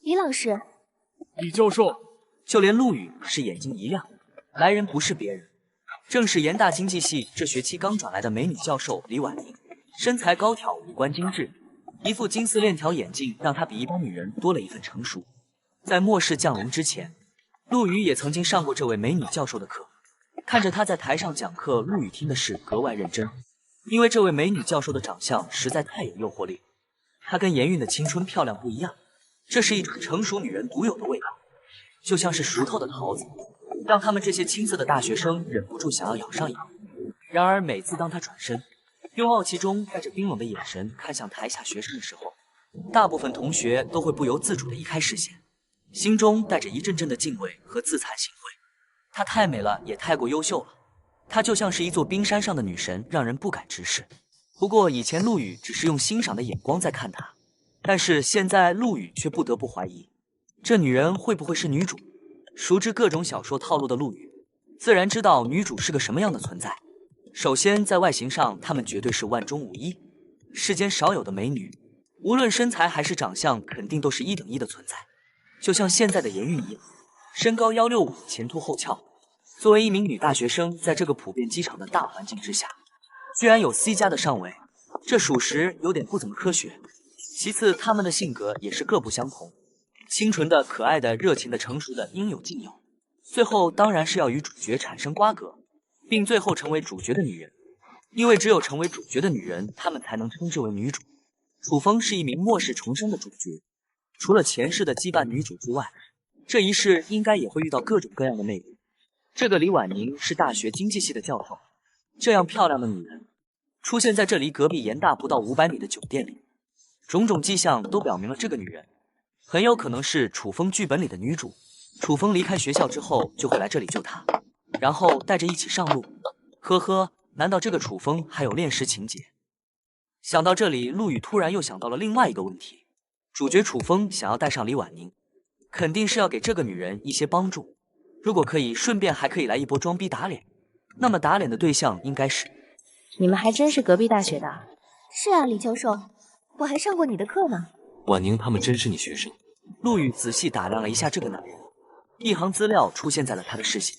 李老师，李教授，就连陆羽是眼睛一亮，来人不是别人，正是严大经济系这学期刚转来的美女教授李婉玲。身材高挑，五官精致，一副金丝链条眼镜让她比一般女人多了一份成熟。在末世降临之前，陆羽也曾经上过这位美女教授的课，看着她在台上讲课，陆羽听的是格外认真，因为这位美女教授的长相实在太有诱惑力。她跟颜韵的青春漂亮不一样，这是一种成熟女人独有的味道，就像是熟透的桃子，让他们这些青涩的大学生忍不住想要咬上一口。然而每次当她转身，用傲气中带着冰冷的眼神看向台下学生的时候，大部分同学都会不由自主地移开视线，心中带着一阵阵的敬畏和自惭形秽。她太美了，也太过优秀了，她就像是一座冰山上的女神，让人不敢直视。不过以前陆羽只是用欣赏的眼光在看她，但是现在陆羽却不得不怀疑，这女人会不会是女主？熟知各种小说套路的陆羽，自然知道女主是个什么样的存在。首先在外形上，她们绝对是万中无一，世间少有的美女，无论身材还是长相，肯定都是1等1的存在。就像现在的颜韵一样，身高165，前凸后翘。作为一名女大学生，在这个普遍机场的大环境之下，居然有 C 加的上围，这属实有点不怎么科学。其次，她们的性格也是各不相同，清纯的、可爱的、热情的、成熟的，应有尽有。最后当然是要与主角产生瓜葛，并最后成为主角的女人，因为只有成为主角的女人，她们才能称之为女主。楚风是一名末世重生的主角，除了前世的羁绊女主之外，这一世应该也会遇到各种各样的魅力。这个李婉宁是大学经济系的教授，这样漂亮的女人出现在这离隔壁严大不到500米的酒店里，种种迹象都表明了这个女人很有可能是楚风剧本里的女主。楚风离开学校之后就会来这里救她，然后带着一起上路。呵呵，难道这个楚风还有恋尸情节？想到这里，陆羽突然又想到了另外一个问题，主角楚风想要带上李婉宁，肯定是要给这个女人一些帮助。如果可以，顺便还可以来一波装逼打脸。那么打脸的对象应该是……你们还真是隔壁大学的。是啊，李教授，我还上过你的课呢。婉宁他们真是你学生？陆羽仔细打量了一下这个男人，一行资料出现在了他的视线：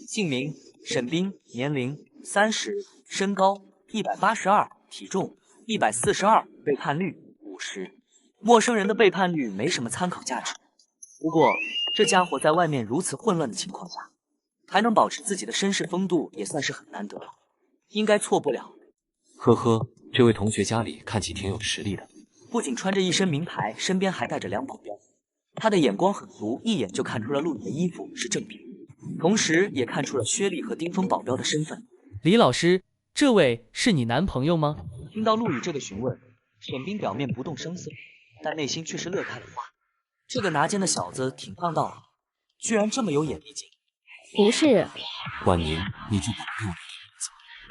姓名沈冰，年龄30，身高182，体重142，背叛率50。陌生人的背叛率没什么参考价值，不过这家伙在外面如此混乱的情况下，还能保持自己的绅士风度，也算是很难得了，应该错不了。呵呵，这位同学家里看起挺有实力的，不仅穿着一身名牌，身边还带着2保镖。他的眼光很毒，一眼就看出了陆羽的衣服是正品，同时也看出了薛丽和丁峰保镖的身份。李老师，这位是你男朋友吗？听到陆羽这个询问，沈冰表面不动声色，但内心却是乐开了花。这个拿奸的小子挺上道了，居然这么有眼力劲。不是，婉宁，你就保佑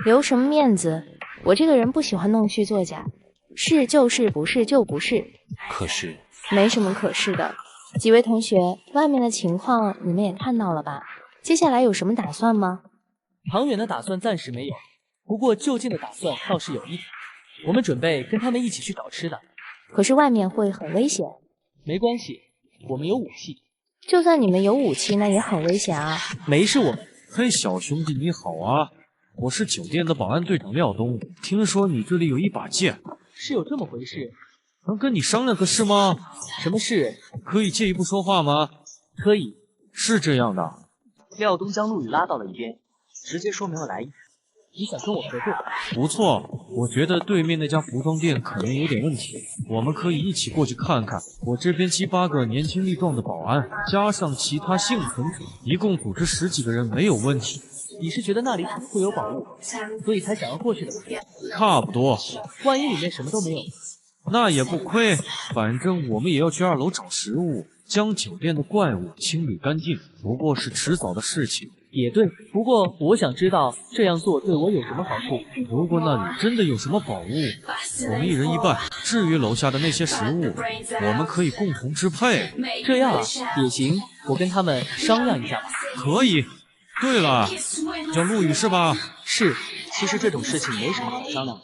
留什么面子？我这个人不喜欢弄虚作假，是就是，不是就不是。可是，没什么可是的。几位同学，外面的情况你们也看到了吧？接下来有什么打算吗？长远的打算暂时没有，不过就近的打算倒是有一点。我们准备跟他们一起去找吃的。可是外面会很危险。没关系，我们有武器。就算你们有武器，那也很危险啊。没事，我们。嘿，小兄弟你好啊，我是酒店的保安队长廖东，听说你这里有一把剑。是有这么回事？能跟你商量个事吗？什么事？可以借一步说话吗？可以。是这样的。廖东将陆羽拉到了一边，直接说明了来意。你想跟我合作？不错，我觉得对面那家服装店可能有点问题，我们可以一起过去看看。我这边7、8个年轻力壮的保安，加上其他幸存者，一共组织10几个人没有问题。你是觉得那里可能会有宝物，所以才想要过去的吗？差不多。万一里面什么都没有？那也不亏，反正我们也要去2楼找食物，将酒店的怪物清理干净，不过是迟早的事情。也对，不过我想知道这样做对我有什么好处。如果那里真的有什么宝物，我们1人1半。至于楼下的那些食物，我们可以共同支配。这样啊，也行，我跟他们商量一下吧。可以。对了，叫陆羽是吧？是。其实这种事情没什么好商量的，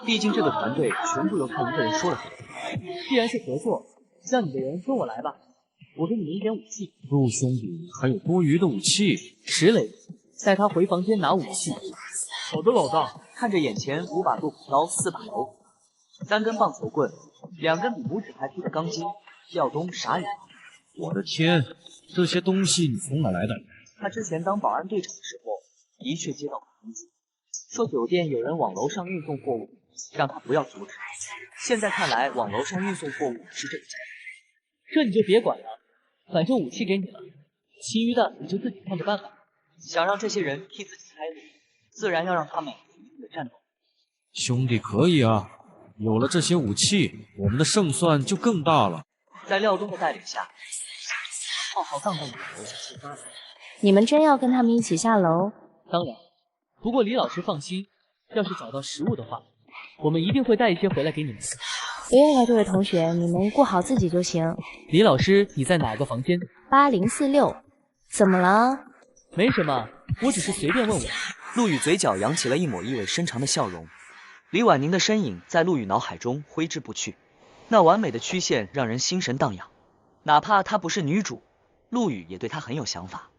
毕竟这个团队全部由他一个人说了算。既然是合作，让你的人跟我来吧，我给你们一点武器。陆兄弟还有多余的武器？石磊，带他回房间拿武器。好的，老大。看着眼前5把剁骨刀、4把刀斧、3根棒球棍、2根比拇指还粗的钢筋，廖东傻眼了。我的天，这些东西你从哪来的？他之前当保安队长的时候，的确接到过通知，说酒店有人往楼上运送货物，让他不要阻止。现在看来，往楼上运送货物是这个家。这你就别管了，反正武器给你了，其余的你就自己看着办吧。想让这些人替自己开路，自然要让他们有一定的战斗。兄弟可以啊，有了这些武器，我们的胜算就更大了。在廖东的带领下，浩浩荡荡的往楼下出发。你们真要跟他们一起下楼？当然，不过李老师放心，要是找到食物的话，我们一定会带一些回来给你们。不用了，这位同学，你们顾好自己就行。李老师，你在哪个房间？8046。怎么了？没什么，我只是随便问问。陆羽嘴角扬起了一抹意味深长的笑容。李婉宁的身影在陆羽脑海中挥之不去，那完美的曲线让人心神荡漾。哪怕她不是女主，陆羽也对她很有想法。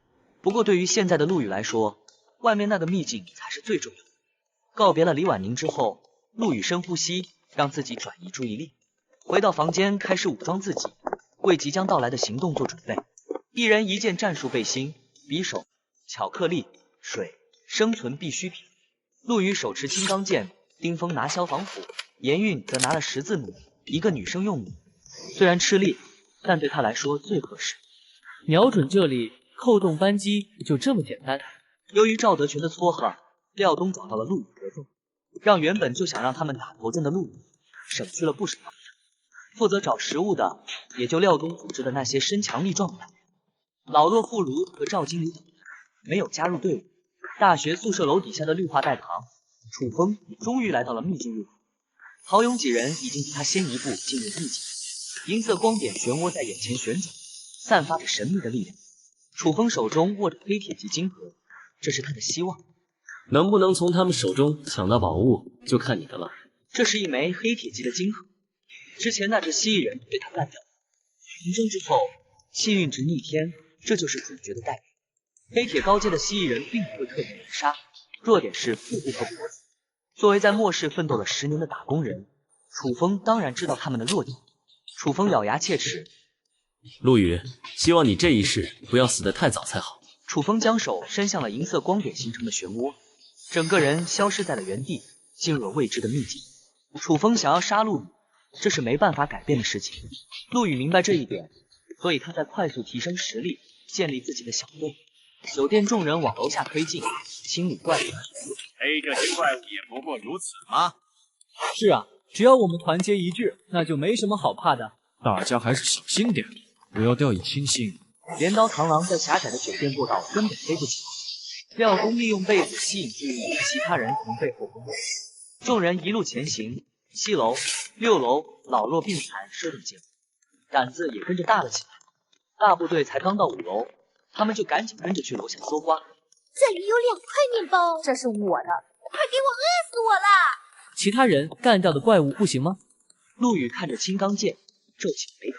不过对于现在的陆羽来说，外面那个秘境才是最重要的。告别了李婉宁之后，陆羽深呼吸，让自己转移注意力，回到房间开始武装自己，为即将到来的行动做准备。一人一件战术背心、匕首、巧克力、水，生存必需品。陆羽手持金刚剑，丁峰拿消防斧，严韵则拿了十字弩，一个女生用弩。虽然吃力，但对他来说最合适。瞄准这里，扣动扳机，就这么简单。由于赵德全的撮合，廖东找到了陆羽合作，让原本就想让他们打头阵的陆羽省去了不少麻烦。负责找食物的也就廖东组织的那些身强力壮的男人，老弱妇孺和赵经理等没有加入队伍。大学宿舍楼底下的绿化带旁，楚风终于来到了秘境入口。陶勇几人已经比他先一步进入秘境，银色光点漩涡在眼前旋转，散发着神秘的力量。楚风手中握着黑铁级晶核，这是他的希望。能不能从他们手中抢到宝物，就看你的了。这是一枚黑铁级的晶核，之前那只蜥蜴人被他干掉了。重生之后，幸运值逆天，这就是主角的待遇。黑铁高阶的蜥蜴人并不会特别难杀，弱点是腹部和脖子。作为在末世奋斗了10年的打工人，楚风当然知道他们的弱点。楚风咬牙切齿，陆羽，希望你这一世不要死得太早才好。楚风将手伸向了银色光点形成的漩涡，整个人消失在了原地，进入了未知的秘境。楚风想要杀陆羽，这是没办法改变的事情。陆羽明白这一点，所以他在快速提升实力，建立自己的小队。酒店众人往楼下推进，清理怪物。这些怪物也不过如此吗？是啊，只要我们团结一致，那就没什么好怕的。大家还是小心点，不要掉以轻心。镰刀螳螂在狭窄的酒店过道根本飞不起来，廖公利用被子吸引注意，其他人从背后攻击。众人一路前行，7楼、6楼老弱病残射动进来，胆子也跟着大了起来。大部队才刚到5楼，他们就赶紧跟着去楼下搜刮。这里有2块面包，这是我的，快给我饿死我了！其他人干掉的怪物不行吗？陆羽看着青钢剑，皱起了眉头。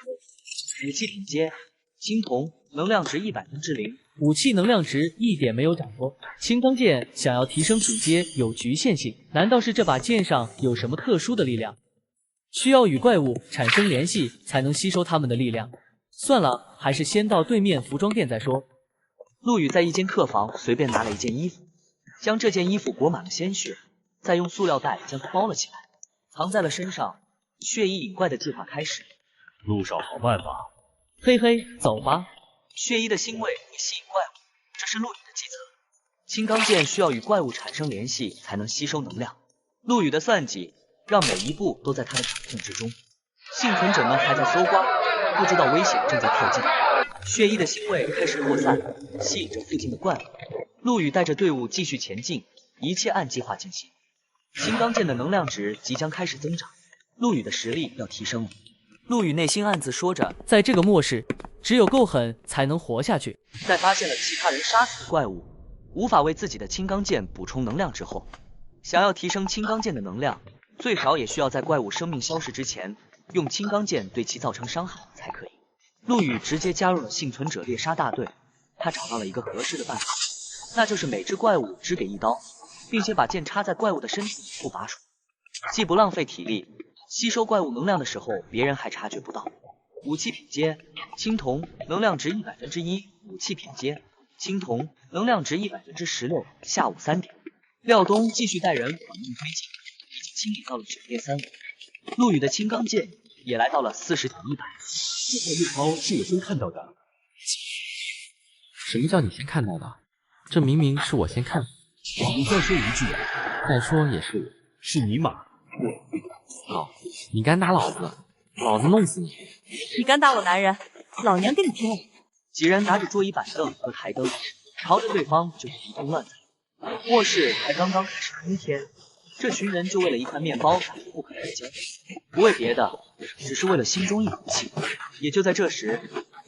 武器品阶：青铜，能量值100%，武器能量值一点没有涨过。青钢剑想要提升品阶有局限性，难道是这把剑上有什么特殊的力量？需要与怪物产生联系才能吸收他们的力量。算了，还是先到对面服装店再说。陆羽在一间客房随便拿了一件衣服，将这件衣服裹满了鲜血，再用塑料袋将它包了起来，藏在了身上。血衣引怪的计划开始。陆少好办法。嘿嘿，走吧。血衣的腥味会吸引怪物，这是陆羽的计策。青钢剑需要与怪物产生联系才能吸收能量。陆羽的算计让每一步都在他的掌控之中。幸存者们还在搜刮，不知道危险正在靠近。血衣的腥味开始扩散，吸引着附近的怪物。陆羽带着队伍继续前进，一切按计划进行。青钢剑的能量值即将开始增长，陆羽的实力要提升了。陆羽内心暗自说着，在这个末世，只有够狠才能活下去。在发现了其他人杀死的怪物，无法为自己的青钢剑补充能量之后，想要提升青钢剑的能量，最少也需要在怪物生命消逝之前，用青钢剑对其造成伤害才可以。陆羽直接加入了幸存者猎杀大队，他找到了一个合适的办法，那就是每只怪物只给1刀，并且把剑插在怪物的身体不拔出，既不浪费体力，吸收怪物能量的时候别人还察觉不到。武器品阶：青铜，能量值1%，武器品阶：青铜，能量值16%，下午3点。廖东继续带人缓慢推进，已经清理到了酒店3楼。陆羽的青钢剑也来到了40.1百。这块面包是我先看到的。什么叫你先看到的？这明明是我先看的。你再说一句。再说也是我。是你马。好，你敢打老子，老子弄死你！你敢打我男人，老娘跟你拼！几人拿着桌椅板凳和台灯，朝着对方就是一通乱踩。卧室才刚刚开始冬天，这群人就为了一块面包打得不可开交，不为别的，只是为了心中一口气。也就在这时，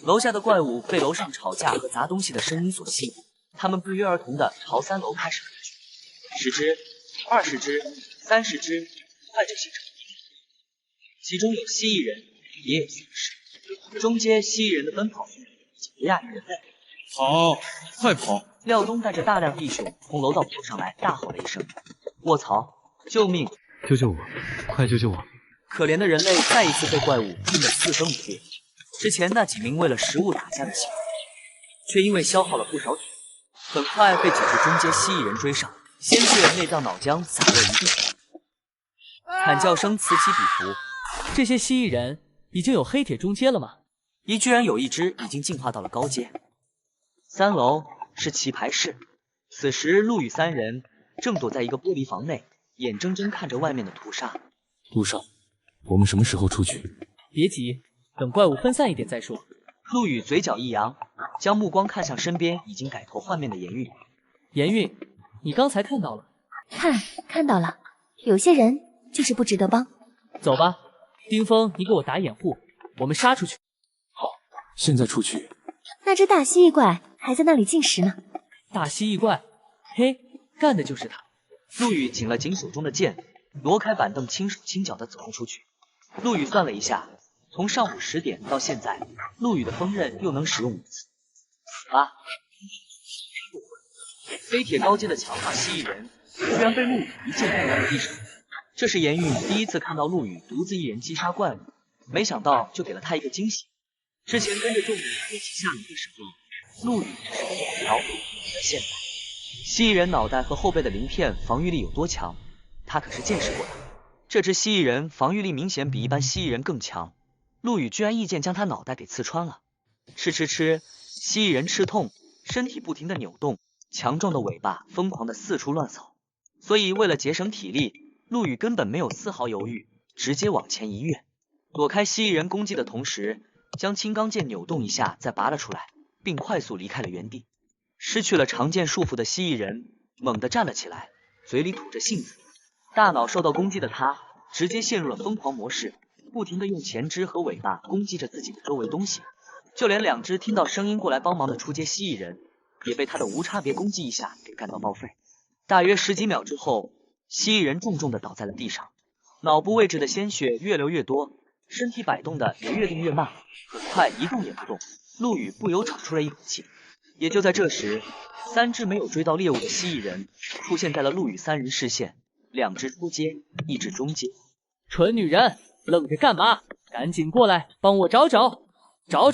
楼下的怪物被楼上吵架和砸东西的声音所吸引，他们不约而同的朝3楼开始围去。10只、20只、30只，快就形成一片，其中有蜥蜴人，也有丧尸。中间蜥蜴人的奔跑速度已经不亚于人类。跑，快跑！廖东带着大量弟兄从楼道跑上来，大吼了一声：“卧槽！救命！救救我！快救救我！”可怜的人类再一次被怪物拼得四分五裂。之前那几名为了食物打架的小孩，却因为消耗了不少体力，很快被几只中阶蜥蜴人追上，鲜血、内脏、脑浆洒落一地，惨叫声此起彼伏。这些蜥蜴人已经有黑铁中阶了吗？居然有一只已经进化到了高阶。3楼是棋牌室，此时陆羽3人正躲在一个玻璃房内，眼睁睁看着外面的屠杀。陆少，我们什么时候出去？别急，等怪物分散一点再说。陆羽嘴角一扬，将目光看向身边已经改头换面的颜韵。颜韵，你刚才看到了？看到了，有些人就是不值得帮。走吧，丁峰，你给我打掩护，我们杀出去。好，现在出去。那只大蜥蜴怪还在那里进食呢。大蜥蜴怪，嘿，干的就是他。陆羽紧了紧手中的剑，挪开板凳，轻手轻脚地走了出去。陆羽算了一下，从上午10点到现在，陆羽的锋刃又能使用5次。啊！飞铁高阶的强化蜥蜴人居然被陆羽一剑干在地上。这是严韵第一次看到陆羽独自一人击杀怪物，没想到就给了他一个惊喜。之前跟着众人一起下迷的时候，陆羽只是跟着条，而现在，蜥蜴人脑袋和后背的鳞片防御力有多强，他可是见识过的。这只蜥蜴人防御力明显比一般蜥蜴人更强，陆羽居然一剑将他脑袋给刺穿了。嗤嗤嗤，蜥蜴人吃痛，身体不停地扭动，强壮的尾巴疯狂地四处乱扫。所以为了节省体力，陆羽根本没有丝毫犹豫，直接往前一跃，躲开蜥蜴人攻击的同时，将青钢剑扭动一下再拔了出来，并快速离开了原地。失去了长剑束缚的蜥蜴人猛地站了起来，嘴里吐着信子。大脑受到攻击的他直接陷入了疯狂模式，不停地用前肢和尾巴攻击着自己的周围东西，就连2只听到声音过来帮忙的出街蜥蜴人也被他的无差别攻击一下给干到报废。大约10几秒之后，蜥蜴人重重地倒在了地上，脑部位置的鲜血越流越多，身体摆动的也越动越慢，很快一动也不动。陆羽不由长出了一口气。也就在这时，3只没有追到猎物的蜥蜴人出现在了陆羽3人视线，2只出街，1只中街。蠢女人，愣着干嘛？赶紧过来帮我找找。找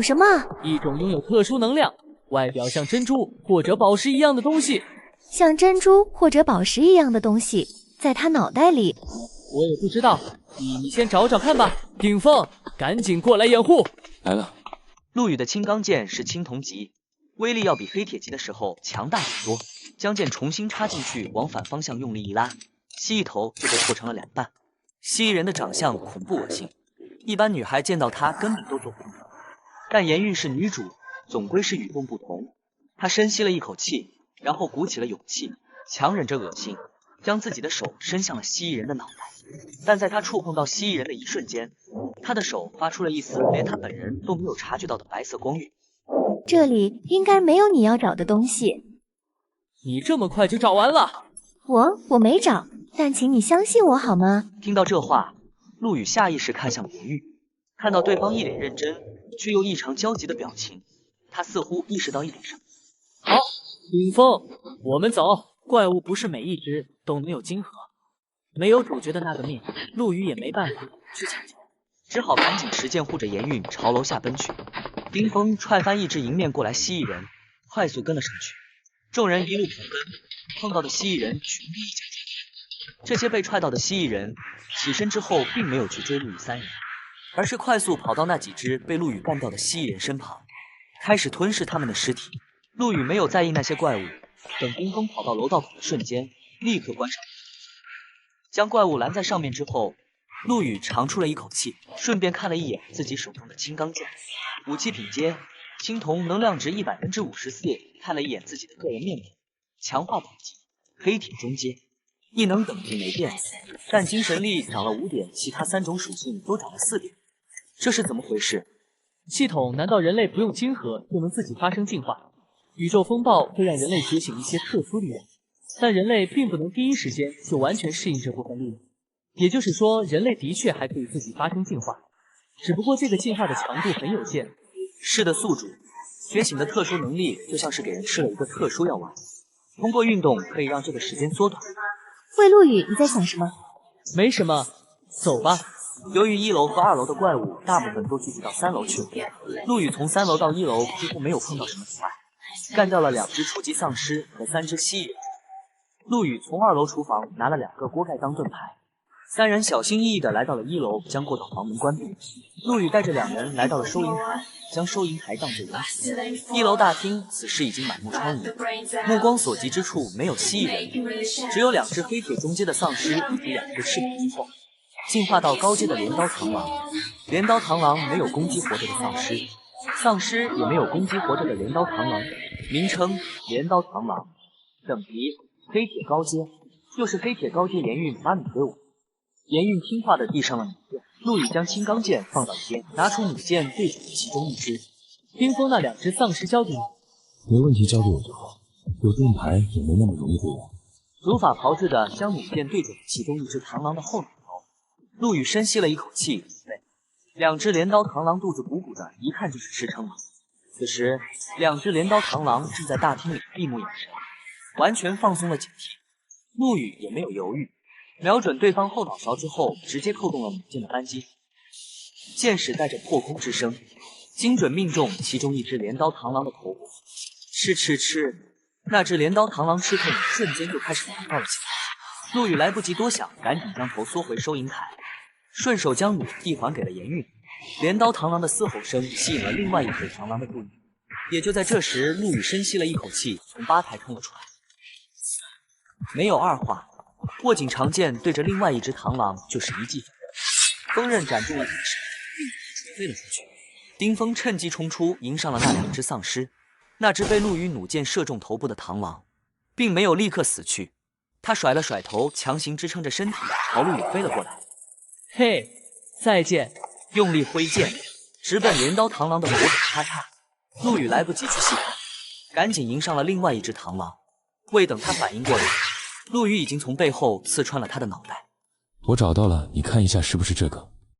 什么？一种拥有特殊能量，外表像珍珠或者宝石一样的东西。像珍珠或者宝石一样的东西在他脑袋里。我也不知道，你先找找看吧。顶峰，赶紧过来掩护。来了。陆羽的青钢剑是青铜级，威力要比黑铁级的时候强大很多。将剑重新插进去，往反方向用力一拉，蜥蜴头就被破成了2半。蜥蜴人的长相恐怖恶心，一般女孩见到他根本都做不到。但严韵是女主，总归是与众不同。她深吸了一口气，然后鼓起了勇气，强忍着恶心，将自己的手伸向了蜥蜴人的脑袋。但在她触碰到蜥蜴人的一瞬间，她的手发出了一丝连她本人都没有察觉到的白色光晕。这里应该没有你要找的东西。你这么快就找完了？我没找，但请你相信我好吗？听到这话，陆羽下意识看向严韵，看到对方一脸认真却又异常焦急的表情，他似乎意识到一点什么。好，顶峰，我们走。怪物不是每一只都能有晶核，没有主角的那个命，陆羽也没办法去抢救，只好赶紧持剑护着严韵朝楼下奔去。丁峰踹翻一只迎面过来蜥蜴人，快速跟了上去。众人一路狂奔，碰到的蜥蜴人全部一家见。这些被踹到的蜥蜴人起身之后，并没有去追陆羽3人，而是快速跑到那几只被陆羽干掉的蜥蜴人身旁，开始吞噬他们的尸体。陆羽没有在意那些怪物，等冰峰跑到楼道口的瞬间，立刻关上门，将怪物拦在上面之后，陆羽长出了一口气，顺便看了一眼自己手中的青钢剑，武器品阶青铜，能量值54%，看了一眼自己的个人面部，强化等级黑铁中阶，异能等级没变，但精神力涨了5点，其他3种属性都涨了4点，这是怎么回事？系统难道人类不用晶核就能自己发生进化？宇宙风暴会让人类觉醒一些特殊力量，但人类并不能第一时间就完全适应这部分力量。也就是说，人类的确还可以自己发生进化，只不过这个进化的强度很有限。是的，宿主，觉醒的特殊能力就像是给人吃了一个特殊药丸，通过运动可以让这个时间缩短。魏陆羽，你在想什么？没什么，走吧。由于1楼和2楼的怪物大部分都聚集到3楼去了，陆羽从3楼到1楼几乎没有碰到什么阻碍，干掉了2只初级丧尸和3只蜥蜴人。陆羽从2楼厨房拿了2个锅盖当盾牌，3人小心翼翼地来到了1楼，将过道房门关闭。陆羽带着2人来到了收银台，将收银台当作原死。1楼大厅此时已经满目疮痍，目光所及之处没有蜥蜴人，只有2只黑铁中阶的丧尸以及2只赤壁之后。进化到高阶的镰刀螳螂，镰刀螳螂没有攻击活着的丧尸，丧尸也没有攻击活着的镰刀螳螂，名称镰刀螳螂，等级黑铁高阶，又是黑铁高阶严韵把米给我。严韵听话的递上了米片，陆羽将青钢剑放到一边，拿出弩箭对准其中一只。冰封那2只丧尸交给你。没问题，交给我就好。有盾牌也没那么容易对付。如法炮制的将弩箭对准其中一只螳螂的后脑勺。陆羽深吸了一口气，2只镰刀螳螂肚子鼓鼓的，一看就是吃撑了。此时，2只镰刀螳螂正在大厅里闭目养神，完全放松了警惕。陆羽也没有犹豫，瞄准对方后脑勺之后，直接扣动了弩箭的扳机。箭矢带着破空之声，精准命中其中一只镰刀螳螂的头部。吃吃吃！那只镰刀螳螂吃痛，瞬间就开始狂暴了起来。陆羽来不及多想，赶紧将头缩回收银台，顺手将弩递还给了严韵。镰刀螳螂的嘶吼声吸引了另外一只螳螂的注意。也就在这时，陆羽深吸了一口气，从吧台冲了出来。没有二话，握紧长剑对着另外一只螳螂就是一记锋刃斩中了敌手，并飞了出去。丁峰趁机冲出，迎上了那2只丧尸。那只被陆羽弩箭射中头部的螳螂，并没有立刻死去，他甩了甩头，强行支撑着身体朝陆羽飞了过来。嘿，再见！用力挥剑，直奔镰刀螳螂的脖子，咔嚓！陆羽来不及去细看，赶紧迎上了另外一只螳螂。未等他反应过来，陆羽已经从背后刺穿了他的脑袋。我找到了，你看一下是不是这个？